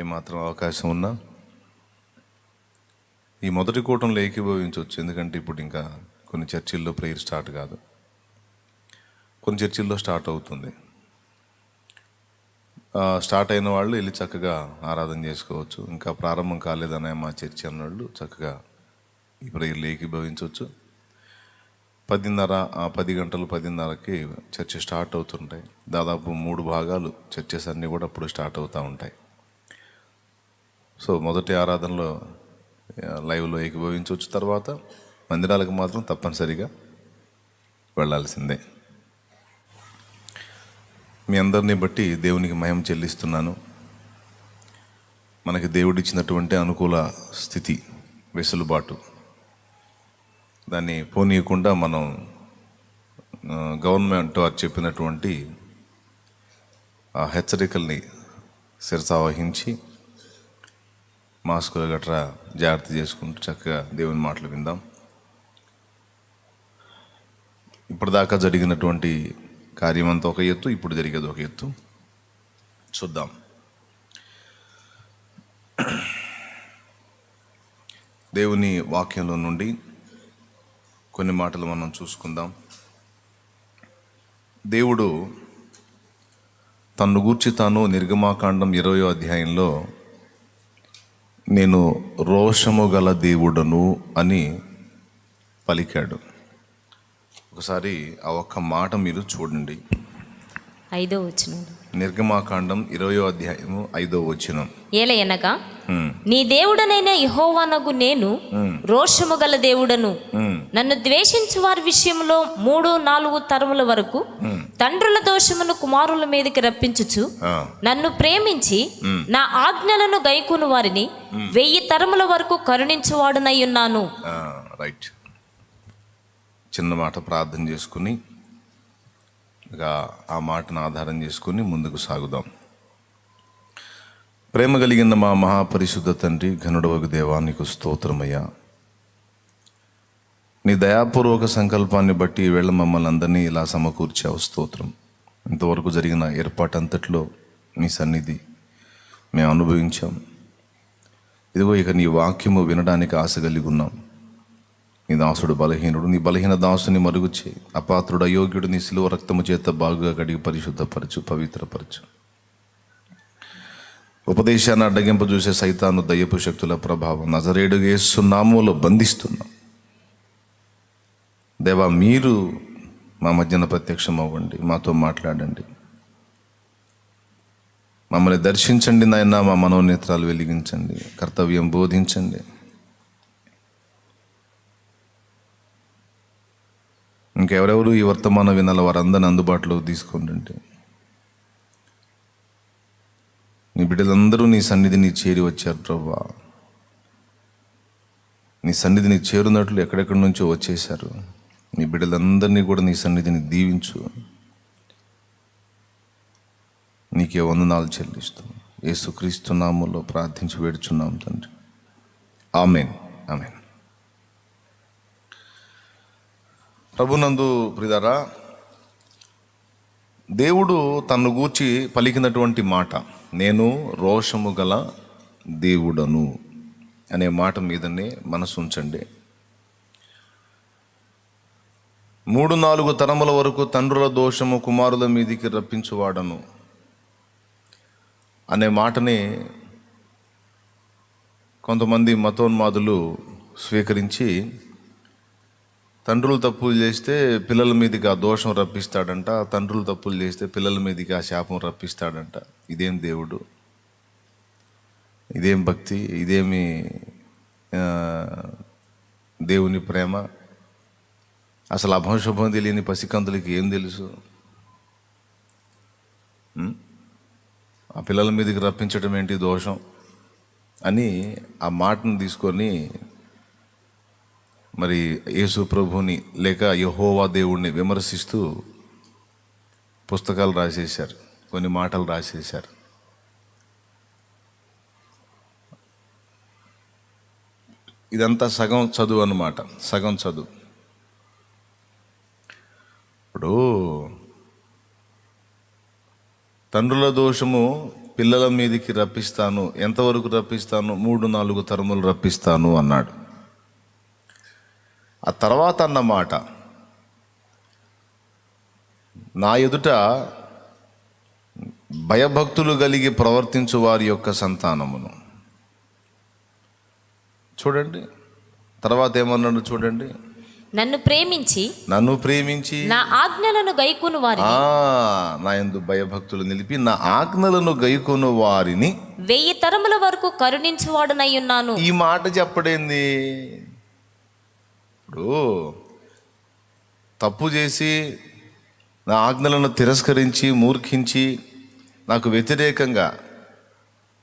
ఏమాత్రం అవకాశం ఉన్నా ఈ మొదటి కూటంలో ఏకీభవించవచ్చు. ఎందుకంటే ఇప్పుడు ఇంకా కొన్ని చర్చిల్లో ప్రేయర్ స్టార్ట్ కాదు, కొన్ని చర్చిల్లో స్టార్ట్ అవుతుంది. స్టార్ట్ అయిన వాళ్ళు వెళ్ళి చక్కగా ఆరాధన చేసుకోవచ్చు. ఇంకా ప్రారంభం కాలేదనే మా చర్చి అన్నవాళ్ళు చక్కగా ఈ ప్రేయర్లు ఏకీభవించవచ్చు. 10 గంటలు 10:30కి చర్చ స్టార్ట్ అవుతుంటాయి. దాదాపు 3 భాగాలు చర్చెస్ అన్నీ కూడా అప్పుడు స్టార్ట్ అవుతూ ఉంటాయి. సో మొదటి ఆరాధనలో లైవ్లో ఏకీభవించవచ్చు. తర్వాత మందిరాలకు మాత్రం తప్పనిసరిగా వెళ్ళాల్సిందే. మీ అందరినీ బట్టి దేవునికి మహిమ చెల్లిస్తున్నాను. మనకి దేవుడిచ్చినటువంటి అనుకూల స్థితి, వెసులుబాటు, దాన్ని పోనీయకుండా మనం గవర్నమెంట్ వారు చెప్పినటువంటి ఆ హెచ్చరికల్ని శిరసావహించి మాస్కులు గట్రా జాగ్రత్త చేసుకుంటూ చక్కగా దేవుని మాటలు విందాం. ఇప్పటిదాకా జరిగినటువంటి కార్యమంతా ఒక ఎత్తు, ఇప్పుడు జరిగేది ఒక ఎత్తు. చూద్దాం. దేవుని వాక్యంలో నుండి కొన్ని మాటలు మనం చూసుకుందాం. దేవుడు తన్ను గూర్చి తాను నిర్గమాకాండం 20వ అధ్యాయంలో నేను రోషము గల దేవుడను అని పలికాడు. ఒకసారి ఆ ఒక్క మాట మీరు చూడండి. 5వ వచనం, నిర్గమాకాండం 20వ అధ్యాయము 5వ వచనం. ఏలయనగా నీ దేవుడనైన యెహోవానగు నేను రోషము గల దేవుడను, నన్ను ద్వేషించు వారి విషయంలో 3-4 తరముల వరకు తండ్రుల దోషమును కుమారుల మీదకి రప్పించుచు, నన్ను ప్రేమించి నా ఆజ్ఞలను గైకొను వారిని 1000 తరముల వరకు కరుణించువాడునై ఉన్నాను. రైట్. చిన్న మాట ప్రార్థన చేసుకుని ఇక ఆ మాటను ఆధారం చేసుకుని ముందుకు సాగుదాం. ప్రేమ కలిగిన మా మహాపరిశుద్ధ తండ్రి, ఘనుడవగు దేవా, నీకు స్తోత్రమయ్యా. నీ దయాపూర్వక సంకల్పాన్ని బట్టి ఈవేళ మమ్మల్ని అందరినీ ఇలా సమకూర్చావు. స్తోత్రం. ఇంతవరకు జరిగిన ఏర్పాటంతట్లో నీ సన్నిధి మేము అనుభవించాం. ఇదిగో ఇక నీ వాక్యము వినడానికి ఆశ కలిగి ఉన్నాం. నీ దాసుడు బలహీనుడు, నీ బలహీన దాసుని మరుగుచే, అపాత్రుడు అయోగ్యుడు నీ శిలువ రక్తము చేత బాగుగా కడిగి పరిశుద్ధపరచు, పవిత్రపరచు. ఉపదేశాన్ని అడ్డగింప చూసే సైతాను దయ్యపు శక్తుల ప్రభావం నజరేయుడు యేసు నామములో బంధిస్తున్నాం. దేవా, మీరు మా మధ్యన ప్రత్యక్షం అవ్వండి, మాతో మాట్లాడండి, మమ్మల్ని దర్శించండి నాయన. మా మనోనేత్రాలు వెలిగించండి, కర్తవ్యం బోధించండి. ఇంకెవరెవరు ఈ వర్తమానం వినాలో వారందరిని అందుబాటులోకి తీసుకోండి. నీ బిడ్డలందరూ నీ సన్నిధిని చేరి వచ్చారు ప్రభువా. నీ సన్నిధిని చేరున్నట్లు ఎక్కడెక్కడి నుంచో వచ్చేశారు. నీ బిడ్డలందరినీ కూడా నీ సన్నిధిని దీవించు. నీకే వందనాలు చెల్లిస్తూ యేసుక్రీస్తు నామములో ప్రార్థించి వేడుచున్నాం తండ్రి. ఆమేన్, ఆమేన్. ప్రభునందు ప్రియులారా, దేవుడు తన్ను గూర్చి పలికినటువంటి మాట, నేను రోషము గల దేవుడను అనే మాట మీదనే మనసు ఉంచండి. 3-4 తరముల వరకు తండ్రుల దోషము కుమారుల మీదికి రప్పించువాడను అనే మాటని కొంతమంది మతోన్మాదులు స్వీకరించి, తండ్రులు తప్పులు చేస్తే పిల్లల మీదకి ఆ దోషం రప్పిస్తాడంట, తండ్రులు తప్పులు చేస్తే పిల్లల మీదకి ఆ శాపం రప్పిస్తాడంట. ఇదేం దేవుడు, ఇదేం భక్తి, ఇదేమి దేవుని ప్రేమ? అసలు అభంశుభం తెలియని పసికంతులకి ఏం తెలుసు? ఆ పిల్లల మీదకి రప్పించడం ఏంటి దోషం అని ఆ మాటను తీసుకొని మరి యేసు ప్రభుని లేక యెహోవా దేవుణ్ణి విమర్శిస్తూ పుస్తకాలు రాసేశారు, కొన్ని మాటలు రాసేశారు. ఇదంతా సగం చదువు అన్నమాట, సగం చదువు. ఇప్పుడు తండ్రుల దోషము పిల్లల మీదకి రప్పిస్తాను. ఎంతవరకు రప్పిస్తాను? 3-4 తరములు రప్పిస్తాను అన్నాడు. ఆ తర్వాత అన్నమాట, నా ఎదుట భయభక్తులు కలిగి ప్రవర్తించు వారి యొక్క సంతానమును. చూడండి తర్వాత ఏమన్నాడు చూడండి. నన్ను ప్రేమించి నా ఆజ్ఞలను గైకొను వారిని, నా యందు భయభక్తులు నిలిపి నా ఆజ్ఞలను గైకొను వారిని 1000 తరముల వరకు కరుణించువాడునై ఉన్నాను. ఈ మాట చెప్పడేంది? ఇప్పుడు తప్పు చేసి నా ఆజ్ఞలను తిరస్కరించి మూర్ఖించి నాకు వ్యతిరేకంగా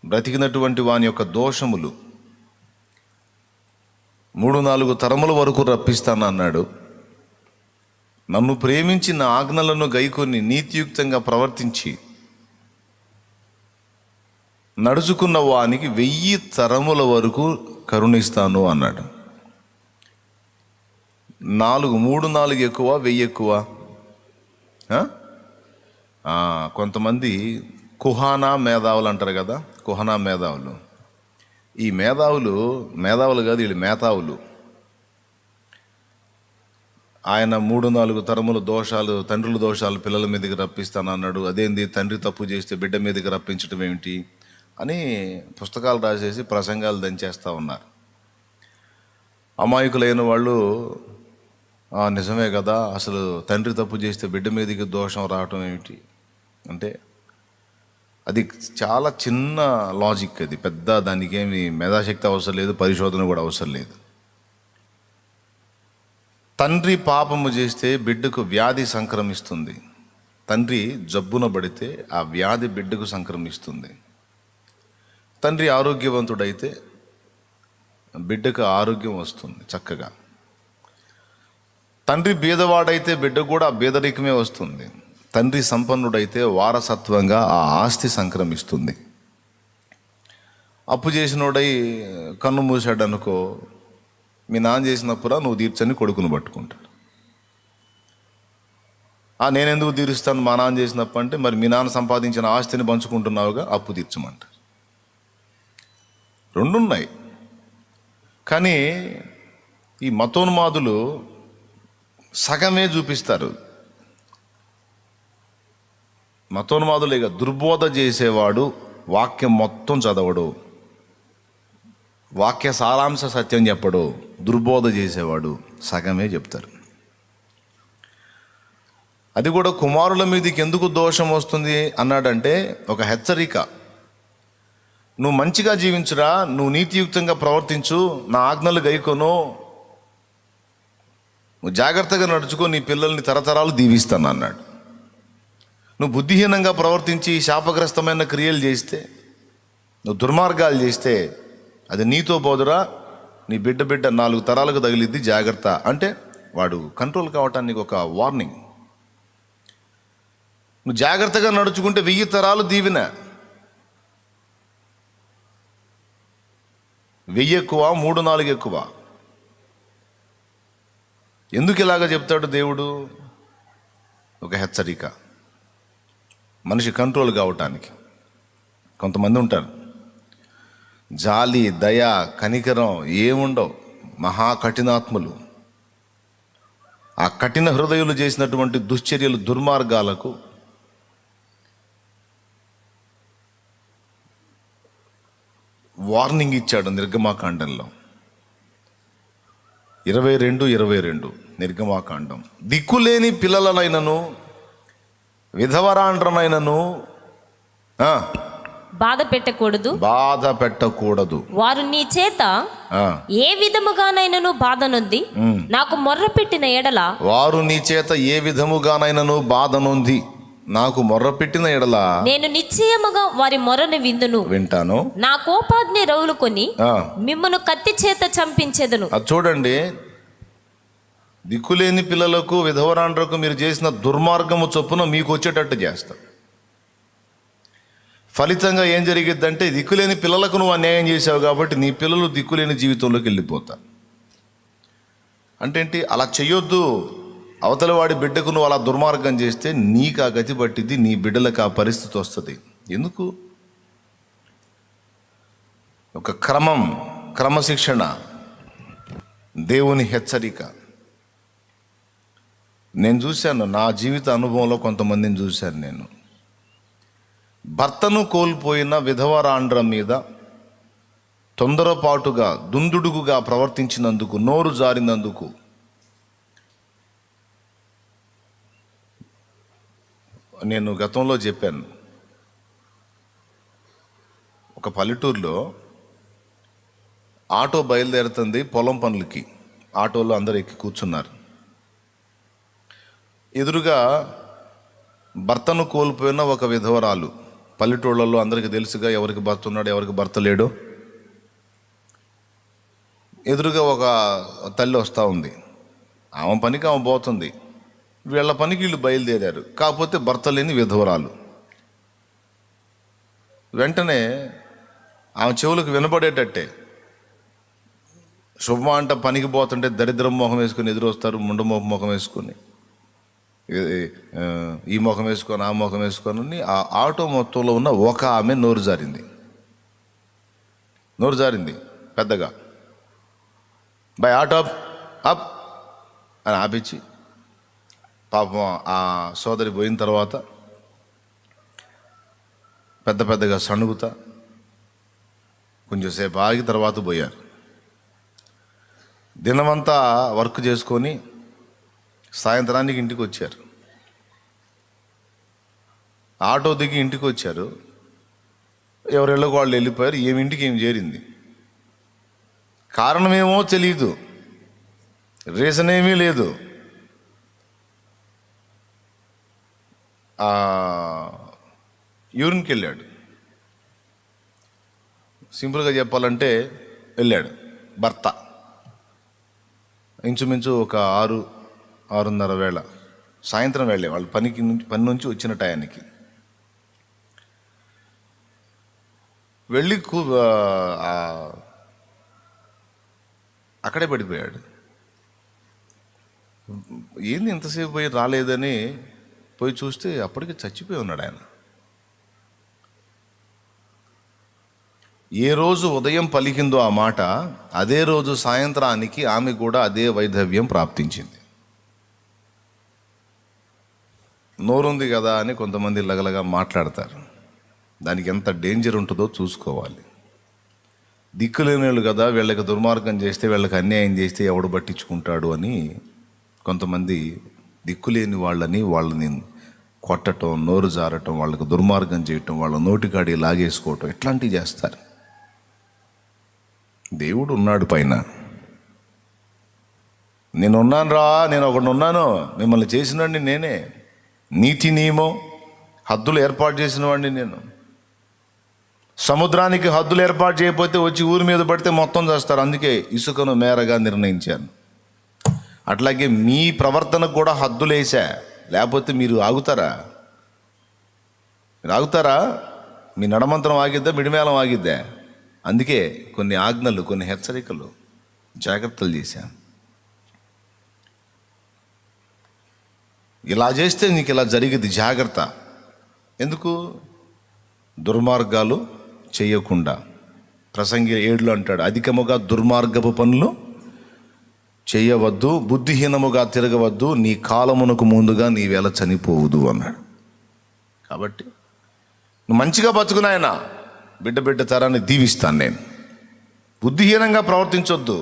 బ్రతికినటువంటి వాని యొక్క దోషములు 3-4 తరముల వరకు రప్పిస్తాను అన్నాడు. నన్ను ప్రేమించి నా ఆజ్ఞలను గైకొని నీతియుక్తంగా ప్రవర్తించి నడుచుకున్న వానికి 1000 తరముల వరకు కరుణిస్తాను అన్నాడు. 3-4 ఎక్కువ, 1000 ఎక్కువ? కొంతమంది కుహానా మేధావులు అంటారు కదా, కుహనా మేధావులు. ఈ మేధావులు కాదు, వీళ్ళు మేధావులు. ఆయన 3-4 తరముల దోషాలు, తండ్రుల దోషాలు పిల్లల మీదకి రప్పిస్తాను అన్నాడు. అదేంది, తండ్రి తప్పు చేస్తే బిడ్డ మీదకి రప్పించడం ఏమిటి అని పుస్తకాలు రాసేసి ప్రసంగాలు దంచేస్తూ ఉన్నారు. అమాయకులైన వాళ్ళు నిజమే కదా, అసలు తండ్రి తప్పు చేస్తే బిడ్డ మీదకి దోషం రావటం ఏమిటి అంటే, అది చాలా చిన్న లాజిక్. అది పెద్ద, దానికి ఏమి మేధాశక్తి అవసరం లేదు, పరిశోధన కూడా అవసరం లేదు. తండ్రి పాపము చేస్తే బిడ్డకు వ్యాధి సంక్రమిస్తుంది. తండ్రి జబ్బున పడితే ఆ వ్యాధి బిడ్డకు సంక్రమిస్తుంది. తండ్రి ఆరోగ్యవంతుడైతే బిడ్డకు ఆరోగ్యం వస్తుంది చక్కగా. తండ్రి బీదవాడైతే బిడ్డ కూడా బీదరికమే వస్తుంది. తండ్రి సంపన్నుడైతే వారసత్వంగా ఆ ఆస్తి సంక్రమిస్తుంది. అప్పు చేసినోడై కన్ను మూసాడు అనుకో, మీ నాన్న చేసినప్పుడా నువ్వు తీర్చని కొడుకును పట్టుకుంటాడు. నేనెందుకు తీరుస్తాను మా నాన్న చేసినప్పుడు అంటే, మరి మీ నాన్న సంపాదించిన ఆస్తిని పంచుకుంటున్నావుగా, అప్పు తీర్చమంటారు. రెండున్నాయి. కానీ ఈ మతోన్మాదులు సగమే చూపిస్తారు. మతోన్మాదులు ఇక దుర్బోధ చేసేవాడు వాక్యం మొత్తం చదవడు, వాక్య సారాంశ సత్యం చెప్పడు. దుర్బోధ చేసేవాడు సగమే చెప్తారు. అది కూడా కుమారుల మీదకి ఎందుకు దోషం వస్తుంది అన్నాడంటే, ఒక హెచ్చరిక. నువ్వు మంచిగా జీవించురా, నువ్వు నీతియుక్తంగా ప్రవర్తించు, నా ఆజ్ఞలు గైకొను, నువ్వు జాగ్రత్తగా నడుచుకో, నీ పిల్లల్ని తరతరాలు దీవిస్తాను అన్నాడు. నువ్వు బుద్ధిహీనంగా ప్రవర్తించి శాపగ్రస్తమైన క్రియలు చేస్తే, నువ్వు దుర్మార్గాలు చేస్తే, అది నీతో పోదురా, నీ బిడ్డ 4 తరాలకు తగిలిద్ది, జాగ్రత్త అంటే వాడు కంట్రోల్ కావటానికి ఒక వార్నింగ్. నువ్వు జాగ్రత్తగా నడుచుకుంటే 1000 తరాలు దీవెన. 1000 ఎక్కువ, 3-4 ఎక్కువ. ఎందుకు ఇలాగ చెప్తాడు దేవుడు? ఒక హెచ్చరిక, మనిషి కంట్రోల్ కావటానికి. కొంతమంది ఉంటారు, జాలి, దయ, కనికరం ఏముండవు, మహా కఠినాత్ములు. ఆ కఠిన హృదయులు చేసినటువంటి దుశ్చర్యలు, దుర్మార్గాలకు వార్నింగ్ ఇచ్చాడు నిర్గమాకాండంలో 22:22 నిర్గమాకాండం. దిక్కులేని పిల్లలనైనను విధవరాండ్రనైనను బాధ పెట్టకూడదు. వారు నీ చేత ఏ విధముగానైనను బాధ నొంది నాకు మొర్ర పెట్టిన ఎడల నేను నిశ్చయముగా వారి మొర్రను వింటాను. నా కోపాగ్ని రౌలుకొని మిమ్మను కత్తి చేత చంపించెదను. చూడండి, దిక్కులేని పిల్లలకు, విధవరాండ్రకు మీరు చేసిన దుర్మార్గము చొప్పున మీకు వచ్చేటట్టు చేస్తా. ఫలితంగా ఏం జరిగిద్దంటే, దిక్కులేని పిల్లలకు నువ్వు అన్యాయం చేసావు కాబట్టి నీ పిల్లలు దిక్కులేని జీవితంలోకి వెళ్ళిపోతారు. అంటే ఏంటి? అలా చెయ్యొద్దు. అవతల వాడి బిడ్డకు నువ్వు అలా దుర్మార్గం చేస్తే నీకు ఆ గతి పట్టిద్ది, నీ బిడ్డలకు ఆ పరిస్థితి వస్తుంది. ఎందుకు? ఒక క్రమశిక్షణ, దేవుని హెచ్చరిక. నేను చూశాను, నా జీవిత అనుభవంలో కొంతమందిని చూశాను నేను. భర్తను కోల్పోయిన విధవరాండ్ర మీద తొందరపాటుగా దుందుడుగుగా ప్రవర్తించినందుకు, నోరు జారినందుకు నేను గతంలో చెప్పాను. ఒక పల్లెటూరులో ఆటో బయలుదేరుతుంది పొలం పనులకి. ఆటోలో అందరూ ఎక్కి కూర్చున్నారు. ఎదురుగా భర్తను కోల్పోయిన ఒక విధవరాలు. పల్లెటూళ్ళల్లో అందరికీ తెలుసుగా ఎవరికి భర్త ఉన్నాడు, ఎవరికి భర్త లేడు. ఎదురుగా ఒక తల్లి వస్తూ ఉంది. ఆమె పనికి ఆమె పోతుంది, వీళ్ళ పనికి వీళ్ళు బయలుదేరారు. కాకపోతే భర్త లేని విధవరాలు. వెంటనే ఆమె చెవులకు వినపడేటట్టే, శుభమా అంట పనికి పోతుంటే దరిద్రం మొహం వేసుకొని ఎదురొస్తారు, ముండ మొహం వేసుకొని, ఈ ముఖం వేసుకొని ఆ ముఖం వేసుకొని. ఆ ఆటో మొత్తంలో ఉన్న ఒక ఆమె నోరు జారింది పెద్దగా. బై ఆటో అప్ అని ఆపించి, పాపం ఆ సోదరి పోయిన తర్వాత పెద్దగా సణుగుతా కొంచెంసేపు ఆగి తర్వాత పోయారు. దినమంతా వర్క్ చేసుకొని సాయంత్రానికి ఇంటికి వచ్చారు. ఆటో దిగి ఇంటికి వచ్చారు. ఎవరిళ్ళకు వాళ్ళు వెళ్ళిపోయారు. ఏమి ఇంటికి ఏమి చేరింది, కారణమేమో తెలియదు, రీజన్ ఏమీ లేదు. యూరిన్కి వెళ్ళాడు. సింపుల్గా చెప్పాలంటే వెళ్ళాడు భర్త. ఇంచుమించు ఒక 6:30 వేళ సాయంత్రం వెళ్ళే వాళ్ళు పని నుంచి వచ్చిన టయానికి వెళ్ళి అక్కడే పడిపోయాడు. ఏంది ఇంతసేపు పోయి రాలేదని పోయి చూస్తే అప్పటికి చచ్చిపోయి ఉన్నాడు ఆయన. ఏ రోజు ఉదయం పలికిందో ఆ మాట, అదే రోజు సాయంత్రానికి ఆమె కూడా అదే వైధవ్యం ప్రాప్తించింది. నోరుంది కదా అని కొంతమంది లగలగా మాట్లాడతారు. దానికి ఎంత డేంజర్ ఉంటుందో చూసుకోవాలి. దిక్కులేనివాళ్ళు కదా, వీళ్ళకి దుర్మార్గం చేస్తే, వీళ్ళకి అన్యాయం చేస్తే ఎవడు పట్టించుకుంటాడు అని కొంతమంది దిక్కులేని వాళ్ళని కొట్టడం, నోరు జారటం, వాళ్ళకి దుర్మార్గం చేయటం, వాళ్ళ నోటికాడి లాగేసుకోవటం, ఇట్లాంటివి చేస్తారు. దేవుడు ఉన్నాడు పైన. నేనున్నాను రా, నేను ఒకడు ఉన్నాను, మిమ్మల్ని చేసినండి నేనే. నీతి నియమం హద్దులు ఏర్పాటు చేసిన వాడిని నేను. సముద్రానికి హద్దులు ఏర్పాటు చేయకపోతే వచ్చి ఊరి మీద పడితే మొత్తం చేస్తారు. అందుకే ఇసుకను మేరగా నిర్ణయించాను. అట్లాగే మీ ప్రవర్తనకు కూడా హద్దులు వేసా, లేకపోతే మీరు ఆగుతారా? మీ నడమంత్రం ఆగిద్దా, మిడిమేళం ఆగిద్దా? అందుకే కొన్ని ఆజ్ఞలు, కొన్ని హెచ్చరికలు, జాగ్రత్తలు చేశాను. ఇలా చేస్తే నీకు ఇలా జరిగేది, జాగ్రత్త. ఎందుకు? దుర్మార్గాలు చేయకుండా. ప్రసంగి 7లో అంటాడు, అధికముగా దుర్మార్గపు పనులు చేయవద్దు, బుద్ధిహీనముగా తిరగవద్దు, నీ కాలమునకు ముందుగా నీవేళ చనిపోవద్దు అన్నాడు. కాబట్టి నువ్వు మంచిగా బతుకునాయన, బిడ్డ తరాన్ని దీవిస్తాను నేను. బుద్ధిహీనంగా ప్రవర్తించొద్దు.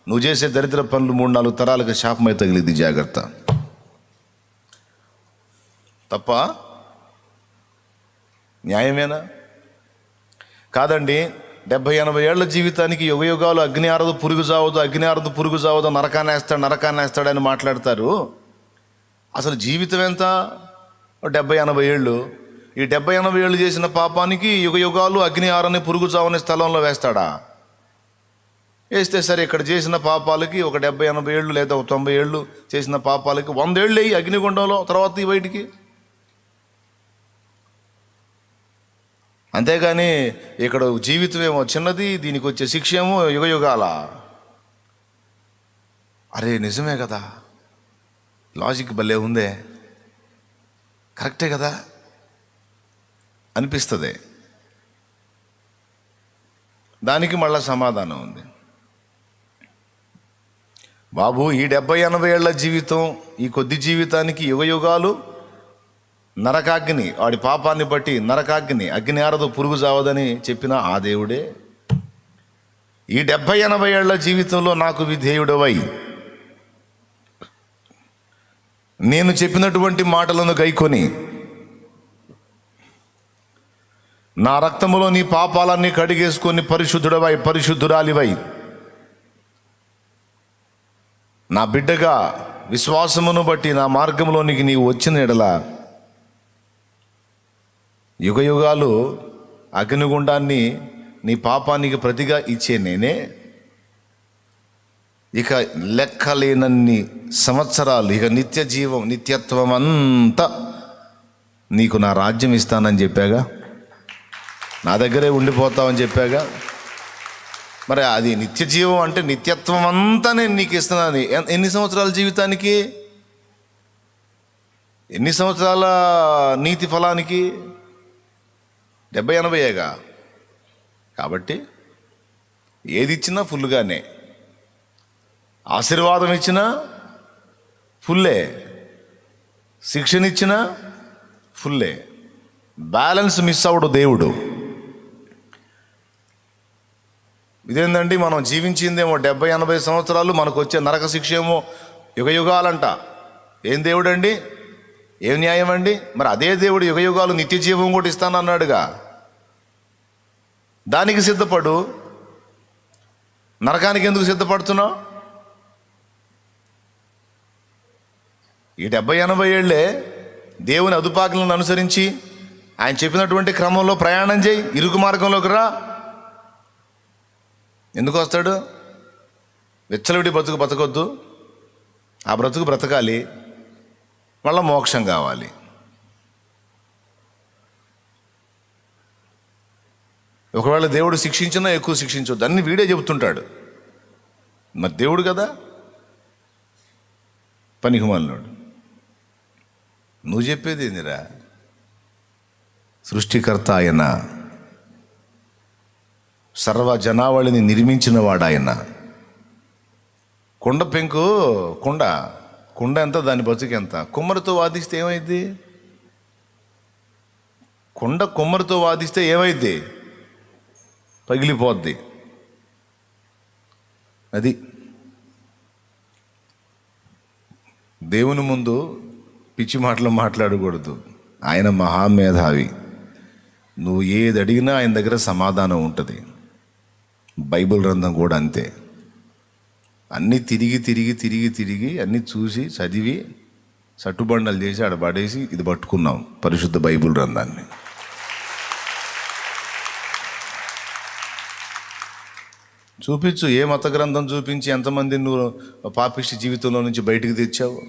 నువ్వు చేసే దరిద్ర పనులు 3-4 తరాలకు శాపమై తగిలిది, జాగ్రత్త. తప్ప న్యాయమేనా? కాదండి. 70-80 ఏళ్ల జీవితానికి యుగయుగాలు అగ్ని ఆరదు పురుగు చావదు, నరకాన్ని వేస్తాడని మాట్లాడతారు. అసలు జీవితం ఎంత? 70-80 ఏళ్ళు. ఈ 70-80 ఏళ్ళు చేసిన పాపానికి యుగయుగాలు అగ్ని ఆరని పురుగు చావని స్థలంలో వేస్తాడా? వేస్తే సరే, ఇక్కడ చేసిన పాపాలకి ఒక 70-80 ఏళ్ళు లేదా 90 ఏళ్ళు చేసిన పాపాలకి 100 ఏళ్ళు అయ్యి అగ్నిగుండంలో, తర్వాత బయటికి. అంతేగాని ఇక్కడ జీవితం ఏమో చిన్నది, దీనికి వచ్చే శిక్ష ఏమో యుగయుగాల. అరే నిజమే కదా, లాజిక్ భలే ఉందే, కరెక్టే కదా అనిపిస్తుంది. దానికి మళ్ళా సమాధానం ఉంది. బాబు, ఈ 70-80 ఏళ్ల జీవితం, ఈ కొద్ది జీవితానికి యుగయుగాలు నరకాగ్ని, వాడి పాపాన్ని బట్టి నరకాగ్ని, అగ్ని ఆరదు పురుగు చావదని చెప్పిన ఆ దేవుడే ఈ 70-80 ఏళ్ల జీవితంలో నాకు విధేయుడవై నేను చెప్పినటువంటి మాటలను గైకొని నా రక్తములో నీ పాపాలన్నీ కడిగేసుకొని పరిశుద్ధుడవై పరిశుద్ధురాలివై నా బిడ్డగా విశ్వాసమును బట్టి నా మార్గంలోనికి నీవు వచ్చిన ఎడల యుగయుగాలు అగ్నిగుండాన్ని నీ పాపానికి ప్రతిగా ఇచ్చే నేనే ఇక లెక్కలేనన్ని సంవత్సరాలు, ఇక నిత్య జీవం, నిత్యత్వం అంతా నీకు నా రాజ్యం ఇస్తానని చెప్పాగా, నా దగ్గరే ఉండిపోతావని చెప్పాగా. మరి అది నిత్య జీవం అంటే నిత్యత్వం అంతా నేను నీకు ఇస్తున్నాను. ఎన్ని సంవత్సరాల జీవితానికి, ఎన్ని సంవత్సరాల నీతి ఫలానికి? 70-80 కాబట్టి ఏది ఇచ్చినా ఫుల్గానే, ఆశీర్వాదం ఇచ్చినా ఫుల్లే, శిక్షణ ఇచ్చినా ఫుల్లే. బ్యాలెన్స్ మిస్ అవడు దేవుడు. ఇదేందండి, మనం జీవించిందేమో 70-80 సంవత్సరాలు, మనకు వచ్చే నరక శిక్ష ఏమో యుగయుగాలంట. ఏం దేవుడు అండి, ఏం న్యాయం అండి? మరి అదే దేవుడు యుగయుగాలు నిత్య జీవం కూడా ఇస్తానన్నాడుగా. దానికి సిద్ధపడు, నరకానికి ఎందుకు సిద్ధపడుతున్నావు? ఈ 70-80 ఏళ్లే దేవుని అదుపాజ్ఞలను అనుసరించి ఆయన చెప్పినటువంటి క్రమంలో ప్రయాణం చేయి, ఇరుకు మార్గంలోకి రా. ఎందుకు వస్తాడు? విచ్చలవిడి బ్రతుకు బతకొద్దు, ఆ బ్రతుకు బ్రతకాలి, మళ్ళా మోక్షం కావాలి. ఒకవేళ దేవుడు శిక్షించినా ఎక్కువ శిక్షించొద్దు, అన్ని వీడే చెబుతుంటాడు. మరి దేవుడు కదా పనికిమాలినోడు. నువ్వు చెప్పేది ఏందిరా? సృష్టికర్త ఆయన, సర్వ జనావళిని నిర్మించిన వాడు ఆయన. కుండ పెంకు, కుండ ఎంత, దాని బతుకు ఎంత? కుమ్మరితో వాదిస్తే ఏమైంది? కుండ కుమ్మరితో వాదిస్తే ఏమైంది? పగిలిపోద్ది. అది దేవుని ముందు పిచ్చి మాటలు మాట్లాడకూడదు. ఆయన మహామేధావి. నువ్వు ఏది అడిగినా ఆయన దగ్గర సమాధానం ఉంటుంది. బైబిల్ గ్రంథం కూడా అంతే. అన్నీ తిరిగి అన్నీ చూసి చదివి సట్టుబండలు చేసి ఆడ పడేసి ఇది పట్టుకున్నాం, పరిశుద్ధ బైబిల్ గ్రంథాన్ని. చూపించు, ఏ మత గ్రంథం చూపించి ఎంతమంది నువ్వు పాపిష్టి జీవితంలో నుంచి బయటికి తెచ్చావు?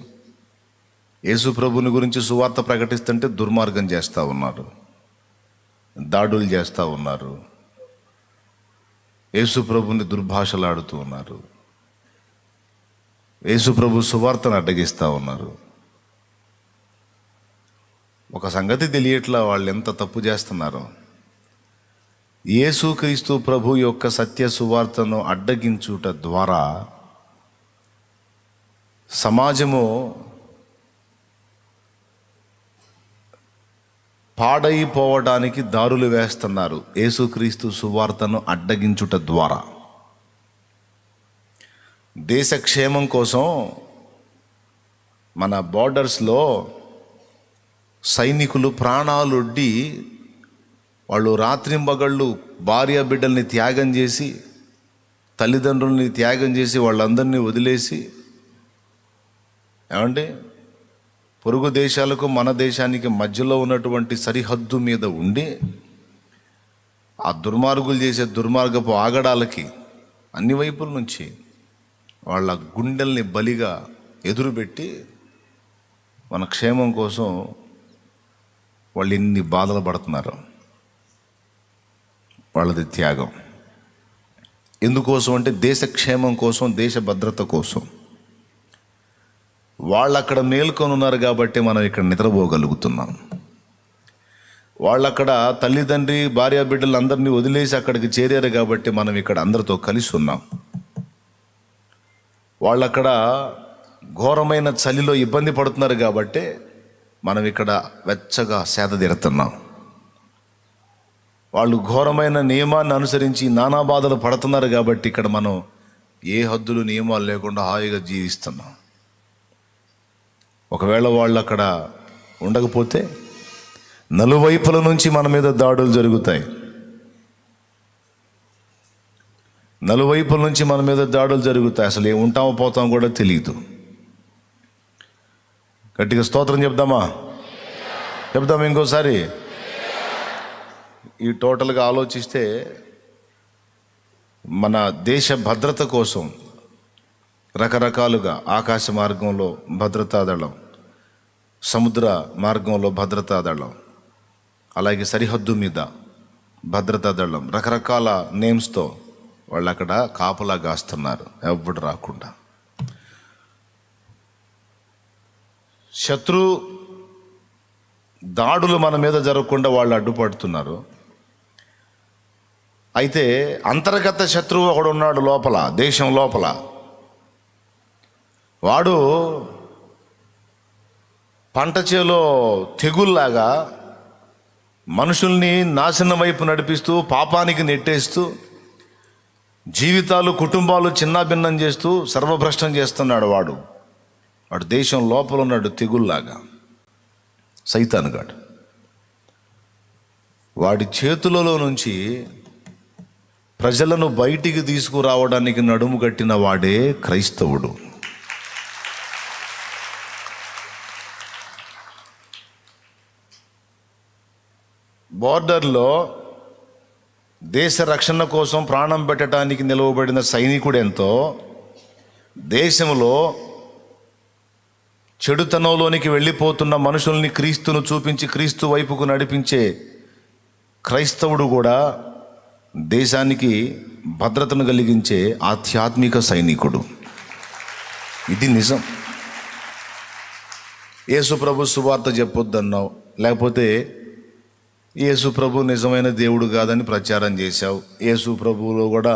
యేసు ప్రభుని గురించి సువార్త ప్రకటిస్తుంటే దుర్మార్గం చేస్తూ ఉన్నారు, దాడులు చేస్తూ ఉన్నారు, యేసు ప్రభుని దుర్భాషలాడుతూ ఉన్నారు, యేసు ప్రభు సువార్తను అడ్డగిస్తూ ఉన్నారు. ఒక సంగతి తెలియట్లా వాళ్ళు ఎంత తప్పు చేస్తున్నారో. యేసుక్రీస్తు ప్రభు యొక్క సత్య సువార్తను అడ్డగించుట ద్వారా సమాజము పాడైపోవడానికి దారులు వేస్తున్నారు. యేసుక్రీస్తు సువార్తను అడ్డగించుట ద్వారా దేశ క్షేమం కోసం మన బార్డర్స్లో సైనికులు ప్రాణాలొడ్డి వాళ్ళు రాత్రింబగళ్ళు భార్య బిడ్డల్ని త్యాగం చేసి, తల్లిదండ్రుల్ని త్యాగం చేసి, వాళ్ళందరినీ వదిలేసి, ఏమంటే పొరుగు దేశాలకు మన దేశానికి మధ్యలో ఉన్నటువంటి సరిహద్దు మీద ఉండి ఆ దుర్మార్గులు చేసే దుర్మార్గపు ఆగడాలకి అన్ని వైపుల నుంచి వాళ్ళ గుండెల్ని బలిగా ఎదురుపెట్టి మన క్షేమం కోసం వాళ్ళు ఎన్ని బాధలు పడుతున్నారు. వాళ్ళది త్యాగం. ఎందుకోసం అంటే దేశ క్షేమం కోసం, దేశ భద్రత కోసం. వాళ్ళు అక్కడ మేల్కొని ఉన్నారు కాబట్టి మనం ఇక్కడ నిద్రపోగలుగుతున్నాం. వాళ్ళక్కడ తల్లిదండ్రి భార్య బిడ్డలు అందరినీ వదిలేసి అక్కడికి చేరారు కాబట్టి మనం ఇక్కడ అందరితో కలిసి ఉన్నాం. వాళ్ళక్కడ ఘోరమైన చలిలో ఇబ్బంది పడుతున్నారు కాబట్టి మనం ఇక్కడ వెచ్చగా సేద తీరుతున్నాం. వాళ్ళు ఘోరమైన నియమాన్ని అనుసరించి నానా బాధలు పడుతున్నారు కాబట్టి ఇక్కడ మనం ఏ హద్దులు నియమాలు లేకుండా హాయిగా జీవిస్తున్నాం. ఒకవేళ వాళ్ళు అక్కడ ఉండకపోతే నలువైపుల నుంచి మన మీద దాడులు జరుగుతాయి. నలువైపుల నుంచి మన మీద దాడులు జరుగుతాయి. అసలు ఏం ఉంటామో పోతామో కూడా తెలియదు. గట్టిగా స్తోత్రం చెప్దామా? చెప్దామా ఇంకోసారి? ఈ టోటల్గా ఆలోచిస్తే మన దేశ భద్రత కోసం రకరకాలుగా ఆకాశ మార్గంలో భద్రతా దళం, సముద్ర మార్గంలో భద్రతా దళం, అలాగే సరిహద్దు మీద భద్రతా దళం, రకరకాల నేమ్స్తో వాళ్ళు అక్కడ కాపలా కాస్తున్నారు ఎవడు రాకుండా. శత్రు దాడులు మన మీద జరగకుండా వాళ్ళు అడ్డుపడుతున్నారు. అయితే అంతర్గత శత్రువు ఒకడు ఉన్నాడు లోపల, దేశం లోపల. వాడు పంట చేలో తెగుల్లాగా మనుషుల్ని నాశనం వైపు నడిపిస్తూ, పాపానికి నెట్టేస్తూ, జీవితాలు కుటుంబాలు చిన్నాభిన్నం చేస్తూ సర్వభ్రష్టం చేస్తున్నాడు. వాడు దేశం లోపల ఉన్నాడు తెగుల్లాగా, సైతానుగాడు. వాడి చేతులలో నుంచి ప్రజలను బయటికి తీసుకురావడానికి నడుము కట్టిన వాడే క్రైస్తవుడు. బోర్డర్లో దేశ రక్షణ కోసం ప్రాణం పెట్టడానికి నిలవబడిన సైనికుడు ఎంతో, దేశంలో చెడుతనంలోనికి వెళ్ళిపోతున్న మనుషుల్ని క్రీస్తును చూపించి క్రీస్తు వైపుకు నడిపించే క్రైస్తవుడు కూడా దేశానికి భద్రతను కలిగించే ఆధ్యాత్మిక సైనికుడు. ఇది నిజం. యేసు ప్రభు సువార్త చెప్పొద్దన్నావు, లేకపోతే యేసు ప్రభు నిజమైన దేవుడు కాదని ప్రచారం చేశావు, యేసు ప్రభువులో కూడా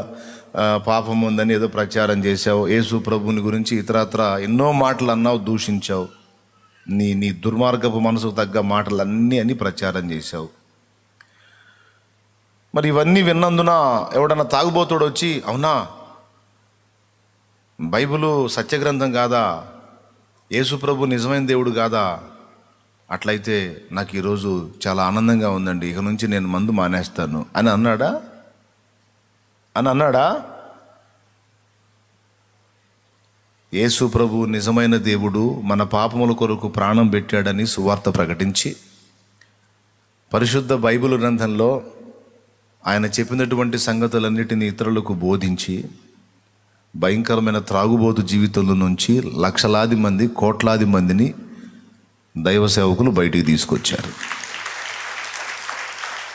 పాపం ఉందని ఏదో ప్రచారం చేశావు, యేసు ప్రభుని గురించి ఇతరత్ర ఎన్నో మాటలు అన్నావు, దూషించావు, నీ దుర్మార్గపు మనసుకు తగ్గ మాటలన్నీ అని ప్రచారం చేశావు. మరి ఇవన్నీ విన్నందున ఎవడన్నా తాగుబోతుడు వచ్చి, అవునా బైబిలు సత్యగ్రంథం కాదా, యేసు ప్రభు నిజమైన దేవుడు కాదా, అట్లయితే నాకు ఈరోజు చాలా ఆనందంగా ఉందండి, ఇక నుంచి నేను మందు మానేస్తాను అని అన్నాడా? యేసు ప్రభు నిజమైన దేవుడు మన పాపముల కొరకు ప్రాణం పెట్టాడని సువార్త ప్రకటించి, పరిశుద్ధ బైబిల్ గ్రంథంలో ఆయన చెప్పినటువంటి సంగతులన్నిటినీ ఇతరులకు బోధించి, భయంకరమైన త్రాగుబోతు జీవితంలో నుంచి లక్షలాది మంది, కోట్లాది మందిని దైవ సేవకులు బయటికి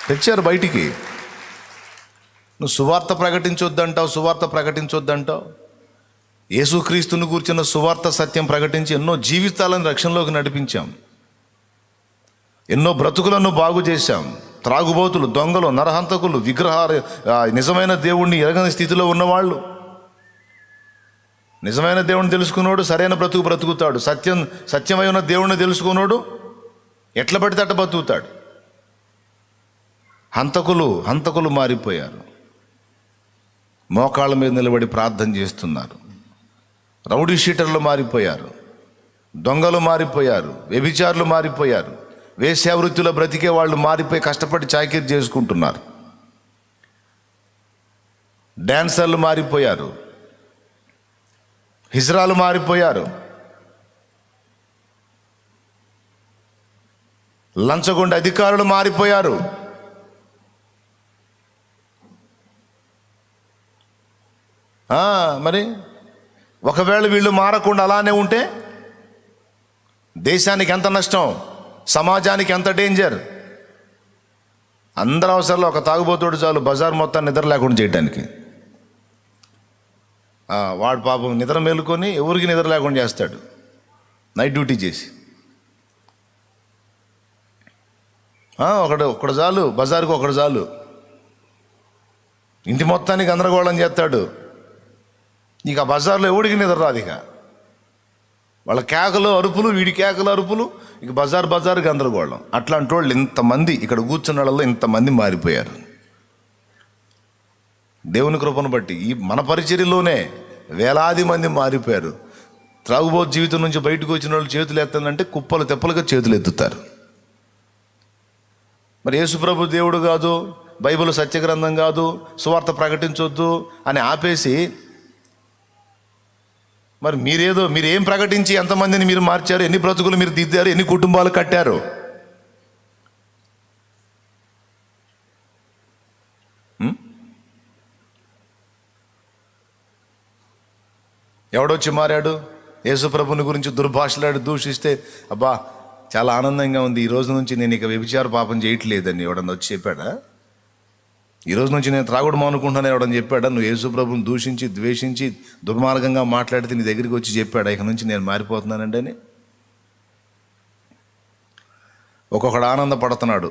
తెచ్చారు బయటికి. నువ్వు సువార్త ప్రకటించొద్దంటావు. యేసుక్రీస్తుని కూర్చున్న సువార్త సత్యం ప్రకటించి ఎన్నో జీవితాలను రక్షణలోకి నడిపించాం, ఎన్నో బ్రతుకులను బాగు చేశాం. త్రాగుబోతులు, దొంగలు, నరహంతకులు, నిజమైన దేవుణ్ణి ఎరగని స్థితిలో ఉన్నవాళ్ళు, నిజమైన దేవుణ్ణి తెలుసుకున్నాడు సరైన బ్రతుకుతాడు. సత్యమై ఉన్న దేవుణ్ణి తెలుసుకున్నాడు ఎట్లా పడితే అట్ట బతుకుతాడు. హంతకులు మారిపోయారు, మోకాళ్ళ మీద నిలబడి ప్రార్థన చేస్తున్నారు. రౌడీ షీటర్లు మారిపోయారు, దొంగలు మారిపోయారు, వ్యభిచారులు మారిపోయారు, వేశ్యావృత్తిలో బ్రతికే వాళ్ళు మారిపోయి కష్టపడి చాకిరీ చేసుకుంటున్నారు. డాన్సర్లు మారిపోయారు, హిజ్రాలు మారిపోయారు, లంచగొండ అధికారులు మారిపోయారు. మరి ఒకవేళ వీళ్ళు మారకుండా అలానే ఉంటే దేశానికి ఎంత నష్టం, సమాజానికి ఎంత డేంజర్. అందరూ అవసరంలో ఒక తాగుబోతుడు చాలు బజార్ మొత్తాన్ని నిద్ర లేకుండా చేయడానికి. వాడు పాపం నిద్ర మేలుకొని ఎవరికి నిద్ర లేకుండా చేస్తాడు, నైట్ డ్యూటీ చేసి. ఒకడు చాలు, బజారుకు ఒకడు చాలు, ఇంటి మొత్తానికి గందరగోళం చేస్తాడు. ఇక ఆ బజార్లో ఎవడికి నిద్ర రాదు. ఇక వాళ్ళ కేకలు అరుపులు, వీడి కేకలు అరుపులు, ఇక బజారు గందరగోళం. అట్లాంటి వాళ్ళు ఇంతమంది ఇక్కడ కూర్చున్న వాళ్ళలో ఇంతమంది మారిపోయారు. దేవుని కృపను బట్టి ఈ మన పరిచర్యలోనే వేలాది మంది మారిపోయారు. త్రాగుబోతు జీవితం నుంచి బయటకు వచ్చిన వాళ్ళు చేతులు ఎత్తాలంటే కుప్పలు తెప్పలుగా చేతులు ఎత్తుతారు. మరి యేసుప్రభు దేవుడు కాదు, బైబిల్ సత్యగ్రంథం కాదు, సువార్త ప్రకటించొద్దు అని ఆపేసి, మరి మీరేం ప్రకటించి ఎంతమందిని మీరు మార్చారు, ఎన్ని బ్రతుకులు మీరు దిద్దారు, ఎన్ని కుటుంబాలు కట్టారు? ఎవడొచ్చి మారాడు? యేసుప్రభుని గురించి దుర్భాషలాడి దూషిస్తే, అబ్బా చాలా ఆనందంగా ఉంది, ఈ రోజు నుంచి నేను ఇక వ్యభిచార పాపం చేయట్లేదని ఎవడన్నా వచ్చి చెప్పాడా? ఈ రోజు నుంచి నేను త్రాగుడు మానుకుంటున్నాను ఎవడని చెప్పాడా? నువ్వు యేసుప్రభుని దూషించి ద్వేషించి దుర్మార్గంగా మాట్లాడితే నీ దగ్గరికి వచ్చి చెప్పాడా ఇక నుంచి నేను మారిపోతున్నానండి అని? ఒక్కొక్కడు ఆనందపడుతున్నాడు,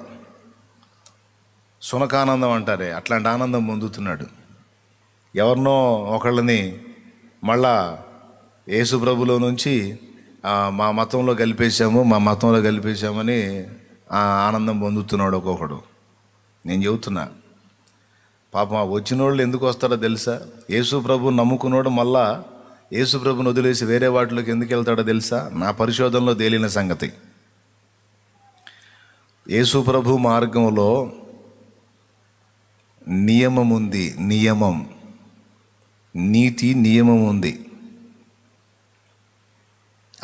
సునకానందం అంటారే, అట్లాంటి ఆనందం పొందుతున్నాడు. ఎవరినో ఒకళ్ళని మళ్ళా యేసుప్రభులో నుంచి మా మతంలో కలిపేశామని ఆనందం పొందుతున్నాడు ఒక్కొక్కడు. నేను చెబుతున్నా, పాపం వచ్చిన వాళ్ళు ఎందుకు వస్తాడో తెలుసా? యేసుప్రభు నమ్ముకున్నాడు మళ్ళా యేసుప్రభుని వదిలేసి వేరే వాటిలోకి ఎందుకు వెళ్తాడో తెలుసా? నా పరిశోధనలో తేలిన సంగతి. యేసుప్రభు మార్గంలో నియమం ఉంది, నీతి నియమం ఉంది.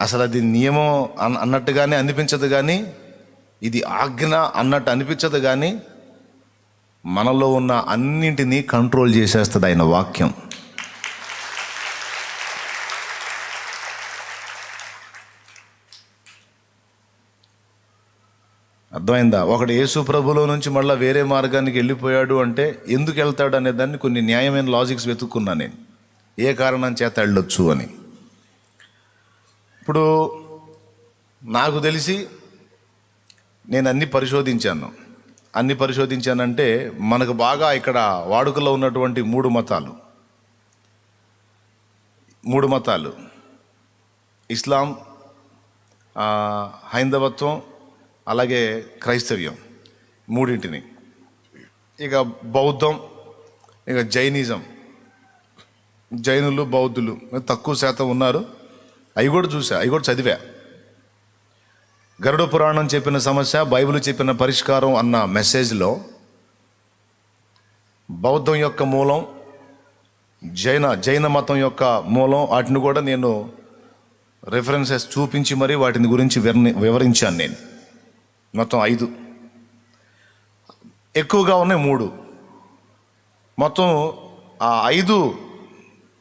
అసలు అది నియమం అన్నట్టుగానే అనిపించదు, కానీ ఇది ఆజ్ఞ అన్నట్టు అనిపించదు, కానీ మనలో ఉన్న అన్నింటినీ కంట్రోల్ చేసేస్తుంది ఆయన వాక్యం. అర్థమైందా? ఒకడు యేసు ప్రభులో నుంచి మళ్ళీ వేరే మార్గానికి వెళ్ళిపోయాడు అంటే ఎందుకు వెళ్తాడు అనే దాన్ని కొన్ని న్యాయమైన లాజిక్స్ వెతుక్కున్నా నేను, ఏ కారణం చేత వెళ్ళొచ్చు అని. ఇప్పుడు నాకు తెలిసి నేను అన్ని పరిశోధించానంటే మనకు బాగా ఇక్కడ వాడుకలో ఉన్నటువంటి మూడు మతాలు, ఇస్లాం, హైందవత్వం, అలాగే క్రైస్తవ్యం, మూడింటిని. ఇక బౌద్ధం, ఇక జైనులు, బౌద్ధులు తక్కువ శాతం ఉన్నారు. అవి కూడా చూసా, అవి కూడా చదివా. గరుడ పురాణం చెప్పిన సమస్య, బైబిల్ చెప్పిన పరిష్కారం అన్న మెసేజ్లో బౌద్ధం యొక్క మూలం, జైన మతం యొక్క మూలం, వాటిని కూడా నేను రెఫరెన్సెస్ చూపించి మరీ వాటిని గురించి వివరించాను. నేను మొత్తం 5, ఎక్కువగా ఉన్నాయి 3, మొత్తం ఆ 5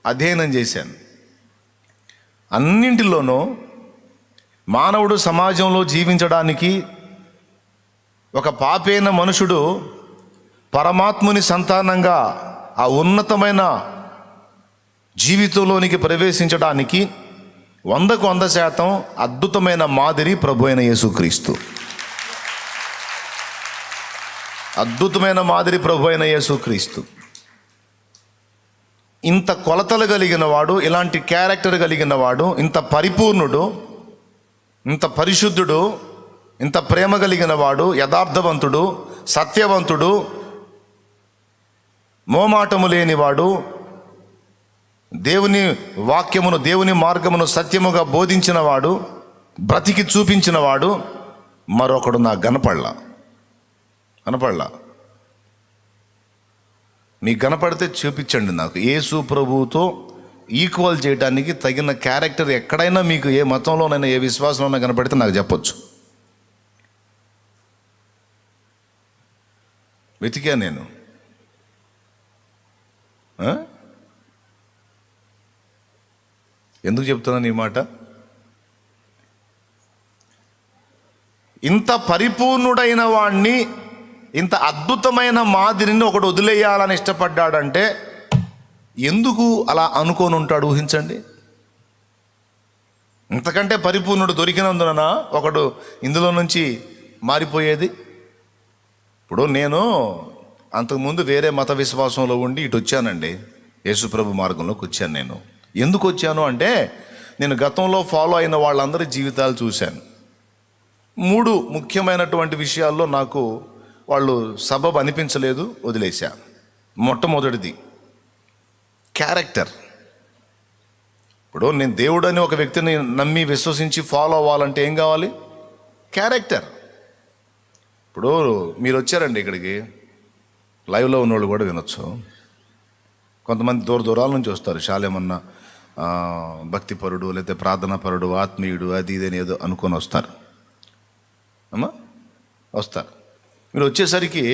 అధ్యయనం చేశాను. అన్నింటిలోనూ మానవుడు సమాజంలో జీవించడానికి ఒక పాపైన మనుషుడు పరమాత్ముని సంతానంగా ఆ ఉన్నతమైన జీవితంలోనికి ప్రవేశించడానికి 100% అద్భుతమైన మాదిరి ప్రభు అయిన యేసుక్రీస్తు. అద్భుతమైన మాదిరి ప్రభు అయిన యేసుక్రీస్తు. ఇంత కొలతలు కలిగిన వాడు, ఇలాంటి క్యారెక్టర్ కలిగిన వాడు, ఇంత పరిపూర్ణుడు, ఇంత పరిశుద్ధుడు, ఇంత ప్రేమ కలిగిన వాడు, యథార్థవంతుడు, సత్యవంతుడు, మోమాటము లేనివాడు, దేవుని వాక్యమును, దేవుని మార్గమును సత్యముగా బోధించినవాడు, బ్రతికి చూపించినవాడు మరొకడు నాకు కనపడలా. మీకు కనపడితే చూపించండి నాకు. యేసు ప్రభువుతో ఈక్వల్ చేయడానికి తగిన క్యారెక్టర్ ఎక్కడైనా మీకు ఏ మతంలోనైనా ఏ విశ్వాసంలోనైనా కనపడితే నాకు చెప్పొచ్చు. వెతికా నేను. ఎందుకు చెప్తున్నాను ఈ మాట? ఇంత పరిపూర్ణుడైన వాణ్ణి, ఇంత అద్భుతమైన మాదిరిని ఒకడు వదిలేయాలని ఇష్టపడ్డాడంటే ఎందుకు అలా అనుకోని ఉంటాడు? ఊహించండి. ఇంతకంటే పరిపూర్ణుడు దొరికినందున ఒకడు ఇందులో నుంచి మారిపోయేది. ఇప్పుడు నేను అంతకుముందు వేరే మత విశ్వాసంలో ఉండి ఇటు వచ్చానండి, యేసుప్రభు మార్గంలోకి వచ్చాను. నేను ఎందుకు వచ్చాను అంటే, నేను గతంలో ఫాలో అయిన వాళ్ళందరి జీవితాలు చూశాను. 3 ముఖ్యమైనటువంటి విషయాల్లో నాకు వాళ్ళు సబబు అనిపించలేదు, వదిలేశా. మొట్టమొదటిది క్యారెక్టర్. ఇప్పుడు నేను దేవుడు అని ఒక వ్యక్తిని నమ్మి విశ్వసించి ఫాలో అవ్వాలంటే ఏం కావాలి? క్యారెక్టర్. ఇప్పుడు మీరు వచ్చారండి ఇక్కడికి, లైవ్లో ఉన్నవాళ్ళు కూడా వినొచ్చు. కొంతమంది దూరాల నుంచి వస్తారు, శాలేమన్నా భక్తిపరుడు, లేకపోతే ప్రార్థనాపరుడు, ఆత్మీయుడు, అది ఇది అని ఏదో అనుకొని వస్తారు. అమ్మా వస్తారు. మీరు వచ్చేసరికి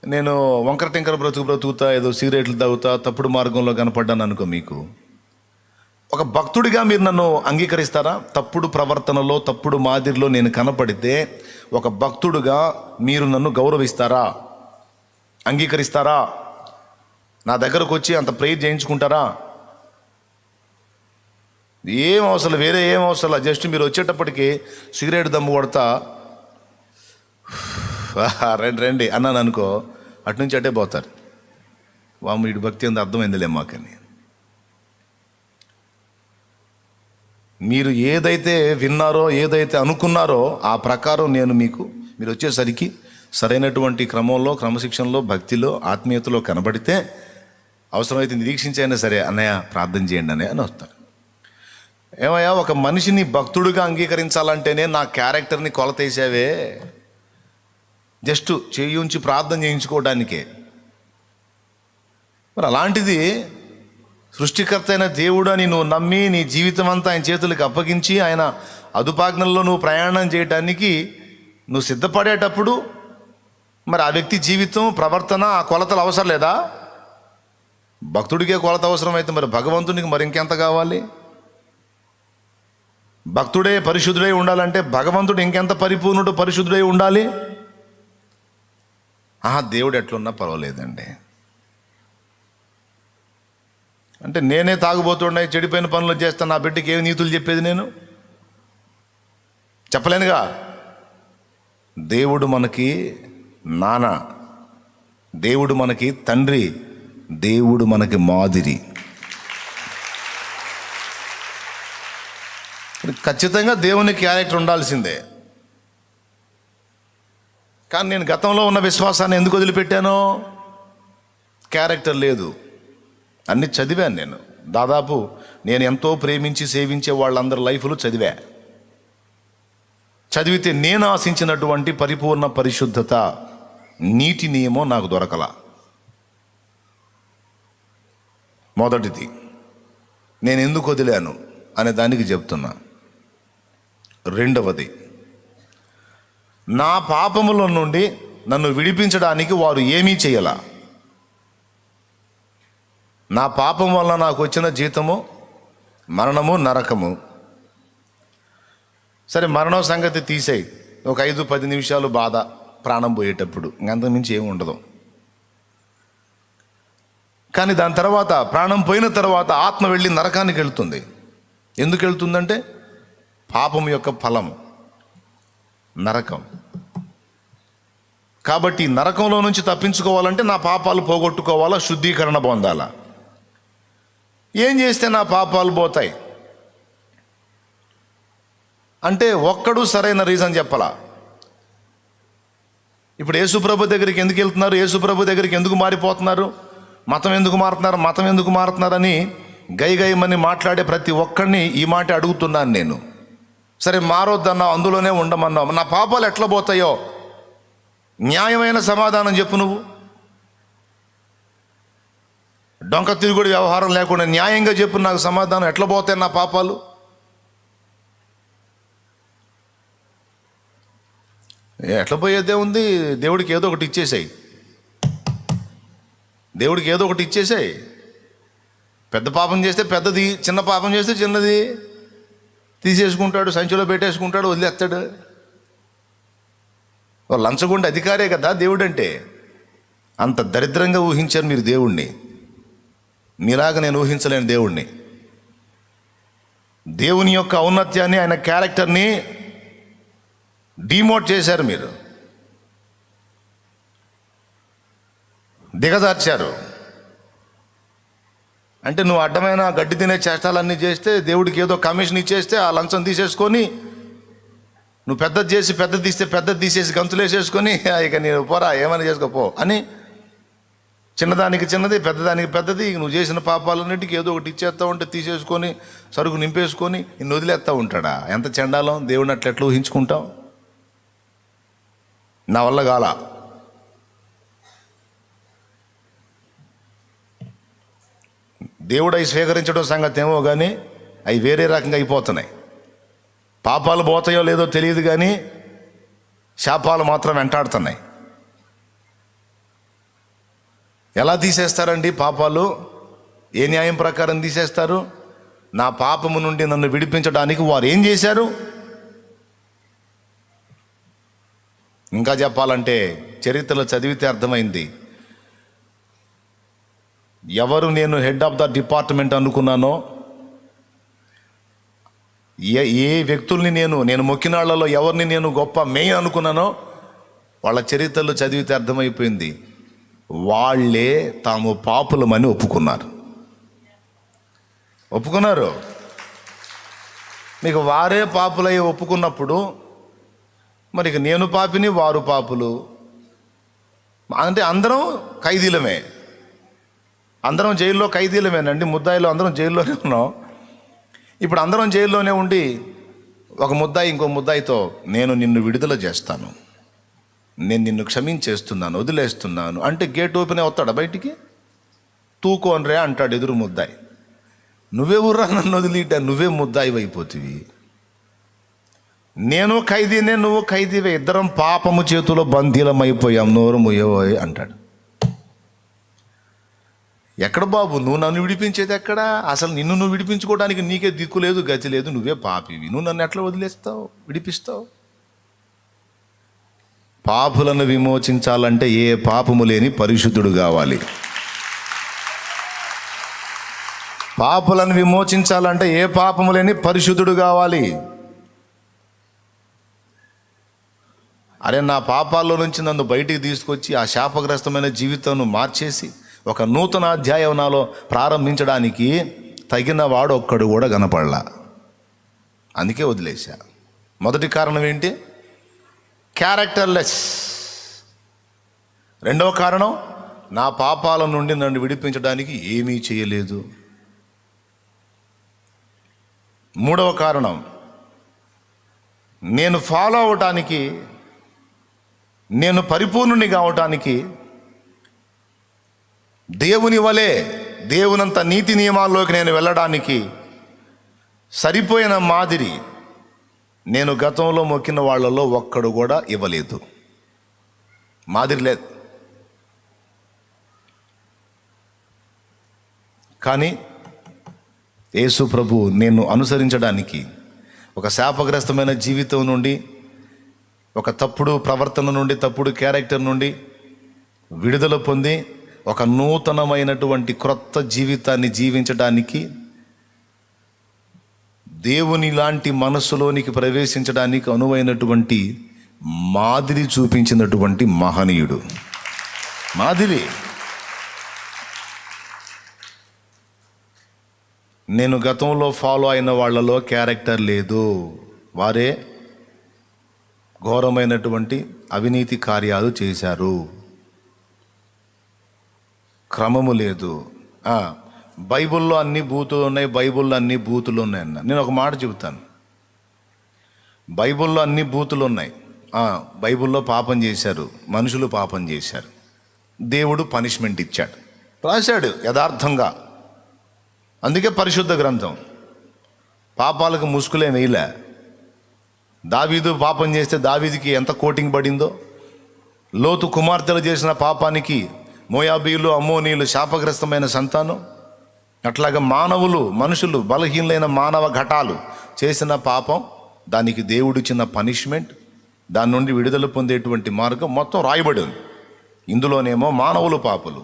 నేను వంకర టింకర బ్రతుకుతా, ఏదో సిగరెట్లు తాగుతా, తప్పుడు మార్గంలో కనపడ్డాను అనుకో, మీకు ఒక భక్తుడిగా మీరు నన్ను అంగీకరిస్తారా? తప్పుడు ప్రవర్తనలో, తప్పుడు మాదిరిలో నేను కనపడితే ఒక భక్తుడుగా మీరు నన్ను గౌరవిస్తారా? అంగీకరిస్తారా? నా దగ్గరకు వచ్చి అంత ప్రేయర్ చేయించుకుంటారా? ఏం అవసరం, వేరే ఏం అవసరం. జస్ట్ మీరు వచ్చేటప్పటికి సిగరెట్ దమ్ము కొడతా, రండి రండి అన్నాను అనుకో, అటు నుంచి అటే పోతారు. వాము వీడి భక్తి అంత అర్థమైందిలే మాకని. మీరు ఏదైతే విన్నారో, ఏదైతే అనుకున్నారో ఆ ప్రకారం నేను మీరు వచ్చేసరికి సరైనటువంటి క్రమంలో, క్రమశిక్షణలో, భక్తిలో, ఆత్మీయతలో కనబడితే అవసరమైతే నిరీక్షించైనా సరే, అన్నయ్య ప్రార్థన చేయండి అన్నయ్య అని వస్తారు. ఏమయ్యా, ఒక మనిషిని భక్తుడిగా అంగీకరించాలంటేనే నా క్యారెక్టర్ని కొలతేసావే, జస్ట్ చేయించి ప్రార్థన చేయించుకోవడానికే. మరి అలాంటిది సృష్టికర్త అయిన దేవుడు అని నువ్వు నమ్మి నీ జీవితం అంతా ఆయన చేతులకు అప్పగించి ఆయన అదుపాజ్ఞల్లో నువ్వు ప్రయాణం చేయడానికి నువ్వు సిద్ధపడేటప్పుడు మరి ఆ వ్యక్తి జీవితం, ప్రవర్తన, ఆ కొలతలు అవసరం లేదా? భక్తుడికే కొలత అవసరమైతే మరి భగవంతునికి మరి ఇంకెంత కావాలి? భక్తుడే పరిశుద్ధుడై ఉండాలంటే భగవంతుడు ఇంకెంత పరిపూర్ణుడు, పరిశుద్ధుడై ఉండాలి? దేవుడు ఎట్లున్నా పర్వాలేదండి. అంటే నేనే తాగుబోతుండే, చెడిపోయిన పనులు చేస్తాను, నా బిడ్డకి ఏమి నీతులు చెప్పేది? నేను చెప్పలేనుగా. దేవుడు మనకి నాన్న, దేవుడు మనకి తండ్రి, దేవుడు మనకి మాదిరి. ఖచ్చితంగా దేవుని క్యారెక్టర్ ఉండాల్సిందే. కానీ నేను గతంలో ఉన్న విశ్వాసాన్ని ఎందుకు వదిలిపెట్టానో, క్యారెక్టర్ లేదు. అన్నీ చదివాను నేను. దాదాపు నేను ఎంతో ప్రేమించి సేవించే వాళ్ళందరి లైఫ్లు చదివితే నేను ఆశించినటువంటి పరిపూర్ణ పరిశుద్ధత, నీతి నియమం నాకు దొరకల. మొదటిది నేను ఎందుకు వదిలాను అనే దానికి చెప్తున్నా. రెండవది, నా పాపముల నుండి నన్ను విడిపించడానికి వారు ఏమీ చేయాల. నా పాపం వల్ల నాకు వచ్చిన జీతము మరణము, నరకము. సరే, మరణం సంగతి తీసేయి. ఒక 5-10 నిమిషాలు బాధ ప్రాణం పోయేటప్పుడు, అంతకుమించి ఏమి ఉండదు. కానీ దాని తర్వాత, ప్రాణం పోయిన తర్వాత ఆత్మ వెళ్ళి నరకానికి వెళ్తుంది. ఎందుకు వెళ్తుందంటే పాపం యొక్క ఫలం నరకం. కాబట్టి నరకంలో నుంచి తప్పించుకోవాలంటే నా పాపాలు పోగొట్టుకోవాలా, శుద్ధీకరణ పొందాలా. ఏం చేస్తే నా పాపాలు పోతాయి అంటే ఒక్కడు సరైన రీజన్ చెప్పాలా. ఇప్పుడు యేసుప్రభు దగ్గరికి ఎందుకు వెళ్తున్నారు, యేసుప్రభు దగ్గరికి ఎందుకు మారిపోతున్నారు, మతం ఎందుకు మారుతున్నారని గైమని మాట్లాడే ప్రతి ఒక్కడిని ఈ మాట అడుగుతున్నాను నేను. సరే, మారొద్దన్నావు, అందులోనే ఉండమన్నావు, నా పాపాలు ఎట్లా పోతాయో న్యాయమైన సమాధానం చెప్పు. నువ్వు డొంక తిరుగుడు వ్యవహారం లేకుండా న్యాయంగా చెప్పు నాకు సమాధానం. ఎట్లా పోతాయి నా పాపాలు? ఎట్లా పోయేదే ఉంది? దేవుడికి ఏదో ఒకటి ఇచ్చేసాయి. పెద్ద పాపం చేస్తే పెద్దది, చిన్న పాపం చేస్తే చిన్నది తీసేసుకుంటాడు, సంచిలో పెట్టేసుకుంటాడు, వదిలేస్తాడు. లంచగొండ అధికారే కదా దేవుడు అంటే. అంత దరిద్రంగా ఊహించారు మీరు దేవుణ్ణి. మీలాగా నేను ఊహించలేను దేవుణ్ణి. దేవుని యొక్క ఔన్నత్యాన్ని, ఆయన క్యారెక్టర్ని డిమోట్ చేశారు మీరు. దిగజార్చారు. అంటే నువ్వు అడ్డమైన గడ్డి తినే చేష్టాలన్నీ చేస్తే దేవుడికి ఏదో కమిషన్ ఇచ్చేస్తే ఆ లంచం తీసేసుకొని, నువ్వు పెద్దది చేసి పెద్దది తీస్తే పెద్దది తీసేసి గంతులు వేసేసుకొని ఇక నేను పోరా ఏమైనా చేసుకోపో అని, చిన్నదానికి చిన్నది పెద్దదానికి పెద్దది, నువ్వు చేసిన పాపాలన్నిటికీ ఏదో ఒకటి ఇచ్చేస్తా ఉంటే తీసేసుకొని సరుకు నింపేసుకొని నిన్ను వదిలేస్తూ ఉంటాడా? ఎంత చండాలం! దేవుడిని ఎట్లా ఊహించుకుంటావు? నా వల్ల కాల. దేవుడు అవి స్వీకరించడం సంగతి ఏమో కానీ అవి వేరే రకంగా అయిపోతున్నాయి. పాపాలు పోతాయో లేదో తెలియదు కానీ శాపాలు మాత్రం వెంటాడుతున్నాయి. ఎలా తీసేస్తారండి పాపాలు? ఏ న్యాయం ప్రకారం తీసేస్తారు? నా పాపము నుండి నన్ను విడిపించడానికి వారు ఏం చేశారు? ఇంకా చెప్పాలంటే చరిత్రలో చదివితే అర్థమైంది. ఎవరు నేను హెడ్ ఆఫ్ ద డిపార్ట్మెంట్ అనుకున్నానో, ఏ వ్యక్తుల్ని నేను మొక్కినాళ్లలో ఎవరిని నేను గొప్ప మెయిన్ అనుకున్నానో, వాళ్ళ చరిత్రలో చదివితే అర్థమైపోయింది. వాళ్ళే తాము పాపులమని ఒప్పుకున్నారు. మీకు వారే పాపులై ఒప్పుకున్నప్పుడు మరి ఇక నేను పాపిని, వారు పాపులు అంటే అందరం ఖైదీలమే. అందరం జైల్లో ఖైదీలమేనండి. ముద్దాయిలో అందరం జైల్లోనే ఉన్నాం. ఇప్పుడు అందరం జైల్లోనే ఉండి ఒక ముద్దాయి ఇంకో ముద్దాయితో నేను నిన్ను విడుదల చేస్తాను, నేను నిన్ను క్షమించేస్తున్నాను, వదిలేస్తున్నాను అంటే గేట్ ఓపెన్ అవుతాడా బయటికి? తూకోనరే అంటాడు ఎదురు ముద్దాయి. నువ్వే ఊర్రా నన్ను వదిలిట, నువ్వే ముద్దాయి అయిపోతివి. నేను ఖైదీనే, నువ్వు ఖైదీవే, ఇద్దరం పాపము చేతిలో బందీలమైపోయాం, నోరు ముయ్యబోయ్ అంటాడు. ఎక్కడ బాబు నువ్వు నన్ను విడిపించేది ఎక్కడ? అసలు నిన్ను నువ్వు విడిపించుకోవడానికి నీకే దిక్కు లేదు, గతి లేదు, నువ్వే పాపివి, నువ్వు నన్ను ఎట్లా వదిలేస్తావు, విడిపిస్తావు? పాపులను విమోచించాలంటే ఏ పాపము లేని పరిశుద్ధుడు కావాలి. పాపులను విమోచించాలంటే ఏ పాపము లేని పరిశుద్ధుడు కావాలి. అరే నా పాపాల్లో నుంచి నన్ను బయటికి తీసుకొచ్చి ఆ శాపగ్రస్తమైన జీవితాన్ని మార్చేసి ఒక నూతన అధ్యాయం నాలో ప్రారంభించడానికి తగిన వాడు ఒక్కడు కూడా కనపడలా. అందుకే వదిలేశా. మొదటి కారణం ఏంటి? క్యారెక్టర్లెస్. రెండవ కారణం, నా పాపాల నుండి నన్ను విడిపించడానికి ఏమీ చేయలేదు. మూడవ కారణం, నేను ఫాలో అవటానికి, నేను పరిపూర్ణుని కావటానికి దేవుని వలె దేవునంత నీతి నియమాల్లోకి నేను వెళ్ళడానికి సరిపోయిన మాదిరి నేను గతంలో మొక్కిన వాళ్ళలో ఒక్కడు కూడా ఇవ్వలేదు. మాదిరి లేదు. కానీ యేసు ప్రభు నేను అనుసరించడానికి, ఒక శాపగ్రస్తమైన జీవితం నుండి, ఒక తప్పుడు ప్రవర్తన నుండి, తప్పుడు క్యారెక్టర్ నుండి విడుదల పొంది ఒక నూతనమైనటువంటి క్రొత్త జీవితాన్ని జీవించడానికి, దేవుని లాంటి మనస్సులోనికి ప్రవేశించడానికి అనువైనటువంటి మాదిరి చూపించినటువంటి మహనీయుడు. మాదిరి. నేను గతంలో ఫాలో అయిన వాళ్ళలో క్యారెక్టర్ లేదు. వారే ఘోరమైనటువంటి అవినీతి కార్యాలు చేశారు. క్రమము లేదు. బైబిల్లో అన్ని బూతులు ఉన్నాయి, బైబిల్లో అన్ని బూతులు ఉన్నాయి అన్న. నేను ఒక మాట చెబుతాను. బైబిల్లో అన్ని బూతులు ఉన్నాయి. బైబిల్లో పాపం చేశారు, మనుషులు పాపం చేశారు, దేవుడు పనిష్మెంట్ ఇచ్చాడు, రాశాడు యథార్థంగా. అందుకే పరిశుద్ధ గ్రంథం. పాపాలకు ముసుగులే వేయలే. దావీదు పాపం చేస్తే దావీదుకి ఎంత కోటింగ్ పడిందో, లోతు కుమార్తెలు చేసిన పాపానికి మోయాబీలు, అమ్మోనీలు శాపగ్రస్తమైన సంతానం, అట్లాగా మనుషులు బలహీనలైన మానవ ఘటాలు చేసిన పాపం, దానికి దేవుడిచ్చిన పనిష్మెంట్, దాని నుండి విడుదల పొందేటువంటి మార్గం మొత్తం రాయబడి ఉంది. ఇందులోనేమో మానవులు పాపులు,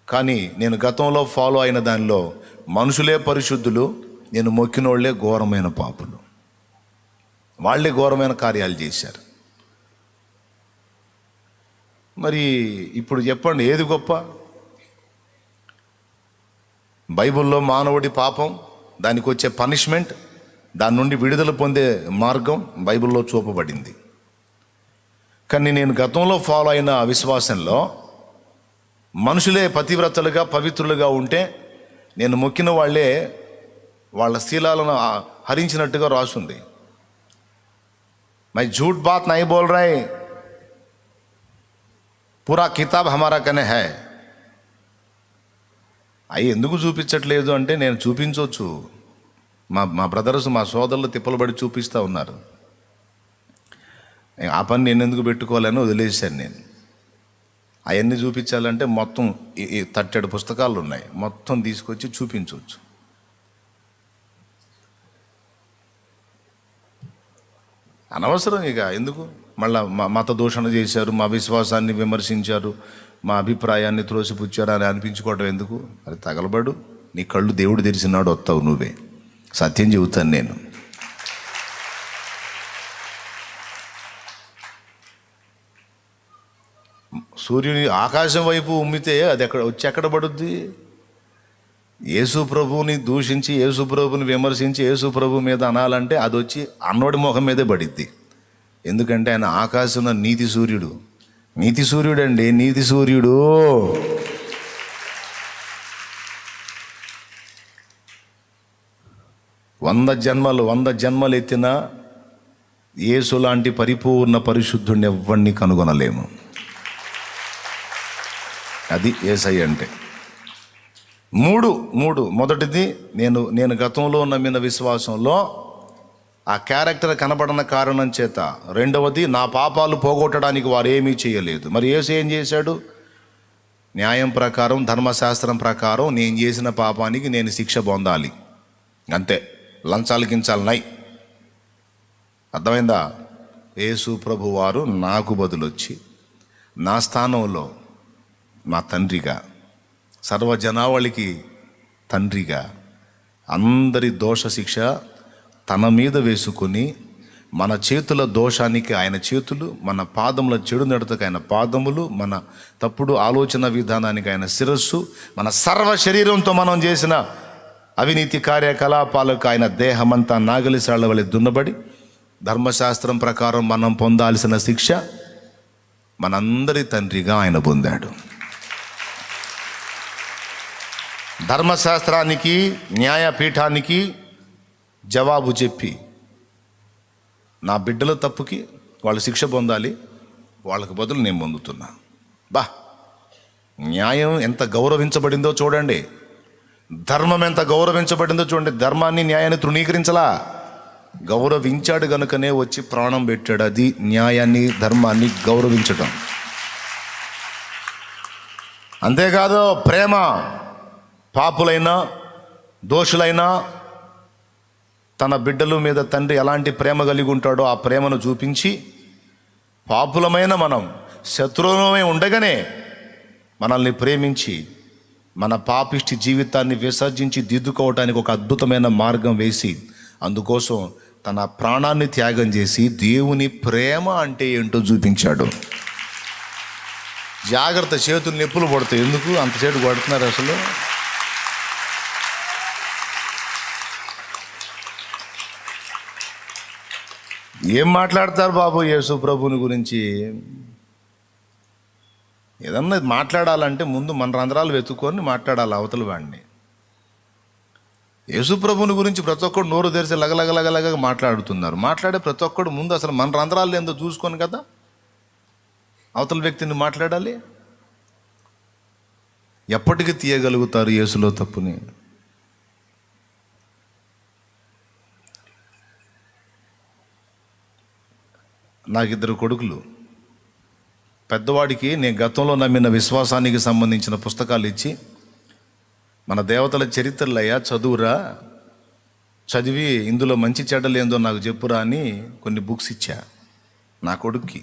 కానీ నేను గతంలో ఫాలో అయిన దానిలో మనుషులే పరిశుద్ధులు, నేను మొక్కినోళ్లే ఘోరమైన పాపులు. వాళ్ళే ఘోరమైన కార్యాలు చేశారు. మరి ఇప్పుడు చెప్పండి, ఏది గొప్ప? బైబిల్లో మానవుడి పాపం, దానికి వచ్చే పనిష్మెంట్, దాని నుండి విడుదల పొందే మార్గం బైబిల్లో చూపబడింది. కానీ నేను గతంలో ఫాలో అయిన విశ్వాసంలో మనుషులే పతివ్రతలుగా పవిత్రులుగా ఉంటే నేను మొక్కిన వాళ్ళే వాళ్ళ శీలాలను హరించినట్టుగా రాసుంది. मैं झूठ बात नहीं बोल रहे, पूरा किताब हमारा कने है. అవి ఎందుకు చూపించట్లేదు అంటే, నేను చూపించవచ్చు, మా బ్రదర్స్ మా సోదరులు తిప్పలబడి చూపిస్తూ ఉన్నారు. ఆ పని నేను ఎందుకు పెట్టుకోవాలని వదిలేశాను. నేను అవన్నీ చూపించాలంటే మొత్తం 37 పుస్తకాలు ఉన్నాయి, మొత్తం తీసుకొచ్చి చూపించవచ్చు. అనవసరం ఇక ఎందుకు మళ్ళా మత దూషణ చేశారు, మా విశ్వాసాన్ని విమర్శించారు, మా అభిప్రాయాన్ని త్రోసిపుచ్చారు అని అనిపించుకోవడం ఎందుకు? అది తగలబడు, నీ కళ్ళు దేవుడు తెరిచినాడు, వస్తావు నువ్వే. సత్యం చెబుతాను నేను. సూర్యుని ఆకాశం వైపు ఉమ్మితే అది ఎక్కడ పడుద్ది? యేసు ప్రభువుని దూషించి, యేసు ప్రభువుని విమర్శించి, యేసు ప్రభు మీద అనాలంటే అది వచ్చి అన్నోడి ముఖం మీదే పడిద్ది. ఎందుకంటే ఆయన ఆకాశంలో నీతి సూర్యుడు. నీతి సూర్యుడు అండి, నీతి సూర్యుడు. వంద జన్మలు ఎత్తినా యేసు లాంటి పరిపూర్ణ పరిశుద్ధుడిని ఎవ్వడిని కనుగొనలేము. అది యేసయ్య అంటే. మూడు మొదటిది, నేను గతంలో నమ్మిన విశ్వాసంలో ఆ క్యారెక్టర్ కనబడిన కారణం చేత. రెండవది, నా పాపాలు పోగొట్టడానికి వారు ఏమీ చేయలేదు. మరి యేసు ఏం చేశాడు? న్యాయం ప్రకారం, ధర్మశాస్త్రం ప్రకారం నేను చేసిన పాపానికి నేను శిక్ష పొందాలి, అంతే. లంచాలు గించాలి నై. అర్థమైందా? యేసు ప్రభు వారు నాకు బదులొచ్చి నా స్థానంలో మా తండ్రిగా, సర్వజనావళికి తండ్రిగా అందరి దోష శిక్ష తన మీద వేసుకొని, మన చేతుల దోషానికి ఆయన చేతులు, మన పాదముల చెడు నడతకు ఆయన పాదములు, మన తప్పుడు ఆలోచన విధానానికి ఆయన శిరస్సు, మన సర్వ శరీరంతో మనం చేసిన అవినీతి కార్యకలాపాలకు ఆయన దేహమంతా నాగలిసాళ్ల వలె దున్నబడి, ధర్మశాస్త్రం ప్రకారం మనం పొందాల్సిన శిక్ష మనందరి తండ్రిగా ఆయన పొందాడు. ధర్మశాస్త్రానికి, న్యాయపీఠానికి జవాబు చెప్పి, నా బిడ్డల తప్పుకి వాళ్ళు శిక్ష పొందాలి, వాళ్ళకు బదులు నేను పొందుతున్నా. న్యాయం ఎంత గౌరవించబడిందో చూడండి, ధర్మం ఎంత గౌరవించబడిందో చూడండి. ధర్మాన్ని, న్యాయాన్ని తృణీకరించలా, గౌరవించాడు గనుకనే వచ్చి ప్రాణం పెట్టాడు. అది న్యాయాన్ని, ధర్మాన్ని గౌరవించడం. అంతేకాదు, ప్రేమ, పాపులైనా దోషులైనా తన బిడ్డల మీద తండ్రి ఎలాంటి ప్రేమ కలిగి ఉంటాడో ఆ ప్రేమను చూపించి, పాపులమైన మనం శత్రువులమై ఉండగానే మనల్ని ప్రేమించి మన పాపిష్టి జీవితాన్ని విసర్జించి దిద్దుకోవటానికి ఒక అద్భుతమైన మార్గం వేసి, అందుకోసం తన ప్రాణాన్ని త్యాగం చేసి దేవుని ప్రేమ అంటే ఏంటో చూపించాడు. జాగ్రత్త, చేతులు నొప్పులు పడతాయి. ఎందుకు అంతసేపు పడుతున్నారు? అసలు ఏం మాట్లాడతారు బాబు యేసు ప్రభుని గురించి? ఏదన్నా మాట్లాడాలంటే ముందు మన రంధ్రాలు వెతుక్కొని మాట్లాడాలి అవతల వాడిని. యేసు ప్రభుని గురించి ప్రతి ఒక్కడు నోరు తెరిచి లగలగలగలగా మాట్లాడుతున్నారు. మాట్లాడే ప్రతి ఒక్కడు ముందు అసలు మన రంధ్రాలు ఏందో చూసుకొని కదా అవతల వ్యక్తిని మాట్లాడాలి. ఎప్పటికీ తీయగలుగుతారు యేసులో తప్పుని? నాకు 2 కొడుకులు. పెద్దవాడికి నేను గతంలో నమ్మిన విశ్వాసానికి సంబంధించిన పుస్తకాలు ఇచ్చి, మన దేవతల చరిత్రలయ్యా చదువురా, చదివి ఇందులో మంచి చెడ్డలు ఏందో నాకు చెప్పురా అని కొన్ని బుక్స్ ఇచ్చా నా కొడుక్కి.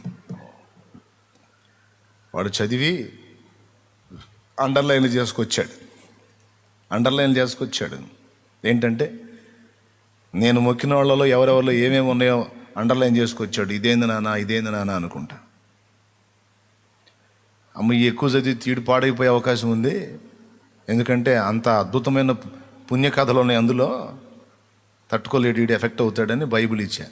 వాడు చదివి అండర్లైన్ చేసుకొచ్చాడు. ఏంటంటే, నేను మొక్కిన వాళ్ళలో ఎవరెవరిలో ఏమేమి ఉన్నాయో అండర్లైన్ చేసుకొచ్చాడు. ఇదేంది నాన్న అనుకుంటా. అమ్మ ఈ ఎక్కువ చదివి తీడు పాడైపోయే అవకాశం ఉంది, ఎందుకంటే అంత అద్భుతమైన పుణ్యకథలు ఉన్నాయి అందులో, తట్టుకోలేడు ఈడు ఎఫెక్ట్ అవుతాడని బైబిల్ ఇచ్చా.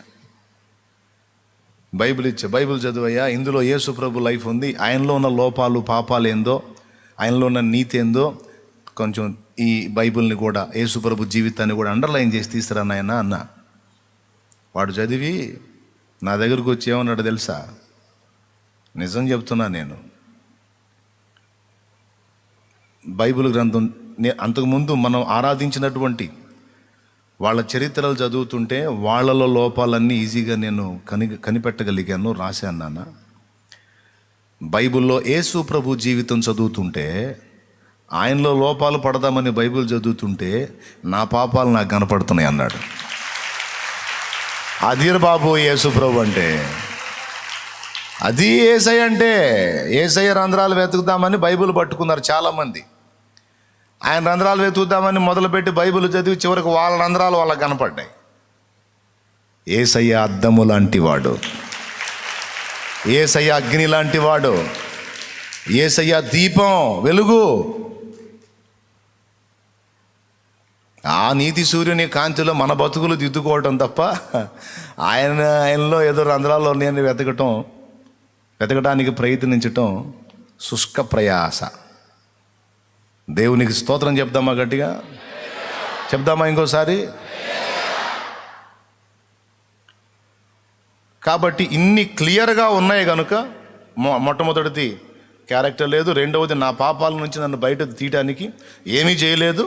బైబిల్ చదువయ్యా, ఇందులో యేసు ప్రభు లైఫ్ ఉంది, ఆయనలో ఉన్న లోపాలు పాపాలు ఏందో, ఆయనలో ఉన్న నీతి ఏందో కొంచెం ఈ బైబిల్ని కూడా యేసు ప్రభు జీవితాన్ని కూడా అండర్లైన్ చేసి తీసుకురా నాయనా అన్న. వాడు చదివి నా దగ్గరకు వచ్చి ఏమన్నాడు తెలుసా? నిజం చెప్తున్నా, నేను బైబిల్ గ్రంథం అంతకుముందు మనం ఆరాధించినటువంటి వాళ్ళ చరిత్రలు చదువుతుంటే వాళ్ళలో లోపాలన్నీ ఈజీగా నేను కనిపెట్టగలిగాను, రాశాను నాన్న. బైబిల్లో యేసు ప్రభు జీవితం చదువుతుంటే, ఆయనలో లోపాలు పడదామని బైబిల్ చదువుతుంటే నా పాపాలు నాకు కనపడుతున్నాయి అన్నాడు. అదిర్ బాబు యేసు ప్రభు అంటే, అది యేసయ్య అంటే. యేసయ్య రంధ్రాలు వెతుకుదామని బైబిల్ పట్టుకున్నారు చాలామంది. ఆయన రంధ్రాలు వెతుకుదామని మొదలుపెట్టి బైబిల్ చదివి చివరికి వాళ్ళ రంధ్రాలు వాళ్ళకి కనపడ్డాయి. యేసయ్య అద్దము లాంటి వాడు, యేసయ్య అగ్ని లాంటి వాడు, యేసయ్య దీపం, వెలుగు. ఆ నీతి సూర్యుని కాంతిలో మన బతుకులు దిద్దుకోవటం తప్ప ఆయనలో ఏదో రంధ్రాల్లో నేను వెతకడానికి ప్రయత్నించటం శుష్క ప్రయాస. దేవునికి స్తోత్రం చెప్దామా? గట్టిగా చెప్దామా ఇంకోసారి? కాబట్టి ఇన్ని క్లియర్గా ఉన్నాయి కనుక మొట్టమొదటిది క్యారెక్టర్ లేదు, రెండవది నా పాపాల నుంచి నన్ను బయట తీయటానికి ఏమీ చేయలేదు,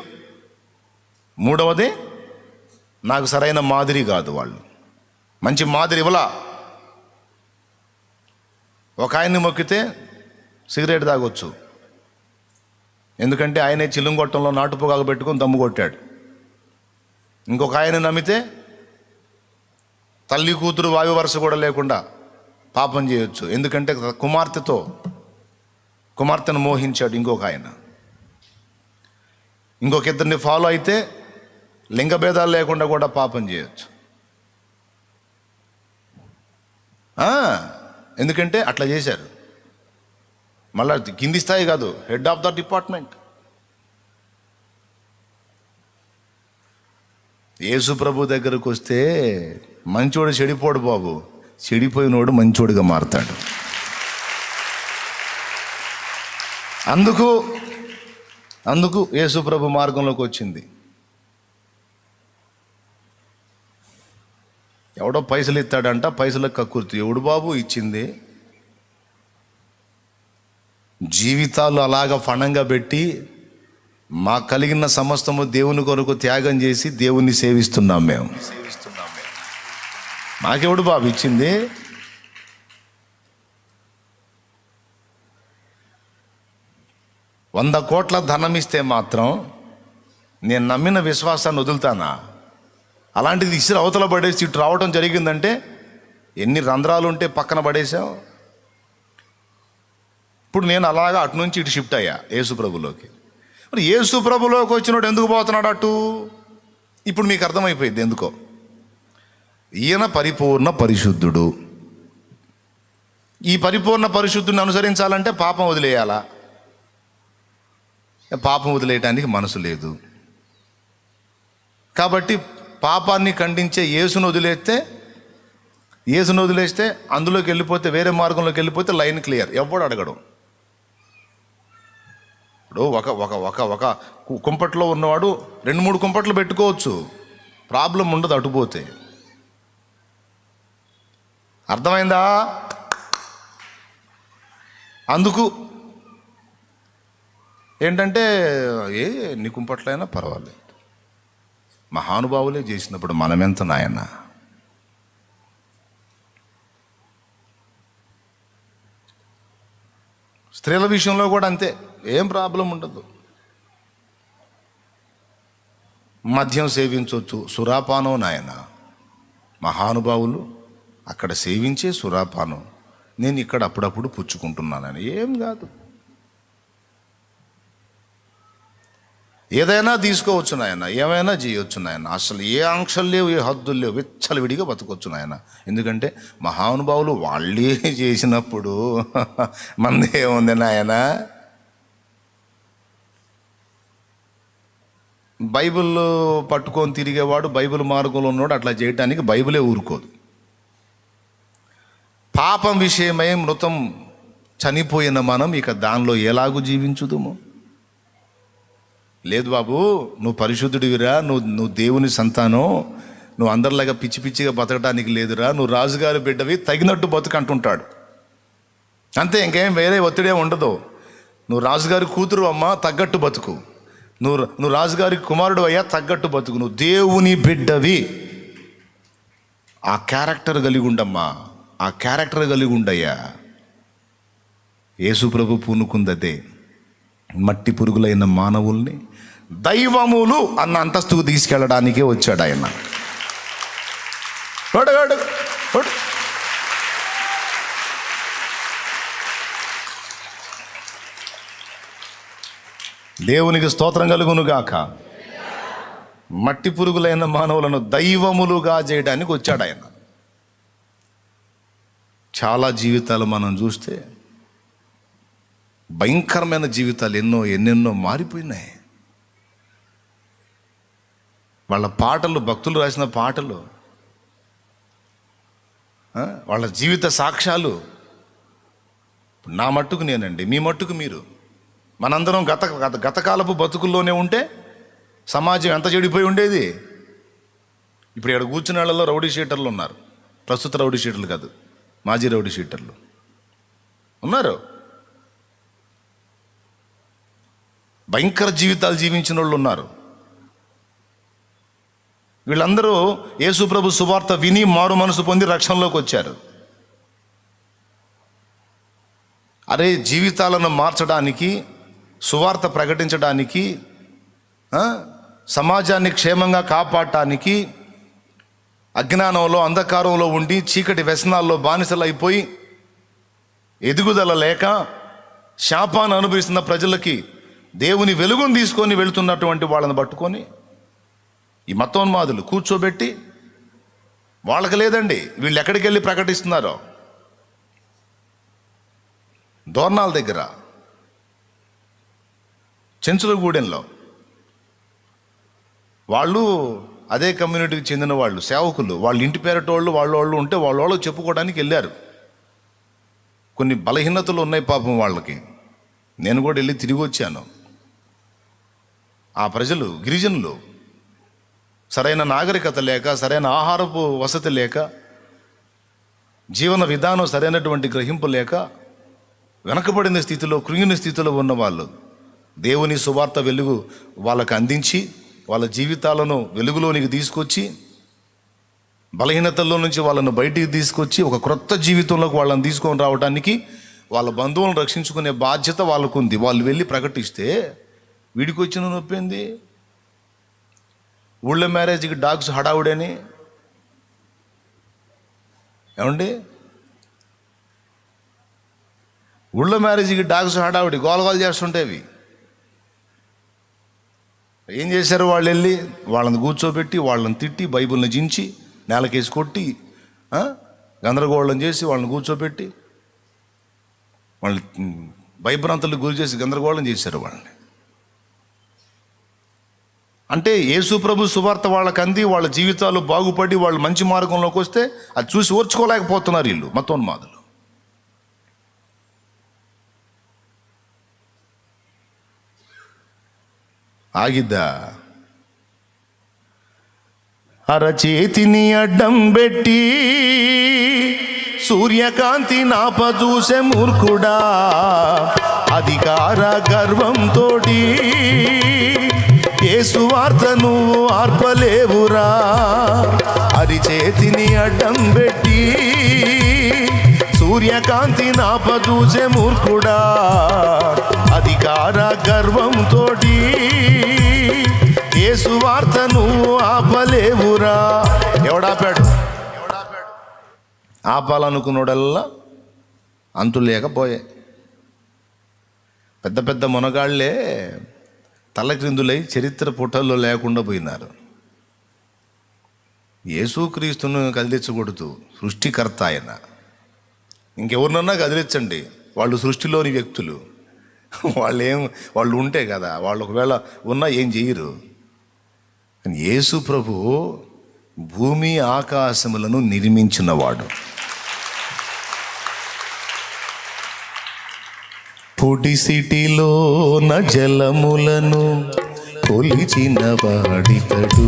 మూడవది నాకు సరైన మాదిరి కాదు, వాళ్ళు మంచి మాదిరి ఇవ్వలా. ఒక ఆయన్ని మొక్కితే సిగరెట్ తాగొచ్చు, ఎందుకంటే ఆయనే చిల్లుంగొట్టంలో నాటు పొగాకు పెట్టుకొని దమ్ము కొట్టాడు. ఇంకొక ఆయన నమ్మితే తల్లి కూతురు వాయు వరుస కూడా లేకుండా పాపం చేయొచ్చు, ఎందుకంటే కుమార్తెను మోహించాడు ఇంకొక ఆయన. ఇంకొక ఇద్దరిని ఫాలో అయితే లింగభేదాలు లేకుండా కూడా పాపం చేయొచ్చు. ఎందుకంటే అట్లా చేశారు. మళ్ళా కింది స్థాయి కాదు, హెడ్ ఆఫ్ ద డిపార్ట్మెంట్. యేసు ప్రభు దగ్గరకు వస్తే మంచోడు చెడిపోడు బాబు, చెడిపోయినోడు మంచోడుగా మారతాడు. అందుకు యేసు ప్రభు మార్గంలోకి వచ్చింది. ఎవడో పైసలు ఇస్తాడంట, పైసలకు కక్కుర్తి. ఎవడు బాబు ఇచ్చింది? జీవితాలు అలాగ ఫణంగా పెట్టి మాకు కలిగిన సమస్తము దేవుని కొరకు త్యాగం చేసి దేవుణ్ణి సేవిస్తున్నాం మేము. మాకెవడు బాబు ఇచ్చింది? $100 కోట్ల ధనం ఇస్తే మాత్రం నేను నమ్మిన విశ్వాసాన్ని వదులుతానా? అలాంటిది ఇసురు అవతల పడేసి ఇటు రావటం జరిగిందంటే ఎన్ని రంధ్రాలు ఉంటే పక్కన పడేసావు. ఇప్పుడు నేను అలాగా అటు నుంచి ఇటు షిఫ్ట్ అయ్యా యేసు ప్రభులోకి. మరి యేసు ప్రభులోకి వచ్చినోడు ఎందుకు పోతున్నాడు అటు? ఇప్పుడు మీకు అర్థమైపోయింది ఎందుకో. ఈయన పరిపూర్ణ పరిశుద్ధుడు. ఈ పరిపూర్ణ పరిశుద్ధుని అనుసరించాలంటే పాపం వదిలేయాలా? పాపం వదిలేయటానికి మనసు లేదు. కాబట్టి పాపాన్ని ఖండించే యేసును వదిలేస్తే అందులోకి వెళ్ళిపోతే, వేరే మార్గంలోకి వెళ్ళిపోతే లైన్ క్లియర్, ఎవడు అడగడం. ఇప్పుడు ఒక కుంపట్లో ఉన్నవాడు 2-3 కుంపట్లు పెట్టుకోవచ్చు, ప్రాబ్లం ఉండదు అటుపోతే. అర్థమైందా? అందుకు ఏంటంటే ఎన్ని కుంపట్లైనా పర్వాలేదు, మహానుభావులే చేసినప్పుడు మనమెంత నాయన. స్త్రీల విషయంలో కూడా అంతే, ఏం ప్రాబ్లం ఉండదు. మద్యం సేవించవచ్చు, సురాపానం నాయన. మహానుభావులు అక్కడ సేవించే సురాపానం నేను ఇక్కడ అప్పుడప్పుడు పుచ్చుకుంటున్నానని ఏం కాదు. ఏదైనా తీసుకోవచ్చు నాయన, ఏమైనా చేయొచ్చు నాయన. అసలు ఏ ఆంక్షలు లేవు, ఏ హద్దులు లేవు, విచ్చలవిడిగా బతకొచ్చు నాయన. ఎందుకంటే మహానుభావులు వాళ్ళే చేసినప్పుడు మంది ఏముంది నాయన. బైబిల్ పట్టుకొని తిరిగేవాడు, బైబిల్ మార్గంలో ఉన్నాడు, అట్లా చేయటానికి బైబిలే ఊరుకోదు. పాపం విషయమై మృతం చనిపోయిన మనం ఇక దానిలో ఎలాగూ జీవించుదుము? లేదు బాబు, నువ్వు పరిశుద్ధుడివిరా, నువ్వు దేవుని సంతానం, నువ్వు అందరిలాగా పిచ్చి పిచ్చిగా బతకడానికి లేదురా, నువ్వు రాజుగారి బిడ్డవి, తగినట్టు బతుకు అంటుంటాడు. అంతే, ఇంకేం వేరే ఒత్తిడే ఉండదు. నువ్వు రాజుగారి కూతురు అమ్మా, తగ్గట్టు బతుకు. నువ్వు రాజుగారి కుమారుడు అయ్యా, తగ్గట్టు బతుకు. నువ్వు దేవుని బిడ్డవి, ఆ క్యారెక్టర్ కలిగి ఉండమ్మా, ఆ క్యారెక్టర్ కలిగి ఉండయ్యా. యేసు ప్రభు పూనుకుందదే, మట్టి పురుగులైన మానవుల్ని దైవములు అన్న అంతస్తుకు తీసుకెళ్ళడానికే వచ్చాడు ఆయన. దేవునికి స్తోత్రం కలుగును గాక. మట్టి పురుగులైన మానవులను దైవములుగా చేయడానికి వచ్చాడు ఆయన. చాలా జీవితాలు మనం చూస్తే భయంకరమైన జీవితాలు ఎన్నెన్నో మారిపోయినాయి. వాళ్ళ పాటలు, భక్తులు రాసిన పాటలు, వాళ్ళ జీవిత సాక్ష్యాలు. నా మట్టుకు నేనండి, మీ మట్టుకు మీరు, మనందరం గతకాలపు బతుకుల్లోనే ఉంటే సమాజం ఎంత చెడిపోయి ఉండేది. ఇప్పుడు ఇక్కడ కూర్చున్న వాళ్ళలో రౌడీ షీటర్లు ఉన్నారు. ప్రస్తుత రౌడీ షీటర్లు కాదు, మాజీ రౌడీ షీటర్లు ఉన్నారు. భయంకర జీవితాలు జీవించిన వాళ్ళు ఉన్నారు. వీళ్ళందరూ యేసు ప్రభు సువార్త విని మారు మనసు పొంది రక్షణలోకి వచ్చారు. అరే, జీవితాలను మార్చడానికి, సువార్త ప్రకటించడానికి, సమాజాన్ని క్షేమంగా కాపాడటానికి అజ్ఞానంలో, అంధకారంలో ఉండి చీకటి వ్యసనాల్లో బానిసలు అయిపోయి ఎదుగుదల లేక శాపాన్ని అనుభవిస్తున్న ప్రజలకి దేవుని వెలుగును తీసుకొని వెళుతున్నటువంటి వాళ్ళని పట్టుకొని ఈ మతోన్మాదులు కూర్చోబెట్టి, వాళ్ళకి లేదండి, వీళ్ళు ఎక్కడికి వెళ్ళి ప్రకటిస్తున్నారో, దోర్నాల దగ్గర, చెంచులగూడెంలో, వాళ్ళు అదే కమ్యూనిటీకి చెందిన వాళ్ళు, సేవకులు, వాళ్ళ ఇంటి పేరటోళ్ళు వాళ్ళు ఉంటే వాళ్ళు చెప్పుకోవడానికి వెళ్ళారు. కొన్ని బలహీనతలు ఉన్నాయి పాపం వాళ్ళకి. నేను కూడా వెళ్ళి తిరిగి వచ్చాను. ఆ ప్రజలు, గిరిజనులు, సరైన నాగరికత లేక, సరైన ఆహారపు వసతి లేక, జీవన విధానం సరైనటువంటి గ్రహింపు లేక, వెనకబడిన స్థితిలో, కృంగిన స్థితిలో ఉన్న వాళ్ళు దేవుని సువార్త వెలుగు వాళ్ళకు అందించి, వాళ్ళ జీవితాలను వెలుగులోనికి తీసుకొచ్చి, బలహీనతల్లో నుంచి వాళ్ళను బయటికి తీసుకొచ్చి ఒక క్రొత్త జీవితంలోకి వాళ్ళని తీసుకొని రావడానికి వాళ్ళ బంధువులను రక్షించుకునే బాధ్యత వాళ్ళకు ఉంది. వాళ్ళు వెళ్ళి ప్రకటిస్తే వీడికి వచ్చిన నొప్పింది. ఊళ్ళో మ్యారేజ్కి డాగ్స్ హడావుడని, ఏమండి, ఊళ్ళో మ్యారేజ్కి డాగ్స్ హడావుడి గోలగోలు చేస్తుంటేవి. ఏం చేశారు వాళ్ళు? వెళ్ళి వాళ్ళని కూర్చోబెట్టి, వాళ్ళని తిట్టి, బైబిల్ని జించి నేలకేసి కొట్టి, గందరగోళం చేసి వాళ్ళని కూర్చోబెట్టి, వాళ్ళని భయభ్రాంతులకు గురి చేసి గందరగోళం చేశారు వాళ్ళని. అంటే యేసు ప్రభు సువార్త వాళ్ళకి అంది, వాళ్ళ జీవితాలు బాగుపడి వాళ్ళు మంచి మార్గంలోకి వస్తే అది చూసి ఓర్చుకోలేకపోతున్నారు వీళ్ళు మతోన్మాదులు. ఆగిద్దా? అరచేతిని అడ్డం పెట్టి సూర్యకాంతి నాపజూసే మూర్ఖుడా, అధికార గర్వంతోటి యేసు వార్త నువ్వు ఆర్పలేవురా. అరిచేతిని అడ్డం పెట్టి సూర్యకాంతి నాపజూసే మూర్ఖుడా, అధికార గర్వంతోటి యేసు వార్త నువ్వు ఆపలేవురా. ఎవడాపాడు? ఆపాలనుకున్నాడల్లా అంతు లేకపోయే. పెద్ద పెద్ద మునగాళ్లే తలక్రిందులై చరిత్ర పుటల్లో లేకుండా పోయినారు. యేసుక్రీస్తును కదిలించకూడదు, సృష్టికర్త ఆయన. ఇంకెవరినన్నా కదిలించండి, వాళ్ళు సృష్టిలోని వ్యక్తులు. వాళ్ళు ఉంటే కదా, వాళ్ళు ఒకవేళ ఉన్నా ఏం చేయరు. కానీ యేసు ప్రభు భూమి ఆకాశములను నిర్మించినవాడు. పొడిసిటిలోన జలములను కొలిచిన వాడితడు,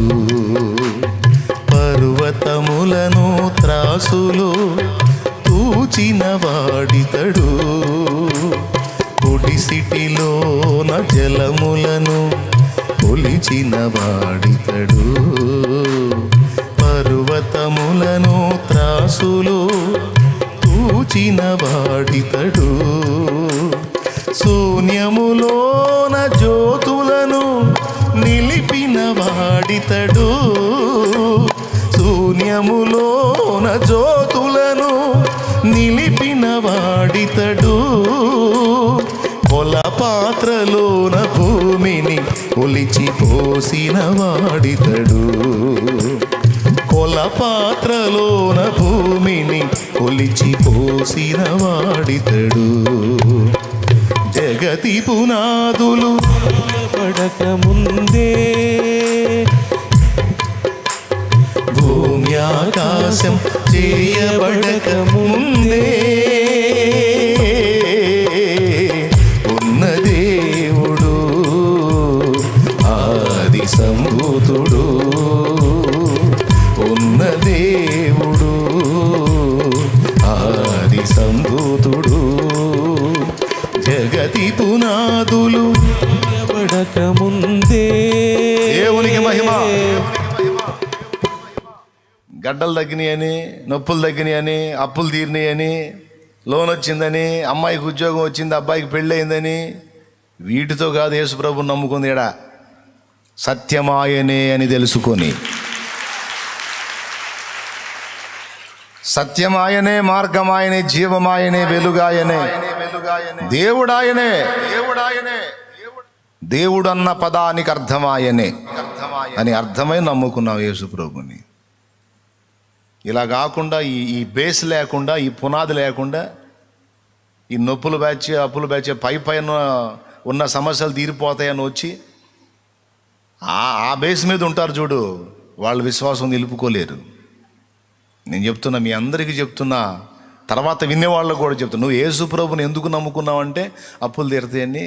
పర్వతములను త్రాసులో తూచిన వాడితడు. పొడిసిటిలోన జలములను కొలిచిన వాడితడు, పర్వతములను త్రాసులో తూచిన వాడితడు. శూన్యములోన జ్యోతులను నిలిపిన వాడితడు, శూన్యములోన జ్యోతులను నిలిపిన వాడితడు. కొల పాత్రలోన భూమిని ఒలిచి పోసిన వాడితడు, కొల పాత్రలోన భూమిని ఒలిచి పోసిన వాడితడు. జగతి పునాదులు పడక ముందే, భూమి ఆకాశం చేయబడక ముందే ఉన్న దేవుడు ఆది సంభూతుడు, ఉన్న దేవుడు ఆది సంభూతుడు. జగతి పునాదులు పడక ముందే. దేవునికి మహిమ. గడ్డలు తగ్గినాయని, నొప్పులు తగ్గినాయని, అప్పులు తీరినాయని, లోన్ వచ్చిందని, అమ్మాయికి ఉద్యోగం వచ్చింది, అబ్బాయికి పెళ్ళి అయిందని వీటితో కాదు యేసు ప్రభువుని నమ్ముకుంది. ఎడా సత్యమాయనే అని తెలుసుకొని, సత్యమాయనే, మార్గమాయనే, జీవమాయనే, వెలుగాయనే, దేవుడాయనే. దేవుడు అన్న పదానికి అర్థమాయనే అని అర్థమై నమ్ముకున్నావు యేసు ప్రభుని. ఇలా కాకుండా ఈ బేస్ లేకుండా, ఈ పునాది లేకుండా, ఈ నొప్పులు బ్యాచ్, అప్పులు బ్యాచ్, పైన ఉన్న సమస్యలు తీరిపోతాయని వచ్చి ఆ బేస్ మీద ఉంటారు చూడు, వాళ్ళ విశ్వాసం నిలుపుకోలేరు. నేను చెప్తున్నా, మీ అందరికీ చెప్తున్నా, తర్వాత వినేవాళ్ళకు కూడా చెప్తున్నా. నువ్వు యేసు ప్రభుని ఎందుకు నమ్ముకున్నావంటే అప్పులు తీరుతాయని,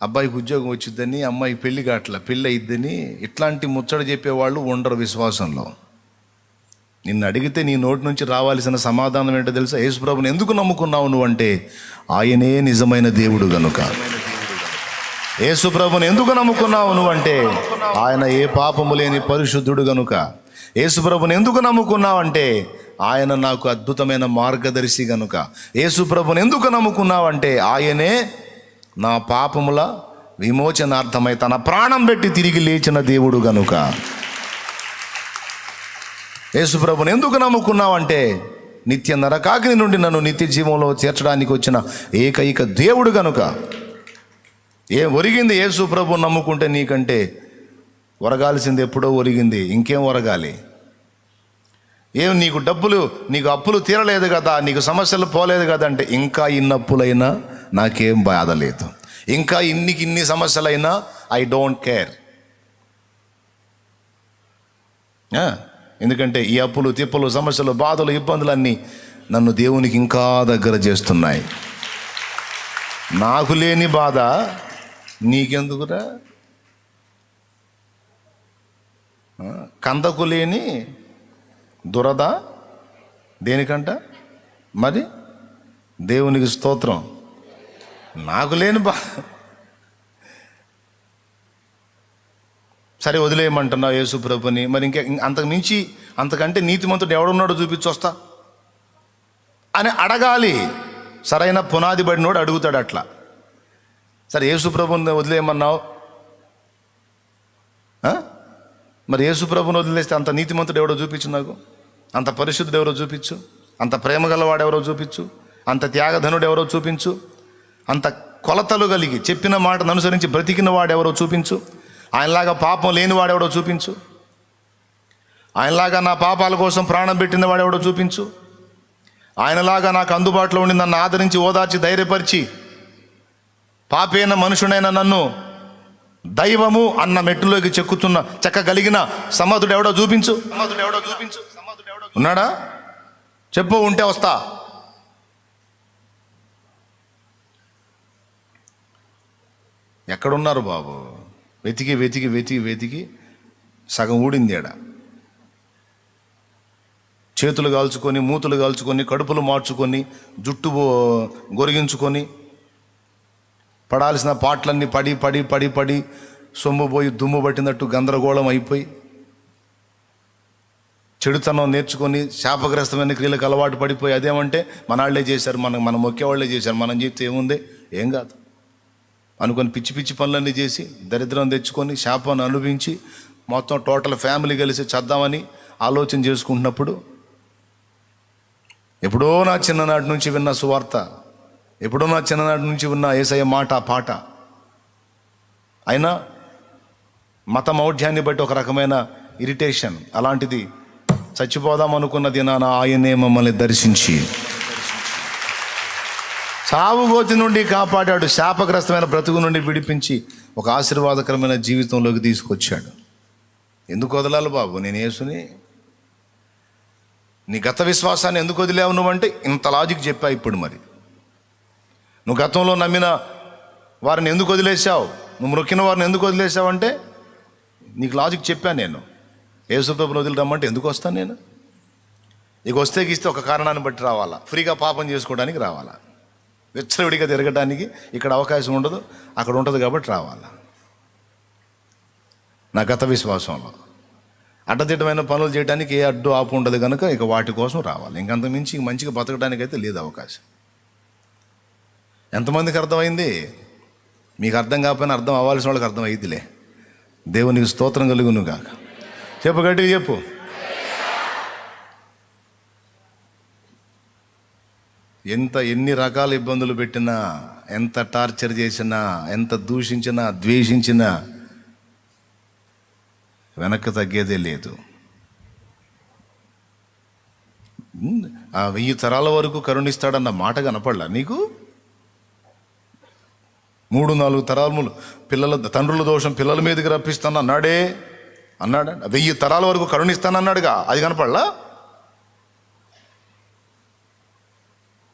అబ్బాయికి ఉద్యోగం వచ్చిద్దని, అమ్మాయికి పెళ్ళి కావట్లా, పెళ్ళి అయిద్దని, ఇట్లాంటి ముచ్చట చెప్పేవాళ్ళు ఉండరు విశ్వాసంలో. నిన్ను అడిగితే నీ నోటి నుంచి రావాల్సిన సమాధానం ఏంటో తెలుసా? యేసు ప్రభుని ఎందుకు నమ్ముకున్నావు నువ్వు అంటే, ఆయనే నిజమైన దేవుడు గనుక. యేసు ప్రభుని ఎందుకు నమ్ముకున్నావు నువ్వు అంటే, ఆయన ఏ పాపము లేని పరిశుద్ధుడు గనుక. యేసు ప్రభుని ఎందుకు నమ్ముకున్నావు అంటే, ఆయన నాకు అద్భుతమైన మార్గదర్శి గనుక. యేసు ప్రభుని ఎందుకు నమ్ముకున్నావు అంటే, ఆయనే నా పాపముల విమోచనార్థమై తన ప్రాణం పెట్టి తిరిగి లేచిన దేవుడు గనుక. యేసు ప్రభుని ఎందుకు నమ్ముకున్నావంటే, నిత్య నరకాగ్ని నుండి నన్ను నిత్య జీవంలో చేర్చడానికి వచ్చిన ఏకైక దేవుడు గనుక. ఒరిగింది యేసు ప్రభుని నమ్ముకుంటే నీకంటే? ఒరగాల్సింది ఎప్పుడో ఒరిగింది, ఇంకేం ఒరగాలి? నీకు అప్పులు తీరలేదు కదా, నీకు సమస్యలు పోలేదు కదా అంటే, ఇంకా ఇన్ని అప్పులైనా నాకేం బాధ లేదు, ఇంకా ఇన్ని సమస్యలైనా ఐ డోంట్ కేర్. ఎందుకంటే ఈ అప్పులు, తిప్పులు, సమస్యలు, బాధలు, ఇబ్బందులన్నీ నన్ను దేవునికి ఇంకా దగ్గర చేస్తున్నాయి. నాకు లేని బాధ నీకెందుకురా? కందకు లేని దురద దేనికంట? మరి దేవునికి స్తోత్రం. నాకు లేని సరే వదిలేయమంటున్నావు యేసు ప్రభుని, మరి అంతకంటే నీతిమంతుడు ఎవడున్నాడో చూపించొస్తా అని అడగాలి. సరైన పునాది పడినోడు అడుగుతాడు అట్లా. సరే యేసు ప్రభుని వదిలేయమన్నావు, మరి యేసు ప్రభుని వదిలేస్తే అంత నీతిమంతుడు ఎవడో చూపించు నాకు, అంత పరిశుద్ధుడు ఎవరో చూపించు, అంత ప్రేమ గలవాడు ఎవరో చూపించు, అంత త్యాగధనుడు ఎవరో చూపించు, అంత కొలతలు కలిగి చెప్పిన మాటను అనుసరించి బ్రతికిన వాడెవరో చూపించు. ఆయనలాగా పాపం లేని వాడెవడో చూపించు. ఆయనలాగా నా పాపాల కోసం ప్రాణం పెట్టిన వాడెవడో చూపించు. ఆయనలాగా నాకు అందుబాటులో ఉండి నన్ను ఆదరించి ఓదార్చి ధైర్యపరిచి పాపైన మనుషుడైన నన్ను దైవము అన్న మెట్టులోకి చెక్కగలిగిన సమర్థుడు ఎవడో చూపించు. ఉన్నాడా? చెప్పు, ఉంటే వస్తా. ఎక్కడున్నారు బాబు? వెతికి వెతికి వెతికి వెతికి సగం ఊడింది ఏడ. చేతులు కాల్చుకొని, మూతులు కాల్చుకొని, కడుపులు మార్చుకొని, జుట్టు గొరిగించుకొని, పడాల్సిన పాటలన్నీ పడి పడి పడి పడి సొమ్ము పోయి దుమ్ము పట్టినట్టు గందరగోళం అయిపోయి, చెడుతనం నేర్చుకొని శాపగ్రస్తమైన క్రియలకు అలవాటు పడిపోయి, అదేమంటే మనాళ్లే చేశారు, మన మొక్కేవాళ్లే చేశారు, మనం చేస్తే ఏముంది, ఏం కాదు అనుకొని పిచ్చి పిచ్చి పనులన్నీ చేసి దరిద్రం తెచ్చుకొని శాపాన్ని అనుభవించి మొత్తం టోటల్ ఫ్యామిలీ కలిసి చద్దామని ఆలోచన చేసుకుంటున్నప్పుడు, ఎప్పుడో నా చిన్ననాటి నుంచి విన్న సువార్త, ఎప్పుడో నా చిన్ననాటి నుంచి ఉన్న యేసయ్య మాట పాట అయినా మత మౌఢ్యాన్ని బట్టి ఒక రకమైన ఇరిటేషన్, అలాంటిది చచ్చిపోదాం అనుకున్న దినాన ఆయనే మమ్మల్ని దర్శించి చావుగోతి నుండి కాపాడాడు, శాపగ్రస్తమైన బ్రతుకు నుండి విడిపించి ఒక ఆశీర్వాదకరమైన జీవితంలోకి తీసుకొచ్చాడు. ఎందుకు వదలాలి బాబు నేను యేసుని? నీ గత విశ్వాసాన్ని ఎందుకు వదిలేవు నువ్వంటే ఇంత లాజిక్ చెప్పా. ఇప్పుడు మరి నువ్వు గతంలో నమ్మిన వారిని ఎందుకు వదిలేసావు, నువ్వు మొక్కిన వారిని ఎందుకు వదిలేసావు అంటే నీకు లాజిక్ చెప్పాను నేను. యేసు ప్రభువుని వదిలి రమ్మంటే ఎందుకు వస్తాను నేను? ఇక వస్తే గీస్తే ఒక కారణాన్ని బట్టి రావాలా, ఫ్రీగా పాపం చేసుకోవడానికి రావాలా, విచ్చలవిడిగా తిరగడానికి ఇక్కడ అవకాశం ఉండదు, అక్కడ ఉంటుంది కాబట్టి రావాలా. నా గత విశ్వాసంలో అడ్డదిడ్డమైన పనులు చేయడానికి ఏ అడ్డు ఆపు ఉండదు కనుక ఇక వాటి కోసం రావాలి. ఇంకంత మించి మంచిగా బతకడానికి అయితే లేదు అవకాశం. ఎంతమందికి అర్థమైంది? మీకు అర్థం కాకపోయినా అర్థం అవ్వాల్సిన వాళ్ళకి అర్థం అయిద్దిలే. దేవునికి స్తోత్రం కలుగును గాక. చెప్పు, గట్టిగా చెప్పు. ఎన్ని రకాల ఇబ్బందులు పెట్టినా, ఎంత టార్చర్ చేసినా, ఎంత దూషించినా, ద్వేషించినా వెనక్కి తగ్గేదే లేదు. 1000 తరాల వరకు కరుణిస్తాడన్న మాట కనపడలా నీకు? 3-4 తరాలు తండ్రుల దోషం పిల్లల మీదకి రప్పిస్తాను అన్నాడా? 1000 తరాల వరకు కరుణిస్తానన్నాడుగా, అది కనపడలా?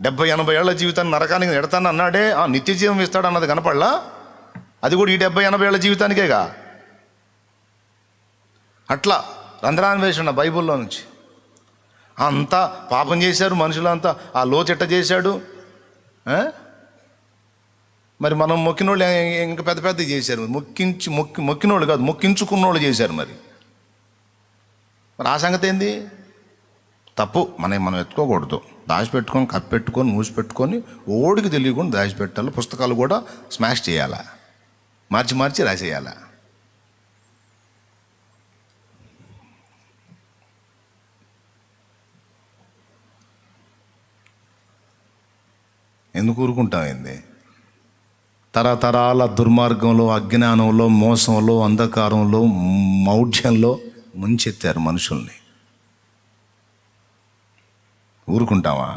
70-80 ఏళ్ల జీవితాన్ని నరకానికి నెడతాను అన్నాడే, నిత్య జీవం ఇస్తాడు అన్నది కనపడలా? అది కూడా ఈ 70-80 ఏళ్ల జీవితానికేగా. అట్లా రంధ్రాన్వేషణ బైబిల్లో నుంచి అంతా పాపం చేశారు మనుషులంతా. ఆ లోచెట్ట చేశాడు. మరి మనం మొక్కినోళ్ళు ఇంకా పెద్ద పెద్ద చేశారు. మొక్కినోళ్ళు కాదు, మొక్కించుకున్నోళ్ళు చేశారు. మరి ఆ సంగతి ఏంది? తప్పు. మనం ఎత్తుకోకూడదు. దాచిపెట్టుకొని, కప్పెట్టుకొని, మూసిపెట్టుకొని, ఓడికి తెలియకుండా దాచిపెట్టాలి. పుస్తకాలు కూడా స్మాష్ చేయాలా, మార్చి మార్చి రాసేయాలా. ఎందుకు ఊరుకుంటామైంది? తరతరాల దుర్మార్గంలో, అజ్ఞానంలో, మోసంలో, అంధకారంలో, మౌఢ్యంలో ముంచెత్తారు మనుషుల్ని. ఊరుకుంటావా?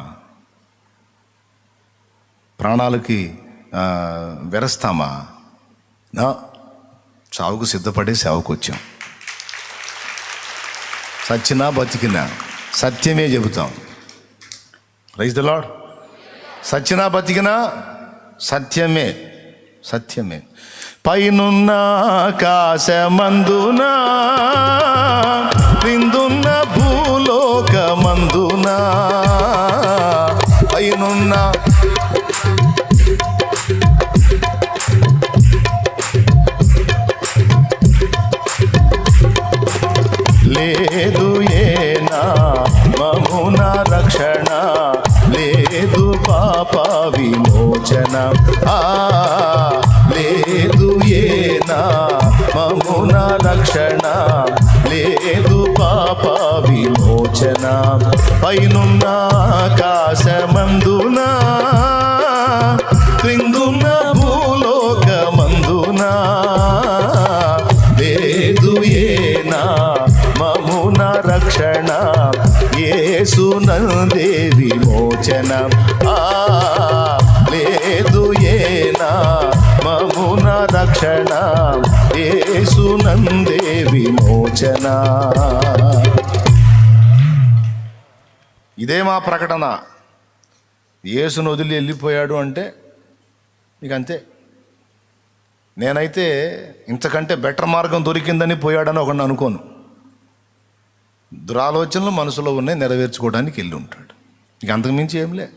ప్రాణాలకి వెరస్తామా? చావుకు సిద్ధపడే సేవకు వచ్చాం. సచ్చినా బతికినా సత్యమే చెబుతాం. Praise the lord. సచ్చినా బతికినా సత్యమే, సత్యమే. పైనున్న ఆకాశమందున, క్రిందున్న భూలోకమందున, పైనున్న లేదు ఏనా మమున రక్షణ, లేదు పాప విమోచన, లేదు ఏనా మమున రక్షణ, లేదు పాప విమోచన. పైనున్న ఆకాశమందున, క్రిందున్న రక్షణ, యేసునందే విమోచన. లేదు ఏనా మమున రక్షణ, యేసునందే విమోచన. ఇదే మా ప్రకటన. యేసును వదిలి వెళ్ళిపోయాడు అంటే ఇక అంతే. నేనైతే ఇంతకంటే బెటర్ మార్గం దొరికిందని పోయాడని ఒకడిని అనుకోను. దురాలోచనలు మనసులో ఉన్నాయి, నెరవేర్చుకోవడానికి వెళ్ళి ఉంటాడు. ఇక అంతకుమించి ఏంలే.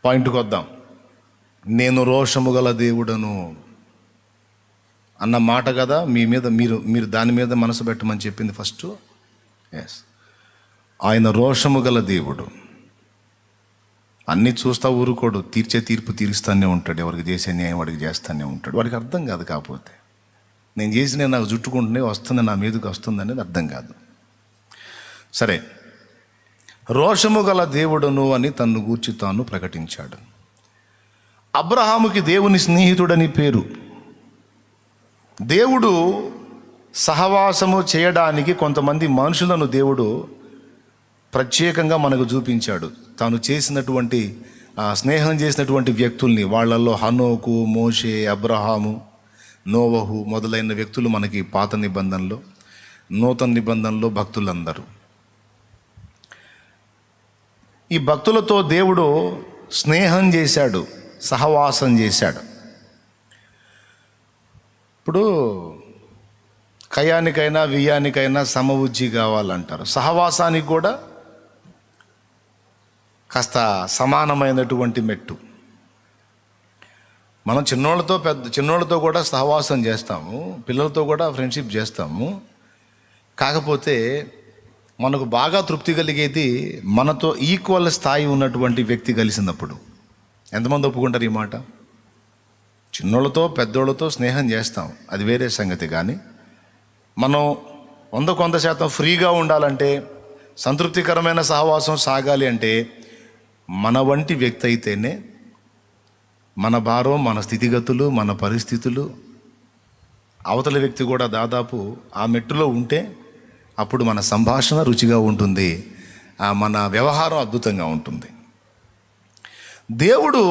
పాయింట్కి వద్దాం. నేను రోషము గల దేవుడను అన్న మాట కదా మీ మీద, మీరు దాని మీద మనసు పెట్టమని చెప్పింది ఫస్ట్. ఎస్, ఆయన రోషము గల దేవుడు. అన్నీ చూస్తా ఊరుకోడు, తీర్చే తీర్పు తీరుస్తానే ఉంటాడు. ఎవరికి చేసే న్యాయం వాడికి చేస్తానే ఉంటాడు. వాడికి అర్థం కాదు. కాకపోతే నేను చేసిన నాకు జుట్టుకుంటూనే వస్తుంది, నా మీదకి వస్తుంది అనేది అర్థం కాదు. సరే, రోషము గల దేవుడును అని తన్ను గూర్చి తాను ప్రకటించాడు. అబ్రహాముకి దేవుని స్నేహితుడని పేరు. దేవుడు సహవాసము చేయడానికి కొంతమంది మనుషులను దేవుడు ప్రత్యేకంగా మనకు చూపించాడు. తాను చేసినటువంటి స్నేహం చేసినటువంటి వ్యక్తుల్ని, వాళ్ళల్లో హనోకు, మోషే, అబ్రహాము, నోవహు మొదలైన వ్యక్తులు మనకి పాత నిబంధనలో, నూతన నిబంధనలో భక్తులందరూ. ఈ భక్తులతో దేవుడు స్నేహం చేశాడు, సహవాసం చేశాడు. ఇప్పుడు కయానికైనా వియ్యానికైనా సమవుజ్జి కావాలంటారు. సహవాసానికి కూడా కాస్త సమానమైనటువంటి మెట్టు. మనం చిన్నోళ్ళతో కూడా సహవాసం చేస్తాము, పిల్లలతో కూడా ఫ్రెండ్షిప్ చేస్తాము. కాకపోతే మనకు బాగా తృప్తి కలిగేది మనతో ఈక్వల్ స్థాయి ఉన్నటువంటి వ్యక్తి కలిసినప్పుడు. ఎంతమంది ఒప్పుకుంటారు ఈ మాట? చిన్నోళ్ళతో పెద్దోళ్ళతో స్నేహం చేస్తాం, అది వేరే సంగతి. కానీ మనం 100% ఫ్రీగా ఉండాలంటే, సంతృప్తికరమైన సహవాసం సాగాలి అంటే మన వంటి వ్యక్తి అయితేనే, మన భారం, మన స్థితిగతులు, మన పరిస్థితులు, అవతల వ్యక్తి కూడా దాదాపు ఆ మెట్టులో ఉంటే అప్పుడు మన సంభాషణ రుచిగా ఉంటుంది, మన వ్యవహారం అద్భుతంగా ఉంటుంది. దేవుడు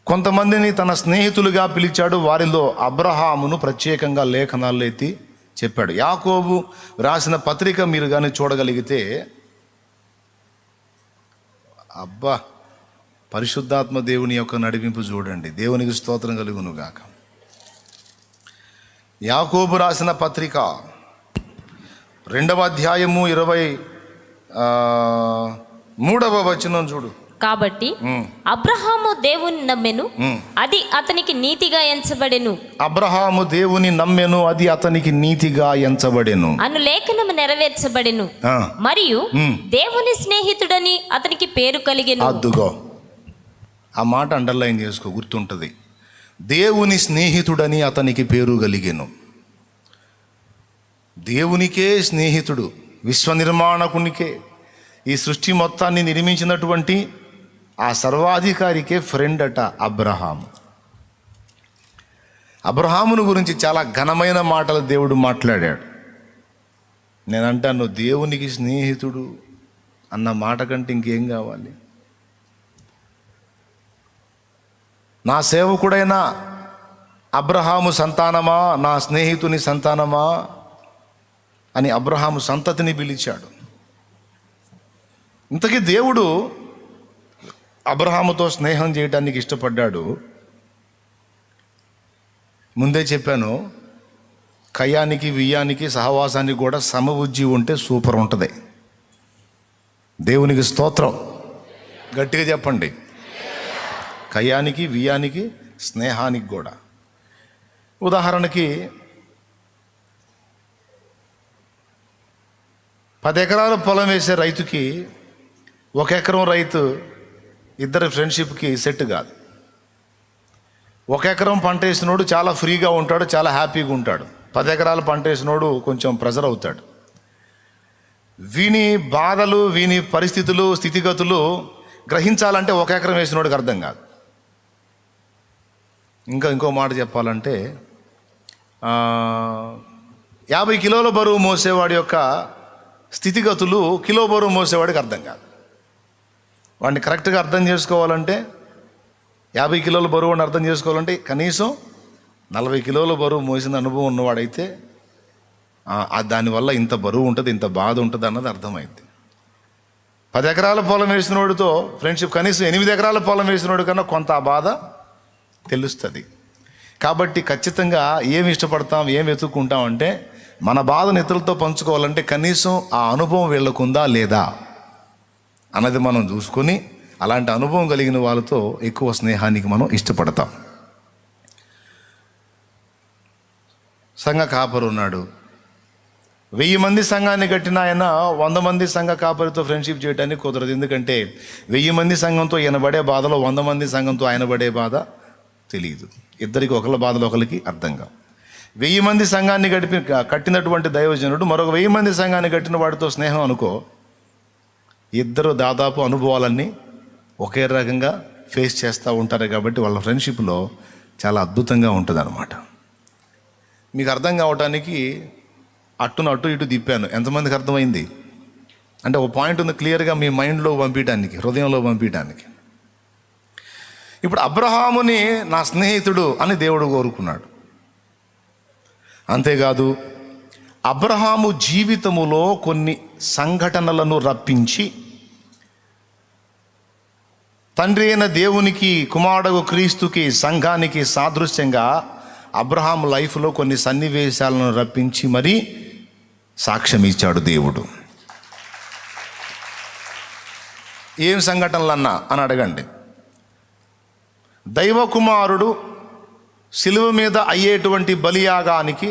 కొంతమందిని తన స్నేహితులుగా పిలిచాడు. వారిలో అబ్రహామును ప్రత్యేకంగా లేఖనాల్లో ఎత్తి చెప్పాడు. యాకోబు రాసిన పత్రిక మీరు కానీ చూడగలిగితే, అబ్బా, పరిశుద్ధాత్మ దేవుని యొక్క నడిపింపు చూడండి. దేవునికి స్తోత్రం కలుగును గాక. యాకోబు రాసిన పత్రిక 2వ అధ్యాయము 23వ వచనం చూడు. కాబట్టి అబ్రహాము దేవుని నమ్మెను, అది అతనికి నీతిగా ఎంచబడెను. అబ్రహాము దేవుని నమ్మెను, అది అతనికి నీతిగా ఎంచబడెను అను లేఖనము నెరవేర్చబడెను. మరియు దేవుని స్నేహితుడని అతనికి పేరు కలిగెను. అద్దుగో, ఆ మాట అండర్లైన్ చేసుకో, గుర్తుంటది. దేవుని స్నేహితుడని అతనికి పేరు కలిగెను. దేవునికే స్నేహితుడు, విశ్వ నిర్మాణకునికే, ఈ సృష్టి మొత్తాన్ని నిర్మించినటువంటి ఆ సర్వాధికారికే ఫ్రెండ్ అట అబ్రహాము. అబ్రహామును గురించి చాలా ఘనమైన మాటలు దేవుడు మాట్లాడాడు. నేనంటాను, దేవునికి స్నేహితుడు అన్న మాట కంటే ఇంకేం కావాలి? నా సేవకుడైన అబ్రహాము సంతానమా, నా స్నేహితుని సంతానమా అని అబ్రహాము సంతతిని పిలిచాడు. ఇంతకీ దేవుడు అబ్రహాముతో స్నేహం చేయడానికి ఇష్టపడ్డాడు. ముందే చెప్పాను, కయ్యానికి వియ్యానికి సహవాసానికి కూడా సమవుజ్జి ఉంటే సూపర్ ఉంటుంది. దేవునికి స్తోత్రం, గట్టిగా చెప్పండి. కయ్యానికి వియ్యానికి స్నేహానికి కూడా. ఉదాహరణకి 10 ఎకరాల పొలం వేసే రైతుకి 1 ఎకరం రైతు ఇద్దరి ఫ్రెండ్షిప్కి సెట్ కాదు. 1 ఎకరం పంట వేసినోడు చాలా ఫ్రీగా ఉంటాడు, చాలా హ్యాపీగా ఉంటాడు. 10 ఎకరాల పంట వేసినోడు కొంచెం ప్రెజర్ అవుతాడు. వీని బాధలు, వీని పరిస్థితులు, స్థితిగతులు గ్రహించాలంటే 1 ఎకరం వేసినోడికి అర్థం కాదు. ఇంకో మాట చెప్పాలంటే 50 కిలోల బరువు మోసేవాడి యొక్క స్థితిగతులు కిలో బరువు మోసేవాడికి అర్థం కాదు. వాడిని కరెక్ట్గా అర్థం చేసుకోవాలంటే 50 కిలోల బరువు అని అర్థం చేసుకోవాలంటే కనీసం 40 కిలోల బరువు మోసిన అనుభవం ఉన్నవాడైతే దానివల్ల ఇంత బరువు ఉంటుంది, ఇంత బాధ ఉంటుంది అన్నది అర్థమైంది. 10 ఎకరాల పొలం వేసిన వాడితో ఫ్రెండ్షిప్ కనీసం 8 ఎకరాల పొలం వేసిన వాడి కన్నా కొంత ఆ బాధ తెలుస్తుంది. కాబట్టి ఖచ్చితంగా ఏమి ఇష్టపడతాం, ఏం వెతుక్కుంటాం అంటే మన బాధను ఇతరులతో పంచుకోవాలంటే కనీసం ఆ అనుభవం వీళ్ళకుందా లేదా అన్నది మనం చూసుకొని అలాంటి అనుభవం కలిగిన వాళ్ళతో ఎక్కువ స్నేహానికి మనం ఇష్టపడతాం. సంఘ కాపరు ఉన్నాడు. 1000 మంది సంఘాన్ని కట్టిన ఆయన 100 మంది సంఘ కాపరితో ఫ్రెండ్షిప్ చేయడానికి కుదరదు. ఎందుకంటే 1000 మంది సంఘంతో ఈయన పడే బాధలో 100 మంది సంఘంతో ఆయన పడే బాధ తెలియదు. ఇద్దరికి ఒకళ్ళ బాధలు ఒకరికి అర్థం కావు. 1000 మంది సంఘాన్ని కట్టినటువంటి దైవజనుడు మరొక 1000 మంది సంఘాన్ని కట్టిన వాడితో స్నేహం అనుకో, ఇద్దరు దాదాపు అనుభవాలన్నీ ఒకే రకంగా ఫేస్ చేస్తూ ఉంటారు. కాబట్టి వాళ్ళ ఫ్రెండ్షిప్లో చాలా అద్భుతంగా ఉంటుంది అన్నమాట. మీకు అర్థం కావటానికి అటు ఇటు తిప్పాను. ఎంతమందికి అర్థమైంది అంటే ఒక పాయింట్ ఉంది క్లియర్గా మీ మైండ్లో పంపించడానికి, హృదయంలో పంపించడానికి. ఇప్పుడు అబ్రహాముని నా స్నేహితుడు అని దేవుడు కోరుకున్నాడు. అంతేకాదు అబ్రహాము జీవితములో కొన్ని సంఘటనలను రప్పించి తండ్రి అయిన దేవునికి, కుమారుడు క్రీస్తుకి, సంఘానికి సాదృశ్యంగా అబ్రహాం లైఫ్లో కొన్ని సన్నివేశాలను రప్పించి మరీ సాక్ష్యం ఇచ్చాడు దేవుడు. ఏం సంఘటనలన్నా అని అడగండి. దైవ కుమారుడు శిలువ మీద అయ్యేటువంటి బలియాగానికి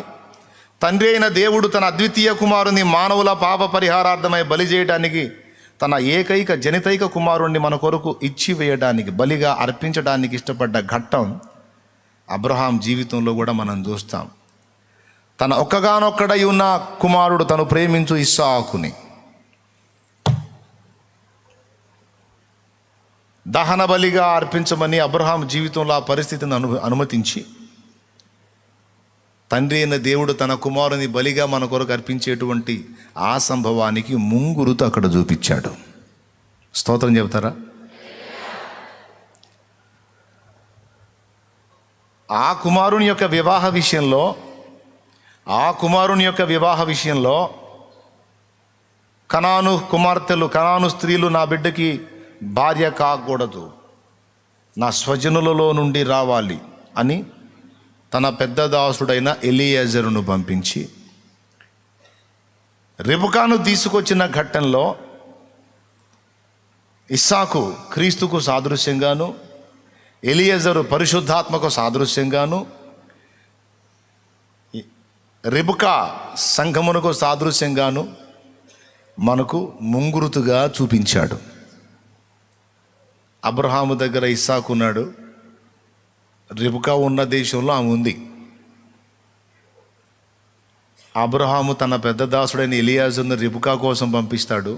తండ్రి అయిన దేవుడు తన అద్వితీయ కుమారుని మానవుల పాప పరిహారార్థమై బలి చేయడానికి తన ఏకైక జనితైక కుమారుణ్ణి మన కొరకు ఇచ్చి వేయడానికి, బలిగా అర్పించడానికి ఇష్టపడ్డ ఘట్టం అబ్రహాం జీవితంలో కూడా మనం చూస్తాం. తన ఒక్కగానొక్కడై ఉన్న కుమారుడు తను ప్రేమించు ఇస్సాకుని దహన బలిగా అర్పించమని అబ్రహాం జీవితంలో ఆ పరిస్థితిని అనుమతించి తండ్రి అయిన దేవుడు తన కుమారుని బలిగా మన కొరకు అర్పించేటువంటి ఆ సంభవానికి ముంగురుతు అక్కడ చూపించాడు. స్తోత్రం చెబుతారా? ఆ కుమారుని యొక్క వివాహ విషయంలో కనాను స్త్రీలు నా బిడ్డకి భార్య కాకూడదు, నా స్వజనులలో నుండి రావాలి అని తన పెద్ద దాసుడైన ఎలియాజరును పంపించి రెబెకాను తీసుకొచ్చిన ఘట్టంలో ఇస్సాకు క్రీస్తుకు సాదృశ్యంగాను, ఎలియాజరు పరిశుద్ధాత్మకు సాదృశ్యంగాను, రెబెకా సంఘమునకు సాదృశ్యంగాను మనకు ముంగురుతుగా చూపించాడు. అబ్రహాము దగ్గర ఇస్సాకు ఉన్నాడు, రెబెకా ఉన్న దేశంలో ఆమె ఉంది. అబ్రహాము తన పెద్ద దాసుడైన ఎలియాజరును రెబెకా కోసం పంపిస్తాడు.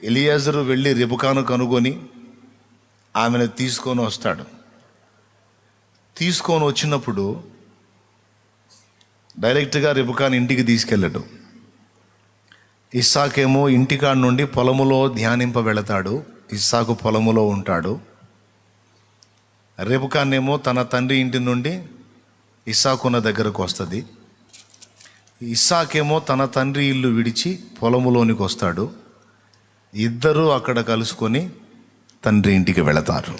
ఎలియాజరు వెళ్ళి రెబెకాను కనుగొని ఆమెను తీసుకొని వస్తాడు. తీసుకొని వచ్చినప్పుడు డైరెక్ట్గా రెబెకాను ఇంటికి తీసుకెళ్ళడు. ఇస్సాకేమో ఇంటికాడ నుండి పొలములో ధ్యానింప వెళతాడు. ఇస్సాకు పొలములో ఉంటాడు. రెబెకానేమో తన తండ్రి ఇంటి నుండి ఇస్సాకున్న దగ్గరకు వస్తుంది. ఇస్సాకేమో తన తండ్రి ఇల్లు విడిచి పొలములోనికి వస్తాడు. ఇద్దరూ అక్కడ కలుసుకొని తండ్రి ఇంటికి వెళతారు.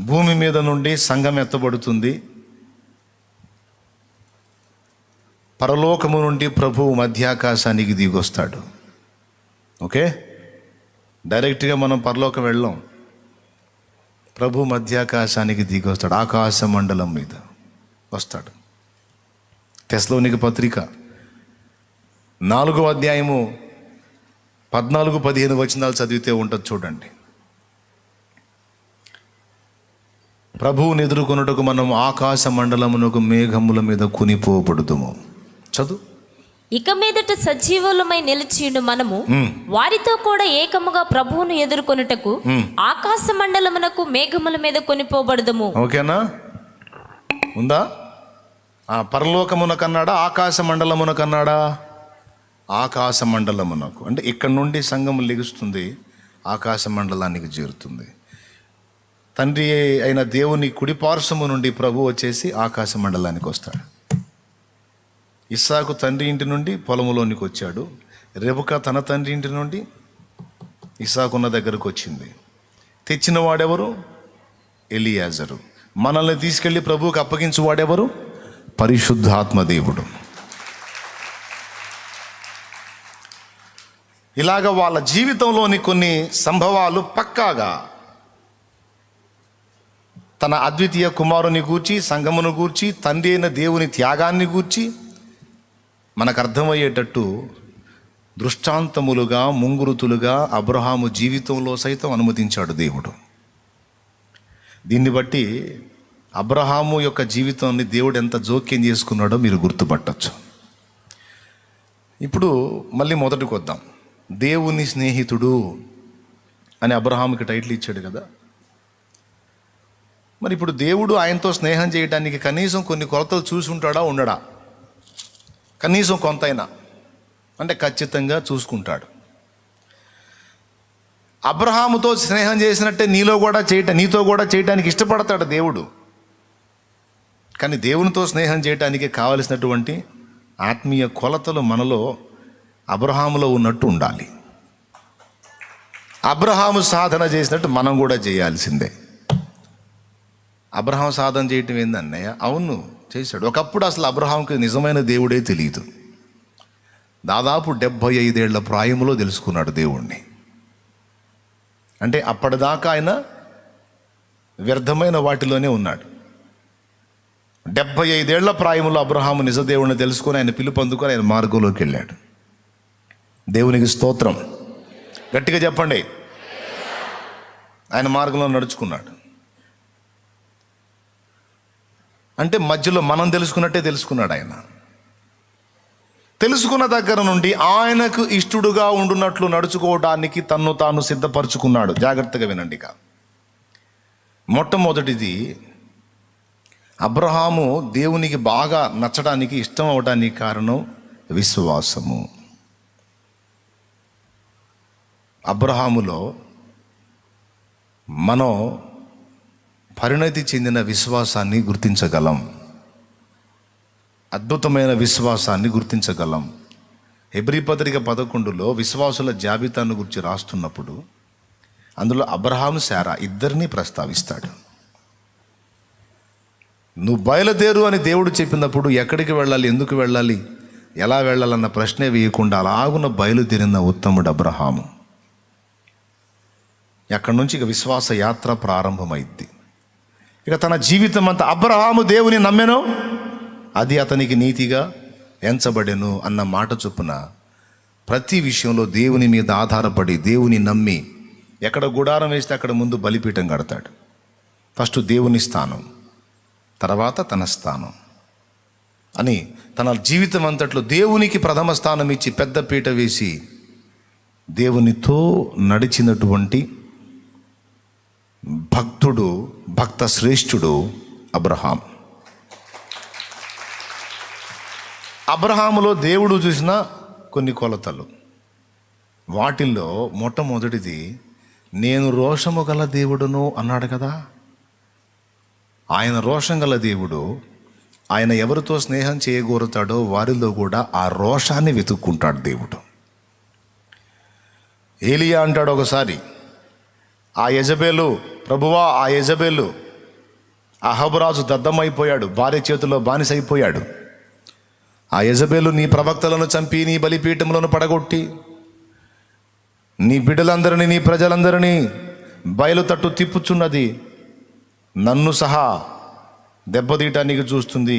భూమి మీద నుండి సంఘం ఎత్తబడుతుంది. పరలోకము నుండి ప్రభువు మధ్యాకాశానికి దిగొస్తాడు. ఓకే, డైరెక్ట్గా మనం పరలోకం వెళ్ళాం. ప్రభు మధ్యాకాశానికి దిగొస్తాడు, ఆకాశ మండలం మీద వస్తాడు. తెస్సలోనిక పత్రిక 4వ అధ్యాయము 14-15 వచనాలు చదివితే ఉంటుంది చూడండి. ప్రభువుని ఎదుర్కొనుటకు మనం ఆకాశ మండలమునకు మేఘముల మీద కొనిపోబడుదుము. చదువు. ఇక మీదట సజీవులమై నిలిచియుండు మనము వారితో కూడా ఏకముగా ప్రభువును ఎదుర్కొనుటకు ఆకాశ మండలమునకు మేఘముల మీద కొనిపోబడదము. ఓకేనా? ఉందా? పరలోకమునకన్నాడా, ఆకాశ మండలమునకన్నాడా? ఆకాశ మండలమునకు అంటే ఇక్కడ నుండి సంఘము లెగుస్తుంది, ఆకాశ మండలానికి చేరుతుంది. తండ్రి అయిన దేవుని కుడిపార్శ్వము నుండి ప్రభు వచ్చేసి ఆకాశ మండలానికి వస్తాడు. ఇస్సాకు తండ్రి ఇంటి నుండి పొలములోనికి వచ్చాడు. రెబెకా తన తండ్రి ఇంటి నుండి ఇస్సాకున్న దగ్గరకు వచ్చింది. తెచ్చిన వాడెవరు? ఎలియాజరు. మనల్ని తీసుకెళ్ళి ప్రభువుకి అప్పగించు వాడెవరు? పరిశుద్ధాత్మ దేవుడు. ఇలాగ వాళ్ళ జీవితంలోని కొన్ని సంభవాలు పక్కాగా తన అద్వితీయ కుమారుని గూర్చి, సంఘమును గూర్చి, తండ్రి అయిన దేవుని త్యాగాన్ని గూర్చి మనకు అర్థమయ్యేటట్టు దృష్టాంతములుగా, ముంగురుతులుగా అబ్రహాము జీవితంలో సైతం అనుమతించాడు దేవుడు. దీన్ని బట్టి అబ్రహాము యొక్క జీవితాన్ని దేవుడు ఎంత జోక్యం చేసుకున్నాడో మీరు గుర్తుపట్టచ్చు. ఇప్పుడు మళ్ళీ మొదటికి వద్దాం. దేవుని స్నేహితుడు అని అబ్రహాముకి టైటిల్ ఇచ్చాడు కదా. మరి ఇప్పుడు దేవుడు ఆయనతో స్నేహం చేయడానికి కనీసం కొన్ని కొలతలు చూసి ఉంటాడా, ఉండడా? కనీసం కొంతైనా అంటే ఖచ్చితంగా చూసుకుంటాడు. అబ్రహాముతో స్నేహం చేసినట్టే నీతో కూడా చేయడానికి ఇష్టపడతాడు దేవుడు. కానీ దేవునితో స్నేహం చేయడానికి కావలసినటువంటి ఆత్మీయ కొలతలు మనలో అబ్రహాములో ఉన్నట్టు ఉండాలి. అబ్రహాము సాధన చేసినట్టు మనం కూడా చేయాల్సిందే. అబ్రహాం సాధన చేయటం ఏందన్నయ్య? అవును, చేశాడు. ఒకప్పుడు అసలు అబ్రహాంకి నిజమైన దేవుడే తెలియదు. దాదాపు 75 ఏళ్ల ప్రాయంలో తెలుసుకున్నాడు దేవుణ్ణి. అంటే అప్పటిదాకా ఆయన వ్యర్థమైన వాటిలోనే ఉన్నాడు. 75 ఏళ్ల ప్రాయంలో అబ్రహాము నిజదేవుడిని తెలుసుకొని ఆయన పిలుపు అందుకొని ఆయన మార్గంలోకి వెళ్ళాడు. దేవునికి స్తోత్రం. గట్టిగా చెప్పండి. ఆయన మార్గంలో నడుచుకున్నాడు. అంటే మధ్యలో మనం తెలుసుకున్నట్టే తెలుసుకున్నాడు ఆయన. తెలుసుకున్న దగ్గర నుండి ఆయనకు ఇష్టడుగా ఉండున్నట్లు నడుచుకోవడానికి తన్ను తాను సిద్ధపరచుకున్నాడు. జాగ్రత్తగా వినండి. ఇక మొట్టమొదటిది, అబ్రహాము దేవునికి బాగా నచ్చడానికి, ఇష్టం అవడానికి కారణం విశ్వాసము. అబ్రహాములో మనం పరిణతి చెందిన విశ్వాసాన్ని గుర్తించగలం. అద్భుతమైన విశ్వాసాన్ని గుర్తించగలం. హెబ్రీ పత్రిక 11లో విశ్వాసుల జాబితాను గురించి రాస్తున్నప్పుడు అందులో అబ్రహాము, శారా ఇద్దరిని ప్రస్తావిస్తాడు. నువ్వు బయలుదేరు అని దేవుడు చెప్పినప్పుడు ఎక్కడికి వెళ్ళాలి, ఎందుకు వెళ్ళాలి, ఎలా వెళ్ళాలన్న ప్రశ్నే వేయకుండా అలాగున బయలుదేరిన ఉత్తముడు అబ్రహాము. అక్కడి నుంచి ఇక విశ్వాస యాత్ర ప్రారంభమైద్ది. ఇక తన జీవితం అంతా అబ్రహాము దేవుని నమ్మెను, అది అతనికి నీతిగా ఎంచబడెను అన్న మాట చొప్పున ప్రతి విషయంలో దేవుని మీద ఆధారపడి, దేవుని నమ్మి, ఎక్కడ గుడారం వేస్తే అక్కడ ముందు బలిపీఠం కడతాడు. ఫస్ట్ దేవుని స్థానం, తర్వాత తన స్థానం అని తన జీవితం అంతట్లో దేవునికి ప్రథమ స్థానం ఇచ్చి పెద్ద పీట వేసి దేవునితో నడిచినటువంటి భక్తుడు, భక్త శ్రేష్ఠుడు అబ్రహాం. అబ్రహాములో దేవుడు చూసిన కొన్ని కొలతలు, వాటిల్లో మొట్టమొదటిది, నేను రోషము గల దేవుడును అన్నాడు కదా. ఆయన రోషం గల దేవుడు. ఆయన ఎవరితో స్నేహం చేయగోరుతాడో వారిలో కూడా ఆ రోషాన్ని వెతుక్కుంటాడు దేవుడు. ఏలియా అంటాడు ఒకసారి, ఆ యెజబెలు, ప్రభువా ఆ యెజబెలు, అహబరాజు దద్దమైపోయాడు, భార్య చేతిలో బానిసైపోయాడు. ఆ యెజబెలు నీ ప్రవక్తలను చంపి నీ బలిపీఠములను పడగొట్టి నీ బిడ్డలందరినీ, నీ ప్రజలందరినీ బయలు తట్టు తిప్పుచున్నది, నన్ను సహా దెబ్బతీయటానికి చూస్తుంది.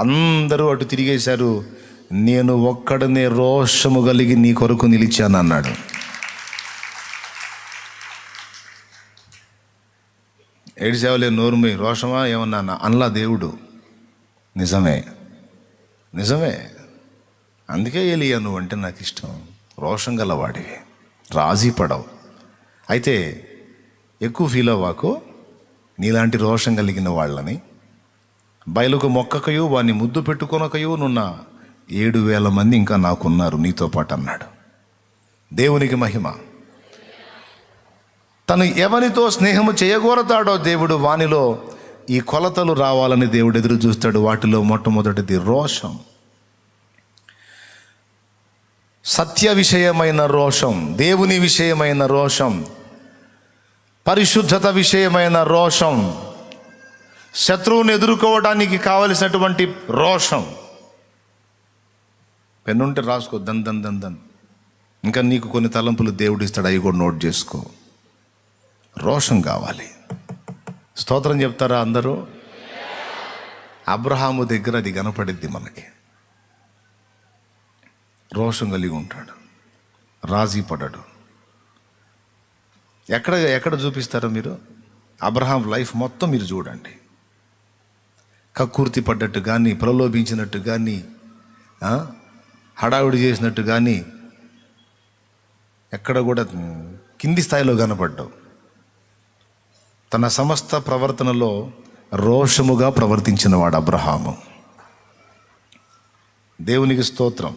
అందరూ అటు తిరిగేశారు, నేను ఒక్కడనే రోషము కలిగి నీ కొరకు నిలిచాను అన్నాడు. ఏడిసేవలే నోరుమి, రోషమా ఏమన్నా అనలా దేవుడు. నిజమే. అందుకే ఏలియా నువ్వు అంటే నాకు ఇష్టం. రోషం గలవాడివి, రాజీ పడవు. అయితే ఎక్కువ ఫీల్ అవ్వాకు. నీలాంటి రోషం కలిగిన వాళ్ళని బయలుకు మొక్కకయు వాడిని ముద్దు పెట్టుకొనకయు నున్న 7,000 మంది ఇంకా నాకున్నారు నీతో పాటు అన్నాడు. దేవునికి మహిమ. తను ఎవరితో స్నేహము చేయగోరతాడో దేవుడు వానిలో ఈ కొలతలు రావాలని దేవుడు ఎదురు చూస్తాడు. వాటిలో మొట్టమొదటిది రోషం. సత్య విషయమైన రోషం, దేవుని విషయమైన రోషం, పరిశుద్ధత విషయమైన రోషం, శత్రువుని ఎదుర్కోవడానికి కావలసినటువంటి రోషం. పెన్నుంటే రాసుకో, దన్. ఇంకా నీకు కొన్ని తలంపులు దేవుడు ఇస్తాడు, అవి కూడా నోట్ చేసుకో. రోషం కావాలి. స్తోత్రం చెప్తారా అందరూ? అబ్రహాము దగ్గర అది కనపడిద్ది మనకి. రోషం కలిగి ఉంటాడు, రాజీ పడడు. ఎక్కడ చూపిస్తారో మీరు? అబ్రహాం లైఫ్ మొత్తం మీరు చూడండి. కక్కుర్తి పడ్డట్టు కానీ, ప్రలోభించినట్టు కానీ, హడావిడి చేసినట్టు కానీ ఎక్కడ కూడా కింది స్థాయిలో కనపడ్డావు. తన సమస్త ప్రవర్తనలో రోషముగా ప్రవర్తించిన వాడు అబ్రహాము. దేవునికి స్తోత్రం.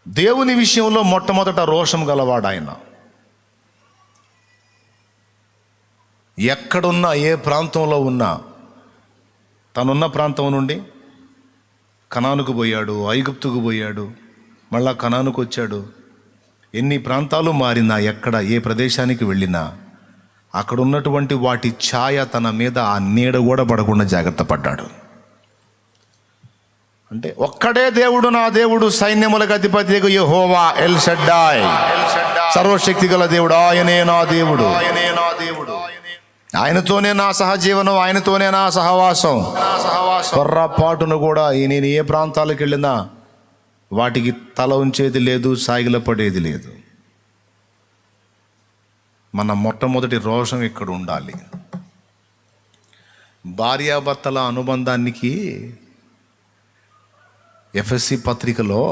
దేవుని విషయంలో మొట్టమొదట రోషం గలవాడు ఆయన. ఎక్కడున్నా, ఏ ప్రాంతంలో ఉన్నా, తనున్న ప్రాంతం నుండి కనానుకు పోయాడు, ఐగుప్తుకు పోయాడు, మళ్ళా కనానుకు వచ్చాడు. ఎన్ని ప్రాంతాలు మారినా, ఎక్కడ ఏ ప్రదేశానికి వెళ్ళినా అక్కడ ఉన్నటువంటి వాటి ఛాయ తన మీద, ఆ నీడ కూడా పడకుండా జాగ్రత్త పడ్డాడు. అంటే ఒక్కడే దేవుడు, నా దేవుడు, సైన్యములకు అధిపతి యెహోవా ఎల్ షడ్డాయ్, సర్వశక్తి గల దేవుడు, ఆయనే నా దేవుడు. ఆయనతోనే నా సహజీవనం, ఆయనతోనే నా సహవాసం. పొర్రపాటును కూడా నేను ఏ ప్రాంతాలకు వెళ్ళినా వాటికి తల ఉంచేది లేదు, సాగిలపడేది లేదు. మన మొట్టమొదటి రోషం ఇక్కడ ఉండాలి. భార్యాభర్తల అనుబంధానికి ఎఫ్ఎస్సి పత్రికలో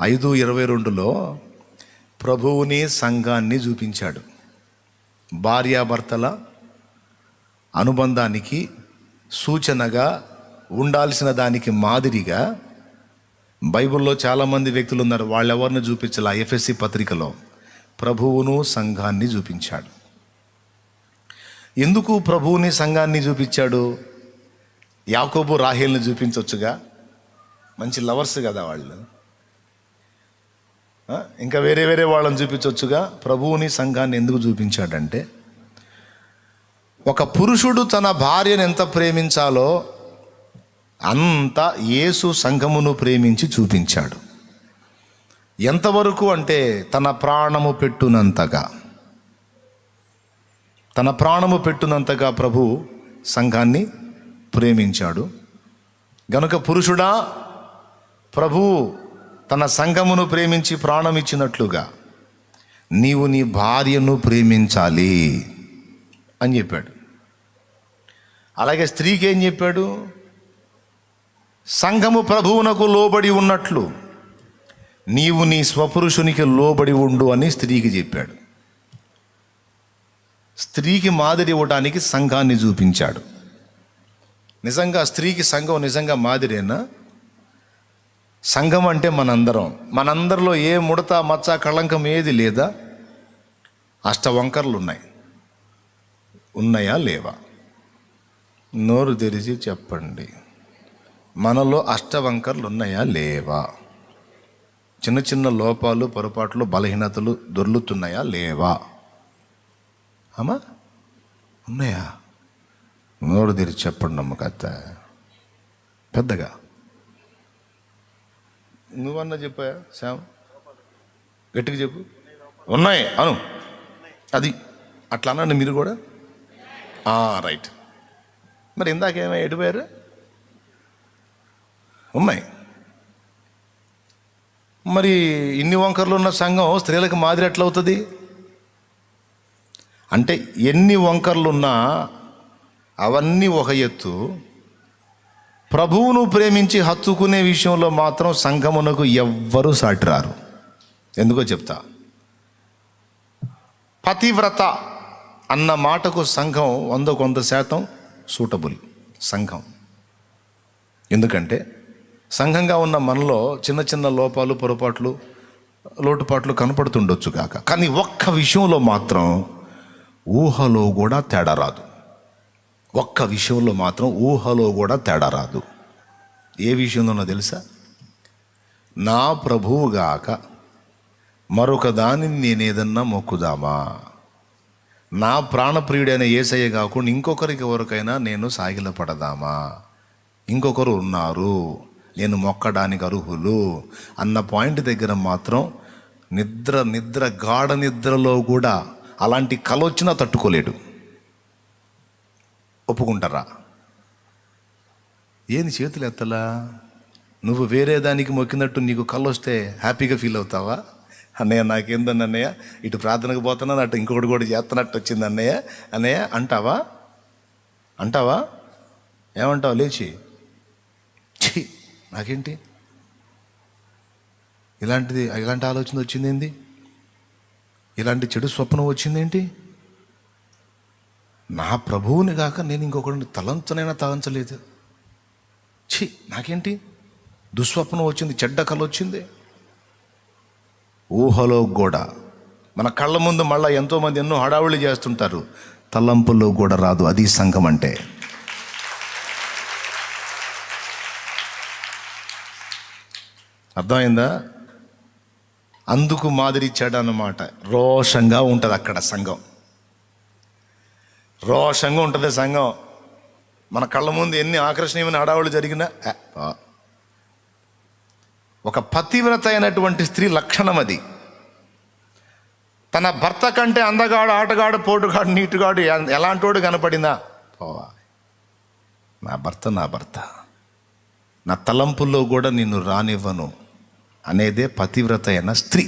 5:22లో ప్రభువుని, సంఘాన్ని చూపించాడు. భార్యాభర్తల అనుబంధానికి సూచనగా ఉండాల్సిన దానికి మాదిరిగా బైబిల్లో చాలామంది వ్యక్తులు ఉన్నారు. వాళ్ళెవరిని చూపించాలి? ఆ ఎఫ్ఎస్సి పత్రికలో ప్రభువును, సంఘాన్ని చూపించాడు. ఎందుకు ప్రభువుని, సంఘాన్ని చూపించాడు? యాకోబు, రాహేల్ని చూపించవచ్చుగా, మంచి లవర్స్ కదా వాళ్ళు. ఇంకా వేరే వాళ్ళని చూపించవచ్చుగా. ప్రభువుని, సంఘాన్ని ఎందుకు చూపించాడంటే, ఒక పురుషుడు తన భార్యను ఎంత ప్రేమించాలో అంత యేసు సంఘమును ప్రేమించి చూపించాడు. ఎంతవరకు అంటే తన ప్రాణము పెట్టునంతగా, తన ప్రాణము పెట్టునంతగా ప్రభు సంఘాన్ని ప్రేమించాడు. గనుక పురుషుడా, ప్రభువు తన సంఘమును ప్రేమించి ప్రాణం ఇచ్చినట్లుగా నీవు నీ భార్యను ప్రేమించాలి అని చెప్పాడు. అలాగే స్త్రీకి ఏం చెప్పాడు? సంఘము ప్రభువునకు లోబడి ఉన్నట్లు నీవు నీ స్వపురుషునికి లోబడి ఉండు అని స్త్రీకి చెప్పాడు. స్త్రీకి మాదిరి ఇవ్వడానికి సంఘాన్ని చూపించాడు. నిజంగా స్త్రీకి సంఘం నిజంగా మాదిరేనా? సంఘం అంటే మనందరిలో ఏ ముడత, మచ్చ, కళంకం ఏది లేదా? అష్టవంకర్లు ఉన్నాయా లేవా? నోరు తెరిచి చెప్పండి. మనలో అష్టవంకర్లు ఉన్నాయా లేవా? చిన్న చిన్న లోపాలు, పొరపాట్లు, బలహీనతలు దొర్లుతున్నాయా లేవా? అమ్మా ఉన్నాయా? నోరు తెరిచి చెప్పండి నమ్మకత్త పెద్దగా. నువ్వన్నా చెప్పాయా శ్యామ్? గట్టిగా చెప్పు. ఉన్నాయి అను. అది అట్లా అనండి మీరు కూడా. రైట్. మరి ఇందాకేమో ఎడిపోయారు? ఉన్నాయి. మరి ఇన్ని వంకర్లు ఉన్న సంఘం స్త్రీలకు మాదిరి ఎట్లా అవుతుంది? అంటే ఎన్ని వంకర్లున్నా అవన్నీ ఒక ఎత్తు, ప్రభువును ప్రేమించి హత్తుకునే విషయంలో మాత్రం సంఘమునకు ఎవ్వరూ సాటిరారు. ఎందుకో చెప్తా. పతివ్రత అన్న మాటకు సంఘం 100% సూటబుల్ సంఘం. ఎందుకంటే సంఘంగా ఉన్న మనలో చిన్న చిన్న లోపాలు, పొరపాట్లు, లోటుపాట్లు కనపడుతుండొచ్చు కాక, కానీ ఒక్క విషయంలో మాత్రం ఊహలో కూడా తేడా రాదు. ఒక్క విషయంలో మాత్రం ఊహలో కూడా తేడా రాదు. ఏ విషయంలోనో తెలుసా? నా ప్రభువుగాక మరొక దానిని నేనేదన్నా మొక్కుదామా, నా ప్రాణప్రియుడైన యేసయ్య కాకుండా ఇంకొకరికి ఎవరికైనా నేను సాగిలపడదామా, ఇంకొకరు ఉన్నారు నేను మొక్కడానికి అర్హులు అన్న పాయింట్ దగ్గర మాత్రం నిద్ర గాఢ నిద్రలో కూడా అలాంటి కల వచ్చినా తట్టుకోలేడు. ఒప్పుకుంటారా? ఏంది చేతులు ఎత్తలా? నువ్వు వేరే దానికి మొక్కినట్టు నీకు కళ్ళు వస్తే హ్యాపీగా ఫీల్ అవుతావా? అన్నయ్య నాకేందని అన్నయ్య, ఇటు ప్రార్థనకు పోతున్నాను, అటు ఇంకొకటి కూడా చేస్తున్నట్టు వచ్చింది అన్నయ్య అంటావా? ఏమంటావు లేచి? ఛీ నాకేంటి ఇలాంటి ఆలోచన వచ్చిందేంటి? ఇలాంటి చెడు స్వప్నం వచ్చిందేంటి? నా ప్రభువుని కాక నేను ఇంకొకరిని తలంచలేదు. ఛీ నాకేంటి? దుస్వప్నం వచ్చింది, చెడ్డ కళ వచ్చింది. ఊహలో కూడా మన కళ్ళ ముందు మళ్ళీ ఎంతోమంది ఎన్నో హడావుళ్ళు చేస్తుంటారు, తలంపుల్లో కూడా రాదు. అది సంఘం అంటే. అర్థమైందా? అందుకు మాదిరి ఇచ్చాడు అన్నమాట. రోషంగా ఉంటుంది అక్కడ సంఘం, రోషంగా ఉంటుంది సంఘం. మన కళ్ళ ముందు ఎన్ని ఆకర్షణీయమైన హడావుళ్ళు జరిగినా ఒక పతివ్రత అయినటువంటి స్త్రీ లక్షణం అది. తన భర్త కంటే అందగాడు, ఆటగాడు, పోటుగాడు, నీటుగాడు ఎలాంటోడు కనపడిందా, నా భర్త నా తలంపుల్లో కూడా నిన్ను రానివ్వను అనేదే పతివ్రత అయిన స్త్రీ.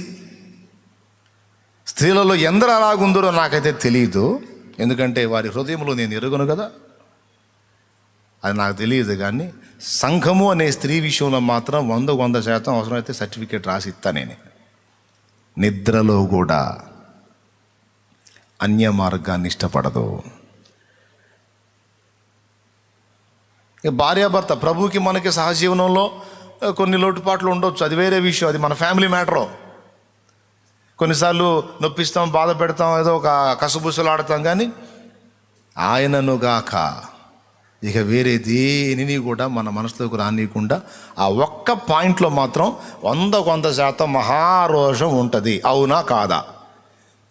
స్త్రీలలో ఎందరు అలాగుందరో నాకైతే తెలియదు, ఎందుకంటే వారి హృదయంలో నేను ఎరుగను కదా, అది నాకు తెలియదు. కానీ సంఘము అనే స్త్రీ విషయంలో మాత్రం 100% అవసరమైతే సర్టిఫికేట్ రాసి ఇస్తా. నేను నిద్రలో కూడా అన్య మార్గాన్ని ఇష్టపడదు. భార్యాభర్త ప్రభువుకి మనకి సహజీవనంలో కొన్ని లోటుపాట్లు ఉండొచ్చు, అది వేరే విషయం, అది మన ఫ్యామిలీ మ్యాటరు. కొన్నిసార్లు నొప్పిస్తాం, బాధ పెడతాం, ఏదో ఒక కసుబుసలు ఆడతాం. కానీ ఆయనను గాక ఇక వేరే దేనిని కూడా మన మనసులోకి రానియకుండా ఆ ఒక్క పాయింట్లో మాత్రం 100% మహారోషం ఉంటుంది. అవునా కాదా?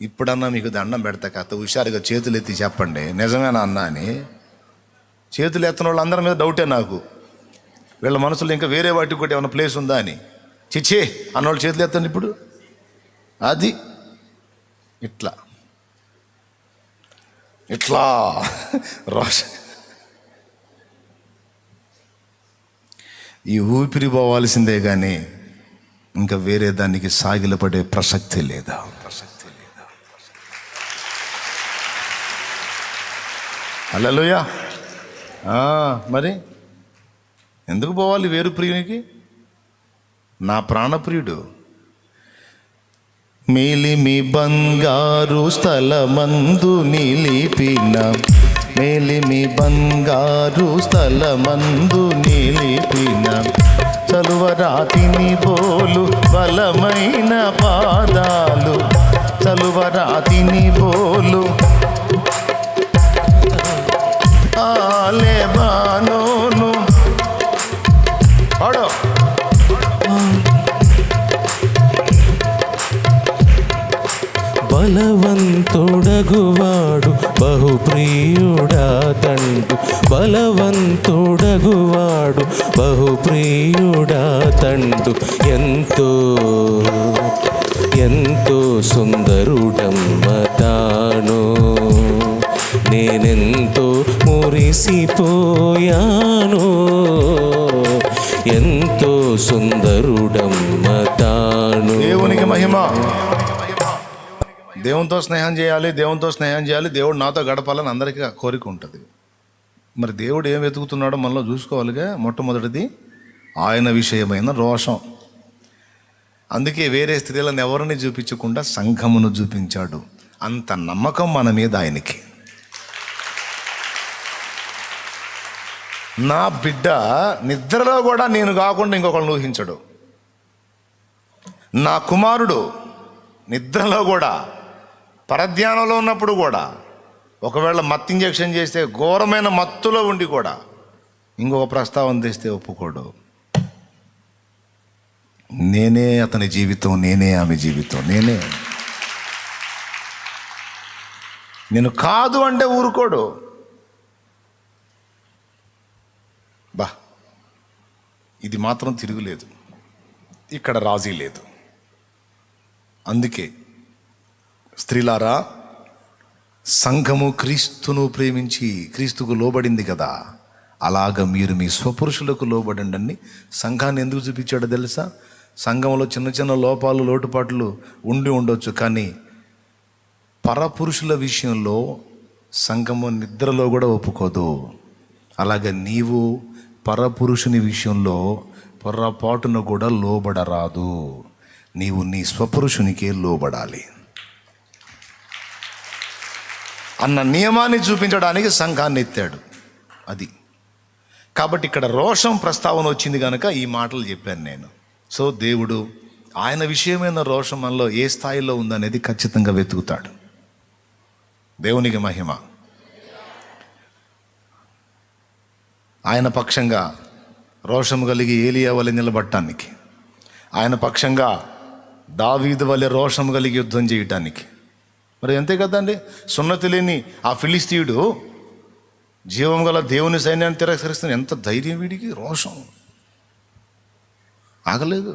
ఇప్పుడన్నా మీకు దండం పెడతా కాస్త హుషారుగా చేతులు ఎత్తి చెప్పండి, నిజమేనా అన్నా అని. చేతులు ఎత్తన వాళ్ళందరి మీద డౌటే నాకు. వీళ్ళ మనసులో ఇంకా వేరే వాటికి కూడా ఏమైనా ప్లేస్ ఉందా అని. చిచ్చే అన్నోళ్ళు చేతులు ఎత్తండి ఇప్పుడు. అది ఇట్లా రోష ఈ ఊపిరి పోవాల్సిందే కానీ ఇంకా వేరే దానికి సాగిలపడే ప్రసక్తి లేదా? హల్లెలూయా. మరి ఎందుకు పోవాలి వేరు ప్రియునికి? నా ప్రాణప్రియుడు. మేలిమి బంగారు స్థలమందు నిలిపిన, మేలిమి బంగారు స్థలమందు నిలిపిన, చలువరాతిని బోలు బలమైన పాదాలు, చలువరాతిని బోలు లెబానోను పాడో. బలవంతుడగువాడు బహుప్రియుడా తండు, బలవంతుడగువాడు బహుప్రియుడా తండు, ఎంతో ఎంతో సుందరుడమ్మ తాను, నేనెంతో మురిసిపోయాను, ఎంతో సుందరుడమ్మ తాను. దేవునికి మహిమ. దేవునితో స్నేహం చేయాలి, దేవుడు నాతో గడపాలని అందరికీ కోరిక ఉంటుంది. మరి దేవుడు ఏం వెతుకుతున్నాడో మనలో చూసుకోవాలిగా. మొట్టమొదటిది ఆయన విషయమైన రోషం. అందుకే వేరే స్త్రీలను ఎవరిని చూపించకుండా సంఘమును చూపించాడు. అంత నమ్మకం మన మీద ఆయనకి. నా బిడ్డ నిద్రలో కూడా నేను కాకుండా ఇంకొకళ్ళని ఊహించడు. నా కుమారుడు నిద్రలో కూడా, పరధ్యానంలో ఉన్నప్పుడు కూడా, ఒకవేళ మత్తు ఇంజెక్షన్ చేస్తే ఘోరమైన మత్తులో ఉండి కూడా ఇంకొక ప్రస్తావన తెస్తే ఒప్పుకోడు. నేనే అతని జీవితం, నేనే ఆమె జీవితం, నేను కాదు అంటే ఊరుకోడు. బా, ఇది మాత్రం తిరుగులేదు, ఇక్కడ రాజీ లేదు. అందుకే స్త్రీలారా, సంఘము క్రీస్తును ప్రేమించి క్రీస్తుకు లోబడింది కదా, అలాగ మీరు మీ స్వపురుషులకు లోబడండి అని సంఘాన్ని ఎందుకు చూపించాడో తెలుసా? సంఘంలో చిన్న చిన్న లోపాలు, లోటుపాట్లు ఉండి ఉండొచ్చు, కానీ పరపురుషుల విషయంలో సంఘము నిద్రలో కూడా ఒప్పుకోదు. అలాగే నీవు పరపురుషుని విషయంలో పొర్రపాటును కూడా లోబడరాదు. నీవు నీ స్వపురుషునికే లోబడాలి అన్న నియమాన్ని చూపించడానికి సంఘాన్ని ఎత్తాడు. అది కాబట్టి ఇక్కడ రోషం ప్రస్తావన వచ్చింది కనుక ఈ మాటలు చెప్పాను నేను. సో దేవుడు ఆయన విషయమైన రోషం మనలో ఏ స్థాయిలో ఉందనేది ఖచ్చితంగా వెతుకుతాడు. దేవునికి మహిమ. ఆయన పక్షంగా రోషం కలిగి ఏలియా వలె నిలబడటానికి, ఆయన పక్షంగా దావీదు వలె రోషం కలిగి యుద్ధం చేయటానికి. మరి అంతే కదండి, సున్నతి లేని ఆ ఫిలిస్తీయుడు జీవం గల దేవుని సైన్యాన్ని తిరస్కరిస్తున్న ఎంత ధైర్యం వీడికి! రోషం ఆగలేదు,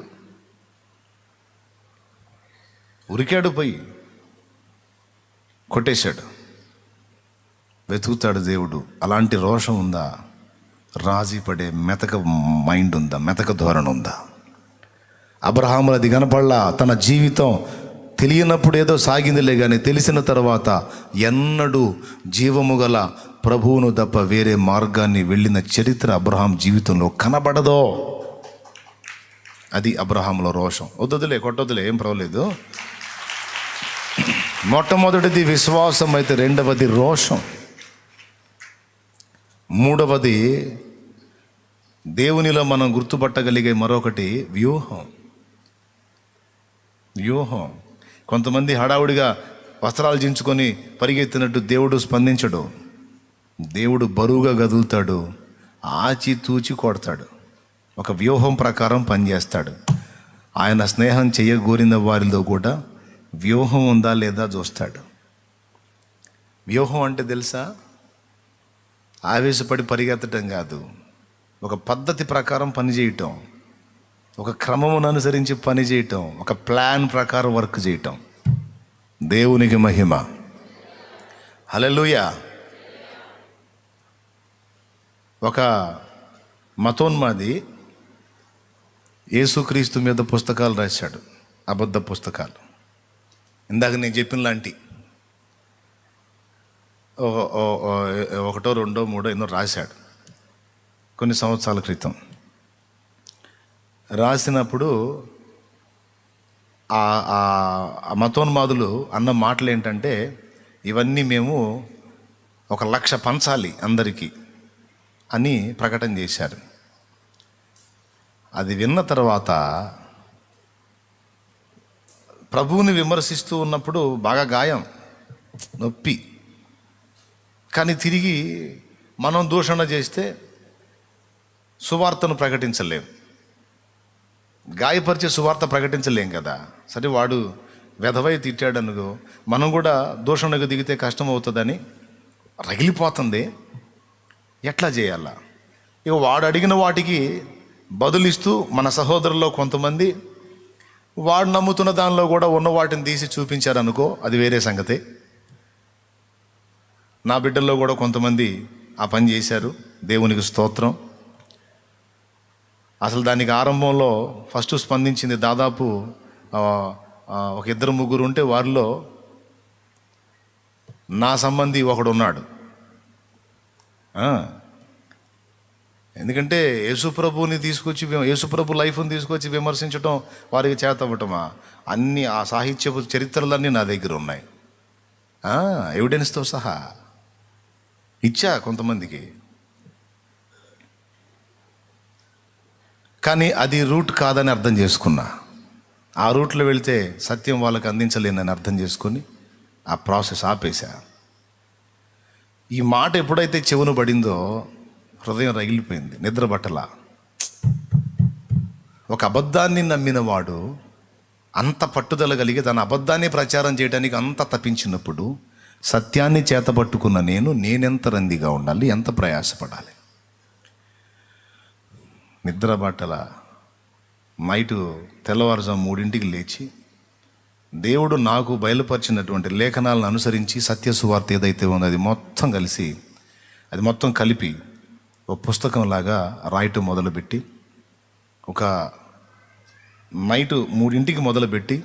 ఉరికాడు, పోయి కొట్టేశాడు. వెతుకుతాడు దేవుడు. అలాంటి రోషం ఉందా? రాజీ పడే మెతక మైండ్ ఉందా? మెతక ధోరణి ఉందా? అబ్రహాములు అది కనపడలా. తన జీవితం తెలియనప్పుడు ఏదో సాగిందిలే, కానీ తెలిసిన తర్వాత ఎన్నడూ జీవము గల ప్రభువును తప్ప వేరే మార్గాన్ని వెళ్ళిన చరిత్ర అబ్రహాం జీవితంలో కనబడదో. అది అబ్రహాంలో రోషం. వద్దొద్దులే, కొట్టొద్దులే, ఏం పర్వాలేదు. మొట్టమొదటిది విశ్వాసం అయితే, రెండవది రోషం, మూడవది దేవునిలో మనం గుర్తుపట్టగలిగే మరొకటి వ్యూహం. కొంతమంది హడావుడిగా వస్త్రాలు చించుకొని పరిగెత్తినట్టు దేవుడు స్పందించడు. దేవుడు బరువుగా కదులుతాడు, ఆచితూచి కొడతాడు, ఒక వ్యూహం ప్రకారం పనిచేస్తాడు. ఆయన స్నేహం చేయగోరిన వారిలో కూడా వ్యూహం ఉందా లేదా చూస్తాడు. వ్యూహం అంటే తెలుసా? ఆవేశపడి పరిగెత్తడం కాదు, ఒక పద్ధతి ప్రకారం పనిచేయటం, ఒక క్రమమును అనుసరించి పనిచేయటం, ఒక ప్లాన్ ప్రకారం వర్క్ చేయటం. దేవునికి మహిమ. హల్లెలూయా. ఒక మతోన్మాది యేసుక్రీస్తు మీద పుస్తకాలు రాశాడు, అబద్ధ పుస్తకాలు. ఇందాక నేను చెప్పిన లాంటి ఒకటో రెండో మూడో ఎన్నో రాశాడు కొన్ని సంవత్సరాల క్రితం. రాసినప్పుడు ఆ మతోన్మాదులు అన్న మాటలు ఏంటంటే, ఇవన్నీ మేము 1,00,000 పంచాలి అందరికీ అని ప్రకటన చేశారు. అది విన్న తర్వాత ప్రభువుని విమర్శిస్తూ ఉన్నప్పుడు బాగా గాయం, నొప్పి. కానీ తిరిగి మనం దూషణ చేస్తే సువార్తను ప్రకటించలేం, గాయపరిచే సువార్త ప్రకటించలేం కదా. సరే, వాడు వెధవై తిట్టాడనుకో, మనం కూడా దూషణకు దిగితే కష్టం అవుతుందని రగిలిపోతుంది. ఎట్లా చేయాలా? ఇక వాడు అడిగిన వాటికి బదులిస్తూ మన సహోదరుల్లో కొంతమంది వాడు నమ్ముతున్న దానిలో కూడా ఉన్న వాటిని తీసి చూపించారనుకో, అది వేరే సంగతే. నా బిడ్డల్లో కూడా కొంతమంది ఆ పని చేశారు, దేవునికి స్తోత్రం. అసలు దానికి ఆరంభంలో ఫస్ట్ స్పందించింది దాదాపు ఒక 2-3 ఉంటే, వారిలో నా సంబంధి ఒకడు ఉన్నాడు. ఎందుకంటే యేసుప్రభుని తీసుకొచ్చి యేసుప్రభు లైఫ్ని తీసుకొచ్చి విమర్శించడం వారికి చేతవ్వటమా? అన్ని ఆ సాహిత్యపు చరిత్రలన్నీ నా దగ్గర ఉన్నాయి, ఎవిడెన్స్తో సహా ఇచ్చా కొంతమందికి. కానీ అది రూట్ కాదని అర్థం చేసుకున్నా. ఆ రూట్లో వెళితే సత్యం వాళ్ళకి అందించలేనని అర్థం చేసుకొని ఆ ప్రాసెస్ ఆపేశా. ఈ మాట ఎప్పుడైతే చెవును పడిందో హృదయం రగిలిపోయింది, నిద్ర పట్టలా. ఒక అబద్ధాన్ని నమ్మిన వాడు అంత పట్టుదల కలిగి తన అబద్ధాన్ని ప్రచారం చేయడానికి అంత తప్పించినప్పుడు సత్యాన్ని చేతపట్టుకున్న నేనెంత రందిగా ఉండాలి, ఎంత ప్రయాసపడాలి. నిద్ర పట్టల. నైటు తెల్లవారుజాము 3 లేచి దేవుడు నాకు బయలుపరిచినటువంటి లేఖనాలను అనుసరించి సత్య సువార్త ఏదైతే ఉందో అది మొత్తం కలిపి ఒక పుస్తకంలాగా రాయటం మొదలుపెట్టి, ఒక నైటు 3 మొదలుపెట్టి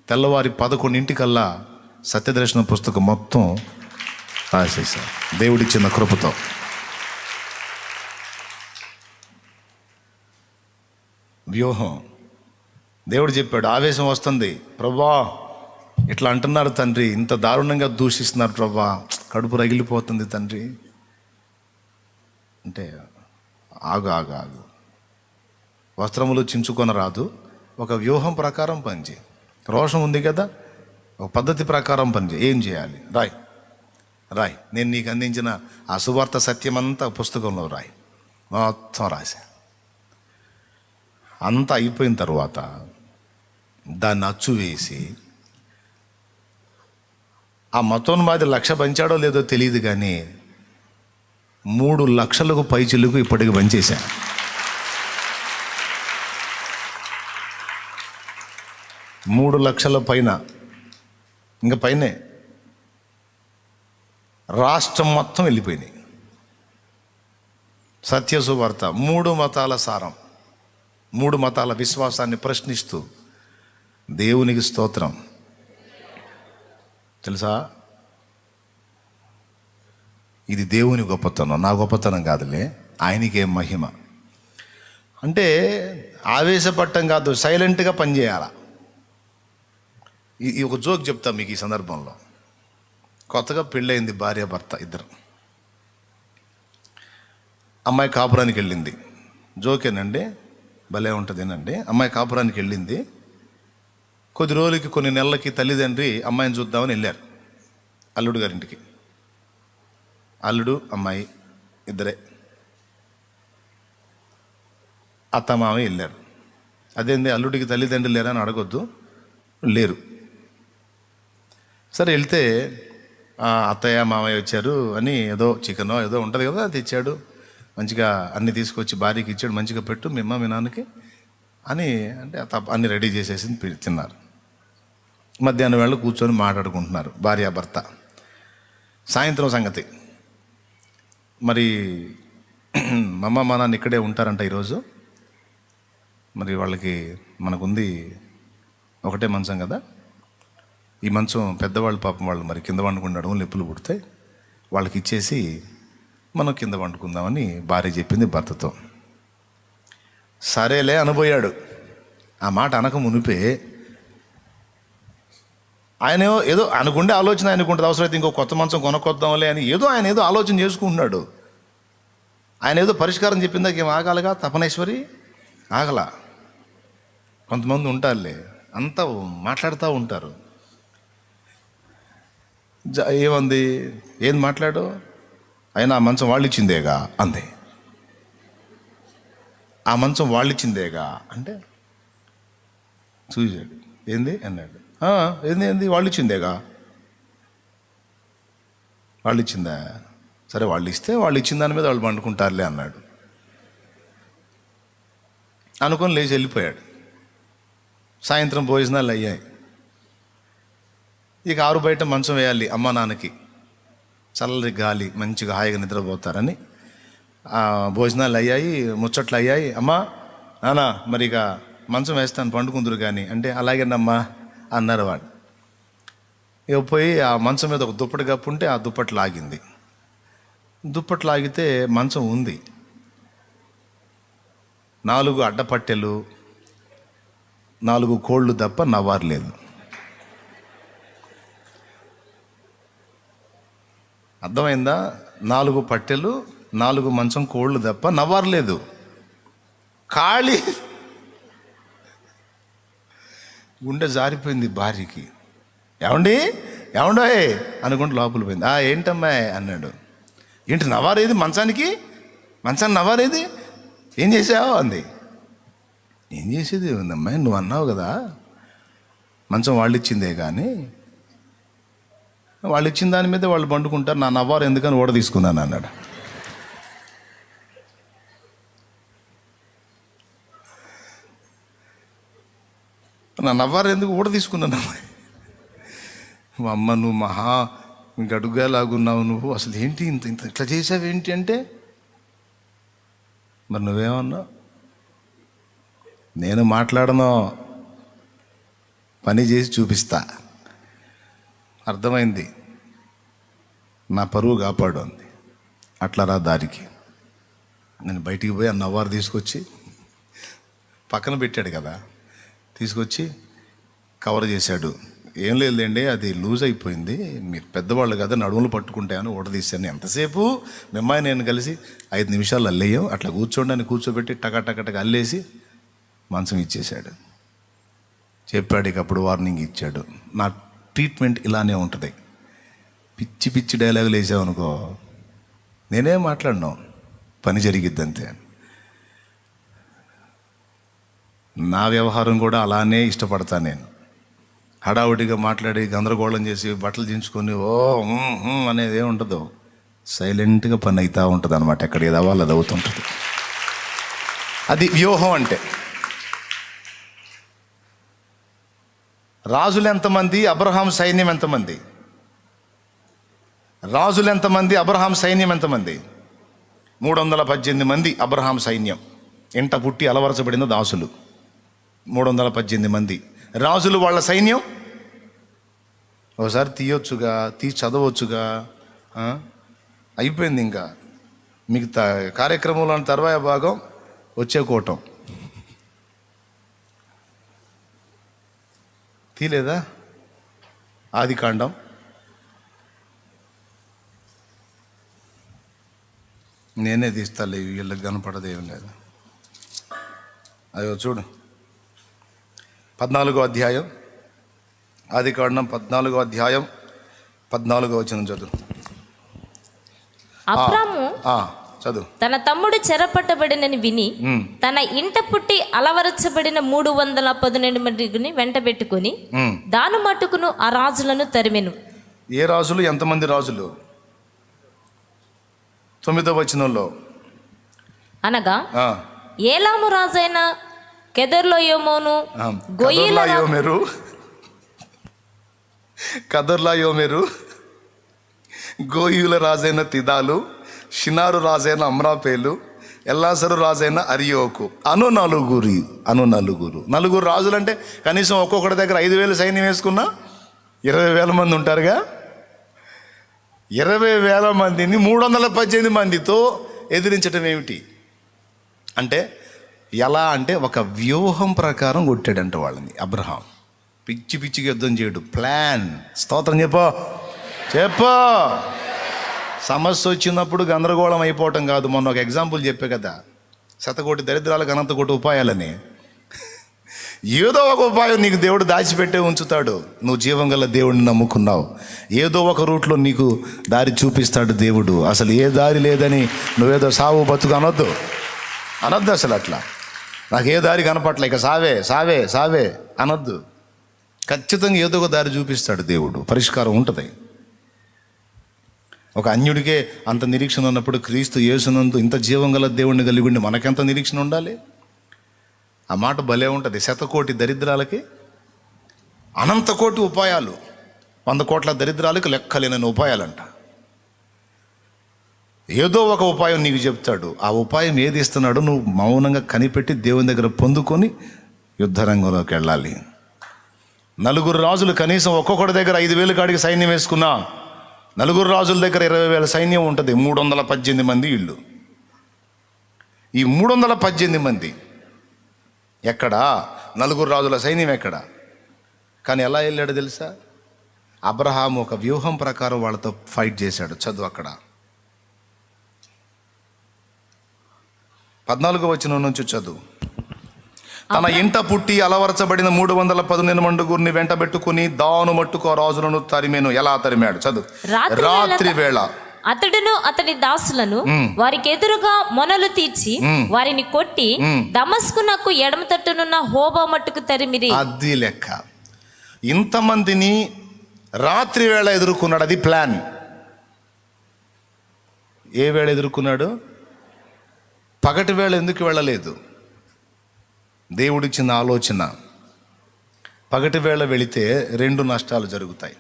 తెల్లవారి 11 సత్యదర్శన పుస్తకం మొత్తం రాసేసాను దేవుడిచ్చిన కృపతో. వ్యూహం దేవుడు చెప్పాడు. ఆవేశం వస్తుంది, ప్రభా ఇట్లా అంటున్నారు తండ్రి, ఇంత దారుణంగా దూషిస్తున్నారు ప్రభా, కడుపు రగిలిపోతుంది తండ్రి అంటే, ఆగు వస్త్రములు చించుకొని రాదు, ఒక వ్యూహం ప్రకారం పనిచేయి. రోషం ఉంది కదా, ఒక పద్ధతి ప్రకారం పనిచేయి. ఏం చేయాలి? రాయ్ నేను నీకు అందించిన ఆ సువార్త సత్యమంతా పుస్తకంలో రాయి. మొత్తం రాశా. అంతా అయిపోయిన తర్వాత దాన్ని అచ్చు వేసి, ఆ మతోన్మాది 1,00,000 పంచాడో లేదో తెలియదు కానీ 3 లక్షలకు పైచిలుకు ఇప్పటికి పనిచేశాను. మూడు లక్షల పైన, ఇంకా పైనే రాష్ట్రం మొత్తం వెళ్ళిపోయినాయి. సత్య సువార్త 3 మతాల సారం, 3 మతాల విశ్వాసాన్ని ప్రశ్నిస్తూ. దేవునికి స్తోత్రం. తెలుసా, ఇది దేవుని గొప్పతనం, నా గొప్పతనం కాదులే, ఆయనకేం మహిమ. అంటే ఆవేశపడటం కాదు, సైలెంట్గా పనిచేయాల. ఈ ఒక జోక్ చెప్తా మీకు ఈ సందర్భంలో. కొత్తగా పెళ్ళయింది భార్య భర్త ఇద్దరు. అమ్మాయి కాపురానికి వెళ్ళింది. జోకేనండి, భలే ఉంటుందేనండి. అమ్మాయి కాపురానికి వెళ్ళింది. కొద్ది రోజులకి, కొన్ని నెలలకి తల్లిదండ్రి అమ్మాయిని చూద్దామని వెళ్ళారు అల్లుడు గారింటికి. అల్లుడు అమ్మాయి ఇద్దరే, అత్త మామ వెళ్ళారు. అదేంది అల్లుడికి తల్లిదండ్రులు లేరా అని అడగొద్దు, లేరు. సరే వెళ్తే అత్తయ్య మామయ్య వచ్చారు అని ఏదో చికెనో ఏదో ఉంటుంది కదా తెచ్చాడు. మంచిగా అన్నీ తీసుకొచ్చి భార్యకి ఇచ్చాడు, మంచిగా పెట్టు మీ అమ్మ మీ నాన్నకి అని అంటే అన్నీ రెడీ చేసేసి తిన్నారు. మధ్యాహ్నం వేళ కూర్చొని మాట్లాడుకుంటున్నారు భార్యాభర్త. సాయంత్రం సంగతి, మరి మా అమ్మ మా నాన్న ఇక్కడే ఉంటారంట ఈరోజు. మరి వాళ్ళకి మనకుంది ఒకటే మంచం కదా, ఈ మంచం పెద్దవాళ్ళు పాపం వాళ్ళు మరి కింద వండుకున్నాడు, నొప్పులు పుడితే వాళ్ళకి ఇచ్చేసి మనం కింద వండుకుందామని భార్య చెప్పింది భర్తతో. సరేలే అనబోయాడు. ఆ మాట అనక మునిపే ఆయన ఏదో అనుకుంటే ఆలోచన ఆయనకుంటుంది, అవసరమైతే ఇంకో కొత్త మంచం కొనుక్కొద్దాంలే అని ఆయన ఏదో ఆలోచన చేసుకుంటున్నాడు. ఆయన ఏదో పరిష్కారం చెప్పిందాక ఏం ఆగాలిగా, తపనేశ్వరి ఆగలా. కొంతమంది ఉంటారులే, అంతా మాట్లాడుతూ ఉంటారు. ఏమంది, ఏం మాట్లాడు, అయినా ఆ మంచం వాళ్ళు ఇచ్చిందేగా అంది. ఆ మంచం వాళ్ళు ఇచ్చిందేగా అంటే చూసాడు. ఏంది అన్నాడు. ఏంది వాళ్ళు ఇచ్చిందేగా. వాళ్ళు ఇచ్చిందా, సరే వాళ్ళు ఇస్తే వాళ్ళు ఇచ్చిన దాని మీద వాళ్ళు పండుకుంటారులే అన్నాడు. అనుకొని లేచి వెళ్ళిపోయాడు. సాయంత్రం భోజనాలు అయ్యాయి. ఇక ఆరు బయట మంచం వేయాలి అమ్మ నాన్నకి, చల్లటి గాలి, మంచిగా హాయిగా నిద్రపోతారని. భోజనాలు అయ్యాయి, ముచ్చట్లు అయ్యాయి. అమ్మా నాన్న మరి ఇక మంచం వేస్తాను పండుకుందరు కానీ అంటే, అలాగేనమ్మా అన్నారు వాడు. ఇక పోయి ఆ మంచం మీద ఒక దుప్పటి కప్పుంటే ఆ దుప్పటి లాగింది. దుప్పటి లాగితే మంచం ఉంది. 4 అడ్డపట్టెలు, 4 కోళ్ళు తప్ప నవారు లేదు. అర్థమైందా? 4 పట్టెలు, 4 మంచం కోళ్ళు తప్ప నవారు లేదు. ఖాళీ. గుండె జారిపోయింది భార్యకి. ఏమండి అనుకుంటూ లోపల పోయింది. ఏంటమ్మా అన్నాడు. ఏంటి నవారేది మంచానికి నవారేది, ఏం చేసావు అంది. ఏం చేసేది ఉందమ్మా, నువ్వు అన్నావు కదా మంచం వాళ్ళు ఇచ్చిందే, కానీ వాళ్ళు ఇచ్చిన దాని మీద వాళ్ళు పండుకుంటారు, నా నవ్వారు ఎందుకని ఓడ తీసుకున్నాను అన్నాడు. నా నవ్వారు ఎందుకు ఓడ తీసుకున్నాను. అమ్మ నువ్వు మహా గడుగులాగున్నావు, నువ్వు అసలు ఏంటి ఇంత ఇట్లా చేసావు ఏంటి అంటే, మరి నువ్వేమన్నావు? నేను మాట్లాడను, పని చేసి చూపిస్తా. అర్థమైంది, నా పరువు కాపాడు అంది. అట్లా రా దారికి. నేను బయటికి పోయి ఆ నవ్వారు తీసుకొచ్చి పక్కన పెట్టాడు కదా, తీసుకొచ్చి కవర్ చేశాడు. ఏం లేదండి, అది లూజ్ అయిపోయింది, మీరు పెద్దవాళ్ళు కదా నడుములు పట్టుకుంటాయని ఓడ తీశాను. ఎంతసేపు మిమ్మాయి నేను కలిసి 5 నిమిషాలు అల్లేయం, అట్లా కూర్చోండి అని కూర్చోబెట్టి టక అల్లేసి మంచం ఇచ్చేశాడు. చెప్పాడు, ఇక అప్పుడు వార్నింగ్ ఇచ్చాడు. నా ట్రీట్మెంట్ ఇలానే ఉంటుంది. పిచ్చి డైలాగులు వేసావనుకో, నేనేం మాట్లాడినా పని జరిగిద్దంతే. నా వ్యవహారం కూడా అలానే ఇష్టపడతా నేను. హడావుడిగా మాట్లాడి గందరగోళం చేసి బట్టలు దించుకొని అనేది ఏముంటుందో, సైలెంట్గా పని అవుతూ ఉంటుంది అనమాట. ఎక్కడ ఏదో వాళ్ళు అది అవుతుంటుంది. అది వ్యూహం అంటే. రాజులు ఎంతమంది, అబ్రహాం సైన్యం ఎంతమంది? రాజులు ఎంతమంది, అబ్రహాం సైన్యం ఎంతమంది? 318 మంది అబ్రహాం సైన్యం. ఇంట పుట్టి అలవరచబడిన దాసులు 318 మంది. రాజులు వాళ్ళ సైన్యం ఒకసారి తీయొచ్చుగా, చదవచ్చుగా. అయిపోయింది. ఇంకా మీకు కార్యక్రమంలో తర్వాయ భాగం వచ్చే కూటం తీలేదా? ఆదికాండం నేనే తీస్తాలే, వీళ్ళకి కనపడదు, ఏం లేదు. అయ్యో చూడు, 14వ అధ్యాయం, ఆదికాండం 14వ అధ్యాయం 14వ వచనం చదువు. అబ్రాము చదువు. తన తమ్ముడు చెరపట్టబడినని విని తన ఇంట పుట్టి అలవరచబడిన 318 మందిని వెంట పెట్టుకుని దాను మట్టుకును ఆ రాజులను తరిమెను. ఏ రాజులు? ఎంతమంది రాజులు? 9వ వచనంలో అనగా ఏలాము రాజైన కెదర్లాయోమోను, కదర్లాయోమెరు, గోయుల రాజైన తిదాలు, షినారు రాజైన అమ్రాపేలు, ఎల్లాసరు రాజైన అరియోకు అను నలుగురు రాజులు. అంటే కనీసం ఒక్కొక్కటి దగ్గర 5,000 సైన్యం వేసుకున్నా 20,000 మంది ఉంటారుగా. 20,000 మందిని 318 మందితో ఎదిరించడం ఏమిటి అంటే, ఎలా అంటే ఒక వ్యూహం ప్రకారం కొట్టాడంట వాళ్ళని అబ్రహాం. పిచ్చిగా యుద్ధం చేయడు, ప్లాన్. స్తోత్రం చెప్పో. సమస్య వచ్చినప్పుడు గందరగోళం అయిపోవటం కాదు. మొన్న ఒక ఎగ్జాంపుల్ చెప్పే కదా, 100 దరిద్రాలకు అనంత ఉపాయాలని. ఏదో ఒక ఉపాయం నీకు దేవుడు దాచిపెట్టే ఉంచుతాడు. నువ్వు జీవం గల దేవుడిని నమ్ముకున్నావు, ఏదో ఒక రూట్లో నీకు దారి చూపిస్తాడు దేవుడు. అసలు ఏ దారి లేదని నువ్వేదో సావు బతుకు అనొద్దు అసలు. అట్లా నాకు ఏ దారి కనపట్లే, ఇక సావే అనొద్దు. ఖచ్చితంగా ఏదో ఒక దారి చూపిస్తాడు దేవుడు, పరిష్కారం ఉంటుంది. ఒక అన్యుడికే అంత నిరీక్షణ ఉన్నప్పుడు క్రీస్తు యేసునందు ఇంత జీవం గల దేవుడిని కలిగి ఉండి మనకెంత నిరీక్షణ ఉండాలి? ఆ మాట భలే ఉంటుంది. 100 దరిద్రాలకి అనంత కోటి ఉపాయాలు, 100 కోట్ల దరిద్రాలకు లెక్కలేనని ఉపాయాలంట. ఏదో ఒక ఉపాయం నీకు చెప్తాడు. ఆ ఉపాయం ఏది ఇస్తున్నాడో నువ్వు మౌనంగా కనిపెట్టి దేవుని దగ్గర పొందుకొని యుద్ధరంగంలోకి వెళ్ళాలి. 4 రాజులు కనీసం ఒక్కొక్కటి దగ్గర 5,000 కాడికి సైన్యం వేసుకున్నా 4 రాజుల దగ్గర 20,000 సైన్యం ఉంటుంది. 318 మంది ఇళ్ళు. ఈ 318 మంది ఎక్కడా? నలుగురు రాజుల సైన్యం ఎక్కడ? కానీ ఎలా వెళ్ళాడు తెలుసా? అబ్రహాము ఒక వ్యూహం ప్రకారం వాళ్ళతో ఫైట్ చేశాడు. చదువు అక్కడ 14వ వచనం నుంచి చదువు. తన ఇంట పుట్టి అలవరచబడిన 318 మండుగురిని వెంటబెట్టుకుని దాను మట్టుకు ఆ రాజులను తరిమేను. ఎలా తరిమాడు? చదువు. రాత్రి వేళ అతడును అతడి దాసులను వారికి ఎదురుగా మొనలు తీర్చి వారిని కొట్టి దమస్కునకు ఎడమ తట్టునున్న హోబా మట్టుకు తరిమిరి. అది లెక్క. ఇంతమందిని రాత్రి వేళ ఎదుర్కొన్నాడు. అది ప్లాన్. ఏ వేళ ఎదుర్కొన్నాడు? పగటి వేళ ఎందుకు వెళ్ళలేదు? దేవుడిచ్చిన ఆలోచన. పగటి వేళ వెళితే 2 నష్టాలు జరుగుతాయి.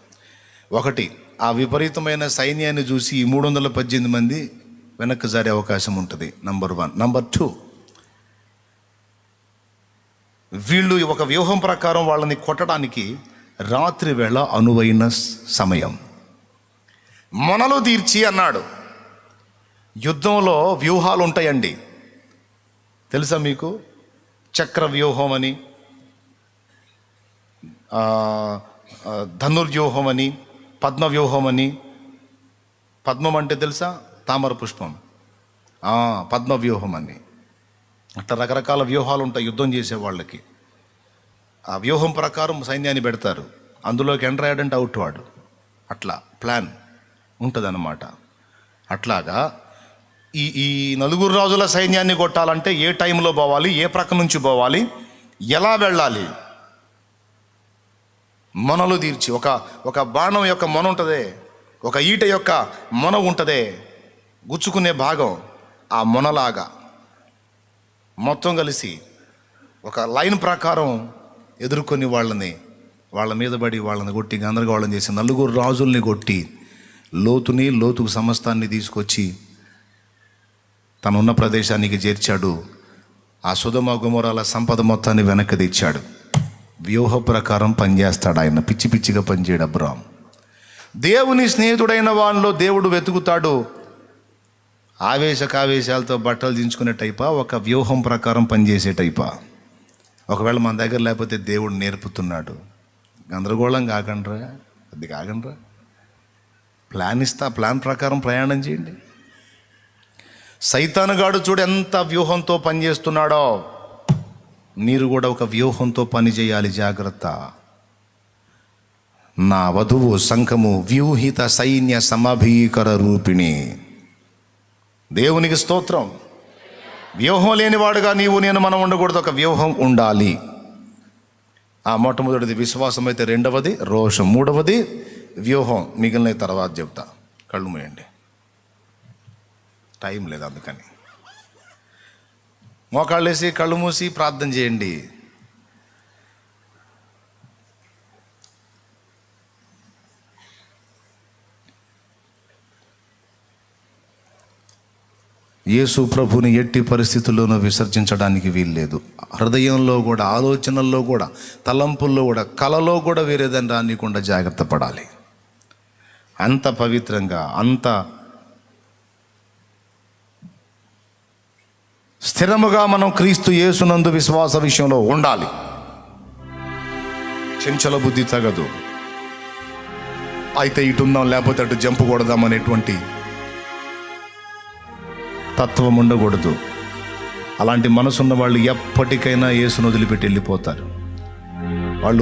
ఒకటి, ఆ విపరీతమైన సైన్యాన్ని చూసి ఈ 318 మంది వెనక్కి జారే అవకాశం ఉంటుంది. నంబర్ 1. నంబర్ 2, వీళ్ళు ఒక వ్యూహం ప్రకారం వాళ్ళని కొట్టడానికి రాత్రి వేళ అనువైన సమయం. మొనలు తీర్చి అన్నాడు. యుద్ధంలో వ్యూహాలు ఉంటాయండి, తెలుసా మీకు? చక్ర వ్యూహం అని, ధనుర్వ్యూహం అని, పద్మ వ్యూహం అని. పద్మం అంటే తెలుసా? తామర పుష్పం. పద్మ వ్యూహం అని. అట్లా రకరకాల వ్యూహాలు ఉంటాయి యుద్ధం చేసే వాళ్ళకి. ఆ వ్యూహం ప్రకారం సైన్యాన్ని పెడతారు. అందులోకి ఎంటర్ అయ్యాడంటే అవుట్ వాడు. అట్లా ప్లాన్ ఉంటుందన్నమాట. అట్లాగా ఈ నలుగురు రాజుల సైన్యాన్ని కొట్టాలంటే ఏ టైంలో పోవాలి, ఏ ప్రక్క నుంచి పోవాలి, ఎలా వెళ్ళాలి? మొనలు తీర్చి ఒక బాణం యొక్క మొన ఉంటుందే, ఒక ఈట యొక్క మొన ఉంటుందే, గుచ్చుకునే భాగం, ఆ మొనలాగా మొత్తం కలిసి ఒక లైన్ ప్రకారం ఎదుర్కొని వాళ్ళ మీద పడి వాళ్ళని కొట్టి గందరగోళం చేసి 4 రాజుల్ని కొట్టి లోతుకు సమస్తాన్ని తీసుకొచ్చి తనున్న ప్రదేశానికి చేర్చాడు. ఆ సొదొమ గొమొర్రాల సంపద మొత్తాన్ని వెనక్కి తెచ్చాడు. వ్యూహ ప్రకారం పనిచేస్తాడు ఆయన. పిచ్చిగా పనిచేయడు అబ్రాహాం. దేవుని స్నేహితుడైన వాళ్ళలో దేవుడు వెతుకుతాడు. ఆవేశాలతో బట్టలు దించుకునే టైపా, ఒక వ్యూహం ప్రకారం పనిచేసే టైపా? ఒకవేళ మన దగ్గర లేకపోతే దేవుడు నేర్పుతున్నాడు. గందరగోళం కాకండ్రా, అది కాకండ్రా, ప్లాన్ ఇస్తా, ప్లాన్ ప్రకారం ప్రయాణం చేయండి. సైతానుగాడు చూడు ఎంత వ్యూహంతో పనిచేస్తున్నాడో. మీరు కూడా ఒక వ్యూహంతో పని చేయాలి. జాగ్రత్త. నా వధువు సంఘము వ్యూహిత సైన్య సమభీకర రూపిణి. దేవునికి స్తోత్రం. వ్యూహం లేనివాడుగా నీవు నేను మనం ఉండకూడదు. ఒక వ్యూహం ఉండాలి. మొట్టమొదటిది విశ్వాసం అయితే, 2వది రోషం, 3వది వ్యూహం. మిగిలిన తర్వాత చెప్తా. కళ్ళు మూయండి, టైం లేదు అందుకని. మోకాళ్ళు వేసి కళ్ళు మూసి ప్రార్థన చేయండి. యేసు ప్రభుని ఎట్టి పరిస్థితుల్లోనూ విసర్జించడానికి వీల్లేదు. హృదయంలో కూడా, ఆలోచనల్లో కూడా, తలంపుల్లో కూడా, కలలో కూడా వేరేదని రానికుండా జాగ్రత్త పడాలి. అంత పవిత్రంగా, అంత స్థిరముగా మనం క్రీస్తు యేసునందు విశ్వాస విషయంలో ఉండాలి. చెంచల బుద్ధి తగదు. అయితే ఇటున్నాం లేకపోతే అటు జంపు కొడదామనేటువంటి తత్వం ఉండకూడదు. అలాంటి మనసున్న వాళ్ళు ఎప్పటికైనా యేసును వదిలిపెట్టి వెళ్ళిపోతారు. వాళ్ళు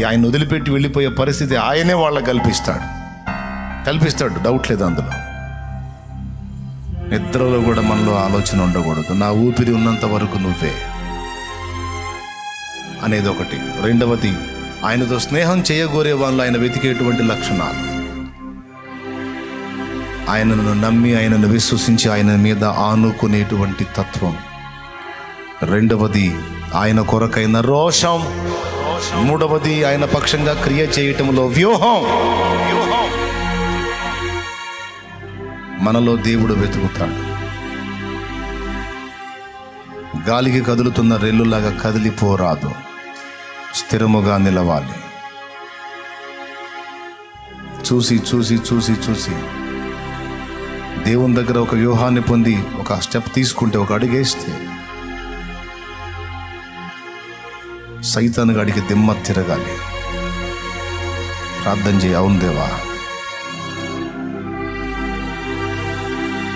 ఆయన వదిలిపెట్టి వెళ్ళిపోయే పరిస్థితి ఆయనే వాళ్ళకి కల్పిస్తాడు, డౌట్ లేదు అందులో. నిద్రలో కూడా మనలో ఆలోచన ఉండకూడదు. నా ఊపిరి ఉన్నంత వరకు నువ్వే అనేది ఒకటి. 2వది, ఆయనతో స్నేహం చేయగోరే వాళ్ళు ఆయన వెతికేటువంటి లక్షణాలు. ఆయనను నమ్మి, ఆయనను విశ్వసించి, ఆయన మీద ఆనుకునేటువంటి తత్వం. 2వది, ఆయన కొరకైన రోషం. 3వది, ఆయన పక్షంగా క్రియ చేయటంలో వ్యూహం. మనలో దేవుడు వెతుకుతాడు. గాలికి కదులుతున్న రెల్లులాగా కదిలిపోరాదు. స్థిరముగా నిలవాలి. చూసి దేవుని దగ్గర ఒక వ్యూహాన్ని పొంది ఒక స్టెప్ తీసుకుంటే, ఒక అడుగేస్తే సైతాను గాడికి దిమ్మ తిరగాలి. ప్రార్థన చేయి. అవును దేవా,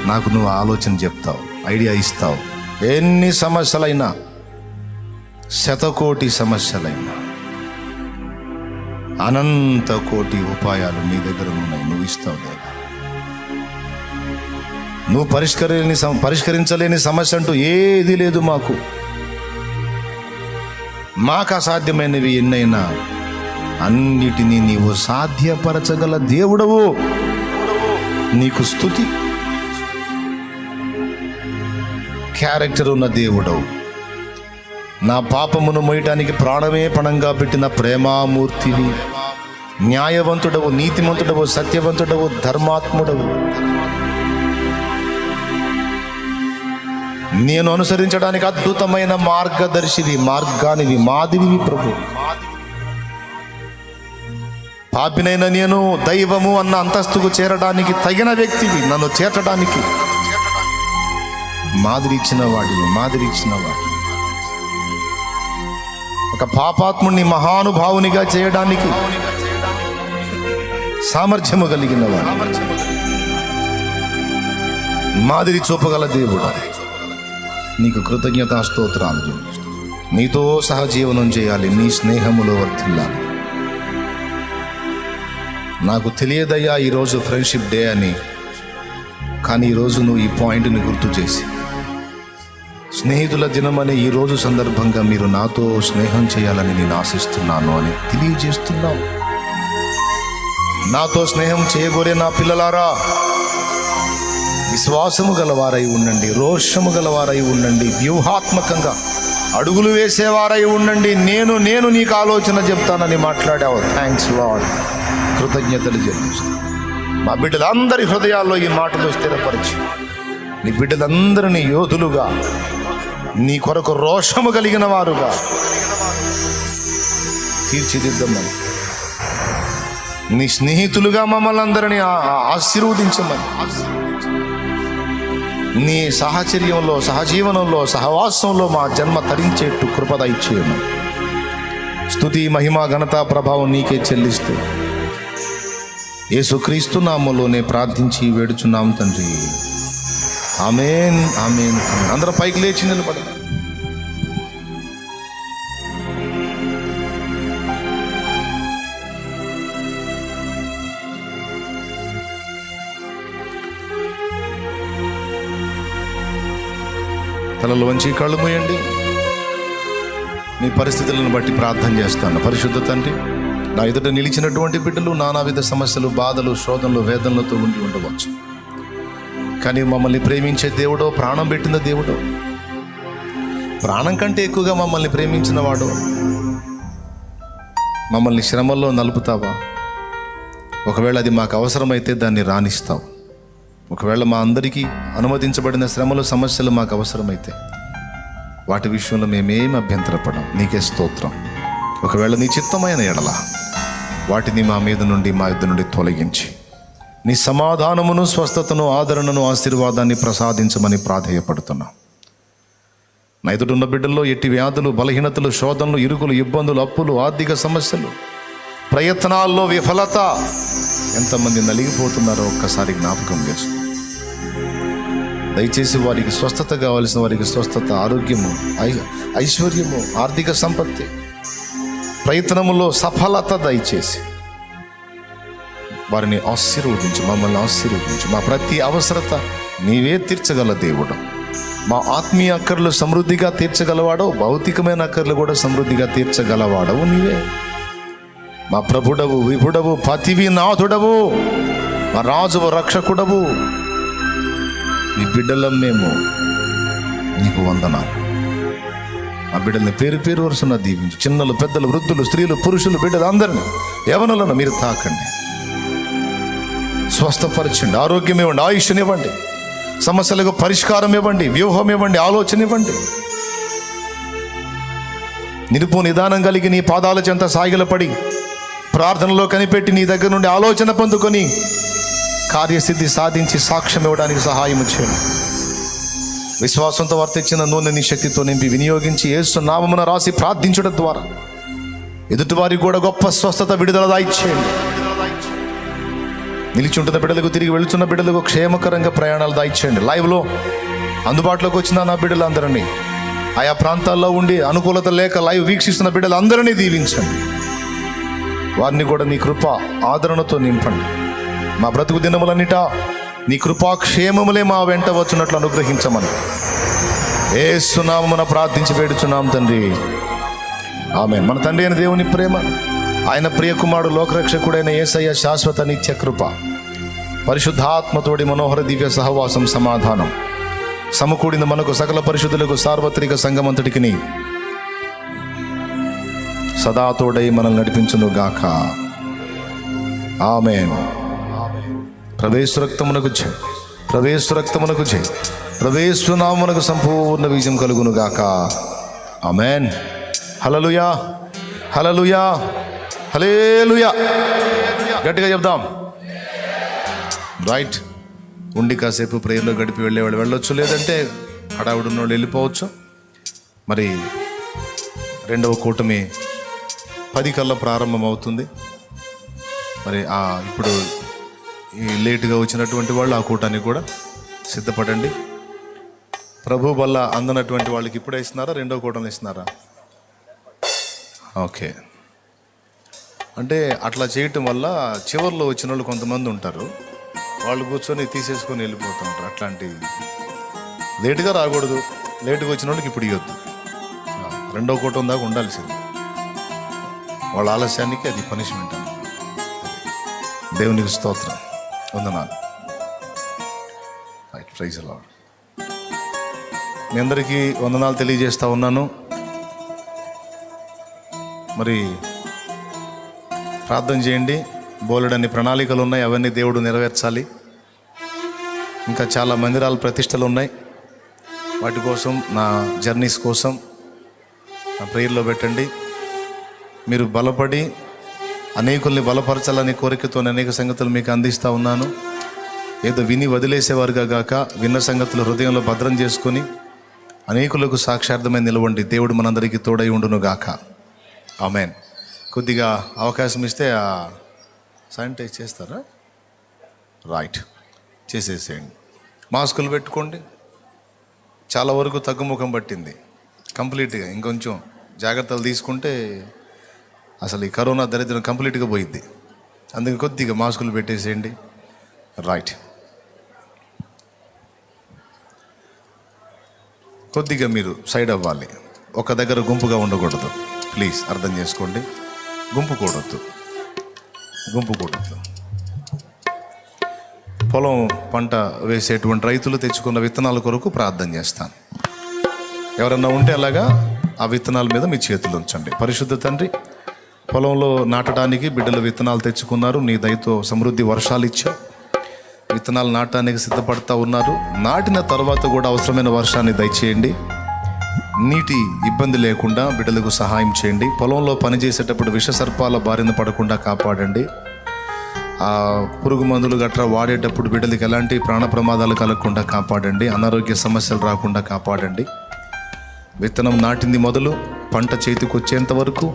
నాకు నువ్వు ఆలోచన చెప్తావు, ఐడియా ఇస్తావు. ఎన్ని సమస్యలైనా, 100,000,000 సమస్యలైనా, అనంత కోటి ఉపాయాలు నీ దగ్గర ఉన్నాయి. నువ్వు ఇస్తావు దేవా. నువ్వు పరిష్కరించలేని సమస్య అంటూ ఏది లేదు. మాకు అసాధ్యమైనవి ఎన్నైనా అన్నిటినీ నీవు సాధ్యపరచగల దేవుడవు. నీకు స్తుతి. క్యారెక్టర్ ఉన్న దేవుడవు. నా పాపమును మోయటానికి ప్రాణమే పణంగా పెట్టిన ప్రేమామూర్తివి. న్యాయవంతుడవు, నీతిమంతుడవు, సత్యవంతుడవు, ధర్మాత్ముడవు. నేను అనుసరించడానికి అద్భుతమైన మార్గదర్శివి, మార్గానివి, మాదిరివి ప్రభు. పాపినైన నేను దైవము అన్న అంతస్తుకు చేరడానికి తగిన వ్యక్తివి. నన్ను చేర్చడానికి మాదిరి ఇచ్చిన వాడివి. ఒక పాపాత్ముని మహానుభావునిగా చేయడానికి సామర్థ్యము కలిగిన వాడు, మాదిరి చూపగల దేవుడు. నీకు కృతజ్ఞతా స్తోత్రాలు. నీతో సహజీవనం చేయాలి, నీ స్నేహములో వర్తిల్లాలి. నాకు తెలియదయ్యా ఈరోజు ఫ్రెండ్షిప్ డే అని, కానీ ఈరోజు నువ్వు ఈ పాయింట్ని గుర్తు చేసి, స్నేహితుల దినమనే ఈరోజు సందర్భంగా మీరు నాతో స్నేహం చేయాలని నేను ఆశిస్తున్నాను అని తెలియజేస్తున్నావు. నాతో స్నేహం చేయగోరే నా పిల్లలారా, విశ్వాసము గలవారై ఉండండి, రోషము గలవారై ఉండండి, వ్యూహాత్మకంగా అడుగులు వేసేవారై ఉండండి. నేను నీకు ఆలోచన చెప్తానని మాట్లాడావు. Thanks lord. కృతజ్ఞతలు చెల్లించు. మా బిడ్డలందరి హృదయాల్లో ఈ మాటలు స్థిరపరిచి, నీ బిడ్డలందరినీ యోధులుగా, నీ కొరకు రోషము కలిగిన వారుగా తీర్చిదిద్దమని, నీ స్నేహితులుగా మమ్మల్ని అందరినీ ఆశీర్వదించమని, నీ సహచర్యంలో, సహజీవనంలో, సహవాసంలో మా జన్మ తరించేట్టు కృపద ఇచ్చేయమని, స్తుతి, మహిమ, ఘనత, ప్రభావం నీకే చెల్లిస్తూ యేసుక్రీస్తు నామములోనే ప్రార్థించి వేడుచున్నాం తండ్రి. ఆమేన్, ఆమేన్. అందరూ పైకి లేచి నిలబడి తలలు వంచి కళ్ళు మూయండి. మీ పరిస్థితులను బట్టి ప్రార్థన చేస్తాను. పరిశుద్ధ తండ్రి, నా ఎదుట నిలిచినటువంటి బిడ్డలు నానావిధ సమస్యలు, బాధలు, శోధనలు, వేదనలతో ఉండి ఉండవచ్చు. కానీ మమ్మల్ని ప్రేమించే దేవుడో, ప్రాణం పెట్టిన దేవుడో, ప్రాణం కంటే ఎక్కువగా మమ్మల్ని ప్రేమించిన వాడు, మమ్మల్ని శ్రమల్లో నలుపుతావా? ఒకవేళ అది మాకు అవసరమైతే దాన్ని రాణిస్తావు. ఒకవేళ మా అందరికీ అనుమతించబడిన శ్రమలు, సమస్యలు మాకు అవసరమైతే వాటి విషయంలో మేమేమి అభ్యంతరపడం. నీకే స్తోత్రం. ఒకవేళ నీ చిత్తమైన ఎడల వాటిని మా మీద నుండి, మా యుద్ధ నుండి తొలగించి నీ సమాధానమును, స్వస్థతను, ఆదరణను, ఆశీర్వాదాన్ని ప్రసాదించమని ప్రాధేయపడుతున్నాం. నా ఎదుటిన్న బిడ్డల్లో ఎట్టి వ్యాధులు, బలహీనతలు, శోధనలు, ఇరుకులు, ఇబ్బందులు, అప్పులు, ఆర్థిక సమస్యలు, ప్రయత్నాల్లో విఫలత, ఎంతమంది నలిగిపోతున్నారో ఒక్కసారి జ్ఞాపకం చేస్తూ దయచేసి వారికి స్వస్థత కావాల్సిన వారికి స్వస్థత, ఆరోగ్యము, ఐశ్వర్యము, ఆర్థిక సంపత్తి, ప్రయత్నములో సఫలత దయచేసి వారిని ఆశీర్వదించు, మమ్మల్ని ఆశీర్వదించు. మా ప్రతి అవసరత నీవే తీర్చగల దేవుడు. మా ఆత్మీయ అక్కర్లు సమృద్ధిగా తీర్చగలవాడవు, భౌతికమైన అక్కర్లు కూడా సమృద్ధిగా తీర్చగలవాడవు నీవే. మా ప్రభుడవు, విభుడవు, పతివి నాథుడవు, మా రాజువు, రక్షకుడవు. నీ బిడ్డలం మేము, నీకు వందనాలు. ఆ బిడ్డల్ని పేరు పేరు వరుసన దీవించు. చిన్నలు, పెద్దలు, వృద్ధులు, స్త్రీలు, పురుషులు, బిడ్డలు అందరినీ, యవనులను మీరు తాకండి, స్వస్థపరచండి, ఆరోగ్యం ఇవ్వండి, ఆయుష్నివ్వండి, సమస్యలకు పరిష్కారం ఇవ్వండి, వ్యూహం ఇవ్వండి, ఆలోచన ఇవ్వండి. నిరుపు నిదానం కలిగి నీ పాదాల చెంత సాగిలపడి ప్రార్థనలో కనిపెట్టి నీ దగ్గర నుండి ఆలోచన పొందుకొని కార్యసిద్ధి సాధించి సాక్ష్యం ఇవ్వడానికి సహాయం చేయండి. విశ్వాసంతో వర్తించిన నూనె నీ శక్తితో నింపి వినియోగించి యేసు నామమున రాసి ప్రార్థించడం ద్వారా ఎదుటి వారికి కూడా గొప్ప స్వస్థత, విడుదల దాయిచ్చేయండి. నిలిచి ఉంటున్న బిడ్డలకు, తిరిగి వెళుతున్న బిడ్డలకు క్షేమకరంగా ప్రయాణాలు దాయిచ్చేయండి. లైవ్లో అందుబాటులోకి వచ్చిన నా బిడ్డలందరినీ, ఆయా ప్రాంతాల్లో ఉండి అనుకూలత లేక లైవ్ వీక్షిస్తున్న బిడ్డలందరినీ దీవించండి. వారిని కూడా నీ కృప ఆదరణతో నింపండి. మా బ్రతుకు దినములన్నిటా నీ కృపాక్షేమములే మా వెంట వచ్చినట్లు అనుగ్రహించమని యేసు నామమున ప్రార్థించి వేడుచున్నాం తండ్రి, ఆమేన్. మన తండ్రి అయిన దేవుని ప్రేమ, ఆయన ప్రియ కుమారుడు లోకరక్షకుడైన యేసయ్య శాశ్వత నిత్య కృప, పరిశుద్ధాత్మతోడి మనోహర దివ్య సహవాసం, సమాధానం సమకూడిన మనకు సకల పరిశుద్ధులకు సార్వత్రిక సంఘమంతటికి సదా తోడై మనల్ని నడిపించును గాక. ఆమేన్. ప్రవేశ రక్తమునకు జై, ప్రవేశ రక్తమునకు జై, ప్రవేశ నామమునకు సంపూర్ణ విజయం కలుగును గాక. ఆమేన్. హల్లెలూయా, హల్లెలూయా, హల్లెలూయా. గట్టిగా చెప్దాం. రైట్. ఉండి కాసేపు ప్రేయర్లో గడిపి వెళ్ళేవాళ్ళు వెళ్ళొచ్చు, లేదంటే హడావుడి ఉన్నోళ్ళు వెళ్ళిపోవచ్చు. మరి రెండవ కూటమి 10 కల్లా ప్రారంభం అవుతుంది. మరి ఇప్పుడు ఈ లేటుగా వచ్చినటువంటి వాళ్ళు ఆ కూటానికి కూడా సిద్ధపడండి. ప్రభు వల్ల అందనటువంటి వాళ్ళకి ఇప్పుడే ఇస్తున్నారా, రెండవ కూటమిలో ఇస్తున్నారా? ఓకే. అంటే అట్లా చేయటం వల్ల చివరిలో వచ్చిన వాళ్ళు కొంతమంది ఉంటారు, వాళ్ళు కూర్చొని తీసేసుకొని వెళ్ళిపోతూ ఉంటారు. అట్లాంటి లేటుగా రాకూడదు. లేటుగా వచ్చిన వాళ్ళకి ఇప్పుడు ఇవ్వద్దు. రెండవ కూటం దాకా ఉండాల్సింది. వాళ్ళ ఆలస్యానికి అది పనిష్మెంట్. దేవునికి స్తోత్రం, వందనాలు. రైట్. Praise the lord. మీ అందరికీ వందనాలు తెలియజేస్తూ ఉన్నాను. మరి ప్రార్థన చేయండి. బోలెడన్ని ప్రణాళికలు ఉన్నాయి, అవన్నీ దేవుడు నెరవేర్చాలి. ఇంకా చాలా మందిరాల ప్రతిష్టలు ఉన్నాయి. వాటి కోసం, నా జర్నీస్ కోసం నా ప్రేయర్లో పెట్టండి. మీరు బలపడి అనేకుల్ని బలపరచాలనే కోరికతో అనేక సంగతులు మీకు అందిస్తూ ఉన్నాను. ఏదో విని వదిలేసేవారుగా గాక, విన్న సంగతులు హృదయంలో భద్రం చేసుకొని అనేకులకు సాక్షార్థమై నిలవండి. దేవుడు మనందరికీ తోడై ఉండును గాక. ఆమేన్. కొద్దిగా అవకాశం ఇస్తే శానిటైజ్ చేస్తారా? రైట్, చేసేసేయండి. మాస్కులు పెట్టుకోండి. చాలా వరకు తగ్గుముఖం పట్టింది కంప్లీట్గా. ఇంకొంచెం జాగ్రత్తలు తీసుకుంటే అసలు ఈ కరోనా దరిద్రం కంప్లీట్గా పోయిద్ది. అందుకే కొద్దిగా మాస్కులు పెట్టేసేయండి. రైట్. కొద్దిగా మీరు సైడ్ అవ్వాలి. ఒక దగ్గర గుంపుగా ఉండకూడదు. ప్లీజ్ అర్థం చేసుకోండి. గుంపు కూడొద్దు. పొలం పంట వేసేటువంటి రైతులు తెచ్చుకున్న విత్తనాల కొరకు ప్రార్థన చేస్తాను. ఎవరన్నా ఉంటే అలాగా ఆ విత్తనాల మీద మీ చేతులు ఉంచండి. పరిశుద్ధ తండ్రి, పొలంలో నాటడానికి బిడ్డలు విత్తనాలు తెచ్చుకున్నారు. నీ దయతో సమృద్ధి వర్షాలు ఇచ్చావు. విత్తనాలు నాటడానికి సిద్ధపడతా ఉన్నారు. నాటిన తర్వాత కూడా అవసరమైన వర్షాన్ని దయచేయండి. నీటి ఇబ్బంది లేకుండా బిడ్డలకు సహాయం చేయండి. పొలంలో పనిచేసేటప్పుడు విషసర్పాల బారిన పడకుండా కాపాడండి. పురుగు మందులు గట్రా వాడేటప్పుడు బిడ్డలకు ఎలాంటి ప్రాణ ప్రమాదాలు కలగకుండా కాపాడండి. అనారోగ్య సమస్యలు రాకుండా కాపాడండి. విత్తనం నాటింది మొదలు పంట చేతికొచ్చేంత వరకు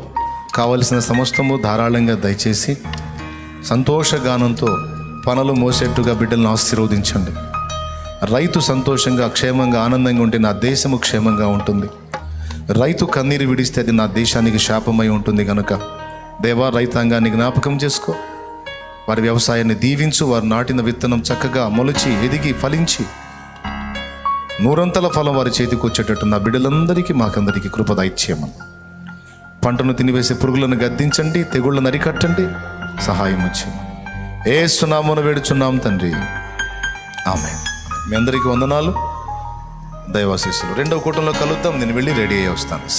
కావలసిన సమస్తము ధారాళంగా దయచేసి సంతోషగానంతో పనులు మోసేట్టుగా బిడ్డలను ఆశీర్వదించండి. రైతు సంతోషంగా, క్షేమంగా, ఆనందంగా ఉంటే నా దేశము క్షేమంగా ఉంటుంది. రైతు కన్నీరు విడిస్తే అది నా దేశానికి శాపమై ఉంటుంది. కనుక దేవా, రైతాంగాన్ని జ్ఞాపకం చేసుకో. వారి వ్యవసాయాన్ని దీవించు. వారు నాటిన విత్తనం చక్కగా మొలిచి, ఎదిగి, ఫలించి 100 ఫలం వారి చేతికి వచ్చేటట్టు నా బిడ్డలందరికీ, మాకందరికీ కృప దయచేయమని. పంటను తినివేసే పురుగులను గద్దించండి, తెగుళ్ళను అరికట్టండి, సహాయం వచ్చేయమని యేసు నామమున వేడుచున్నాం తండ్రి, ఆమేన్. మీ అందరికీ వందనాలు, దైవాశీస్సులు. రెండవ కూటంలో కలుద్దాం. నేను వెళ్ళి రెడీ అయ్యి వస్తాను.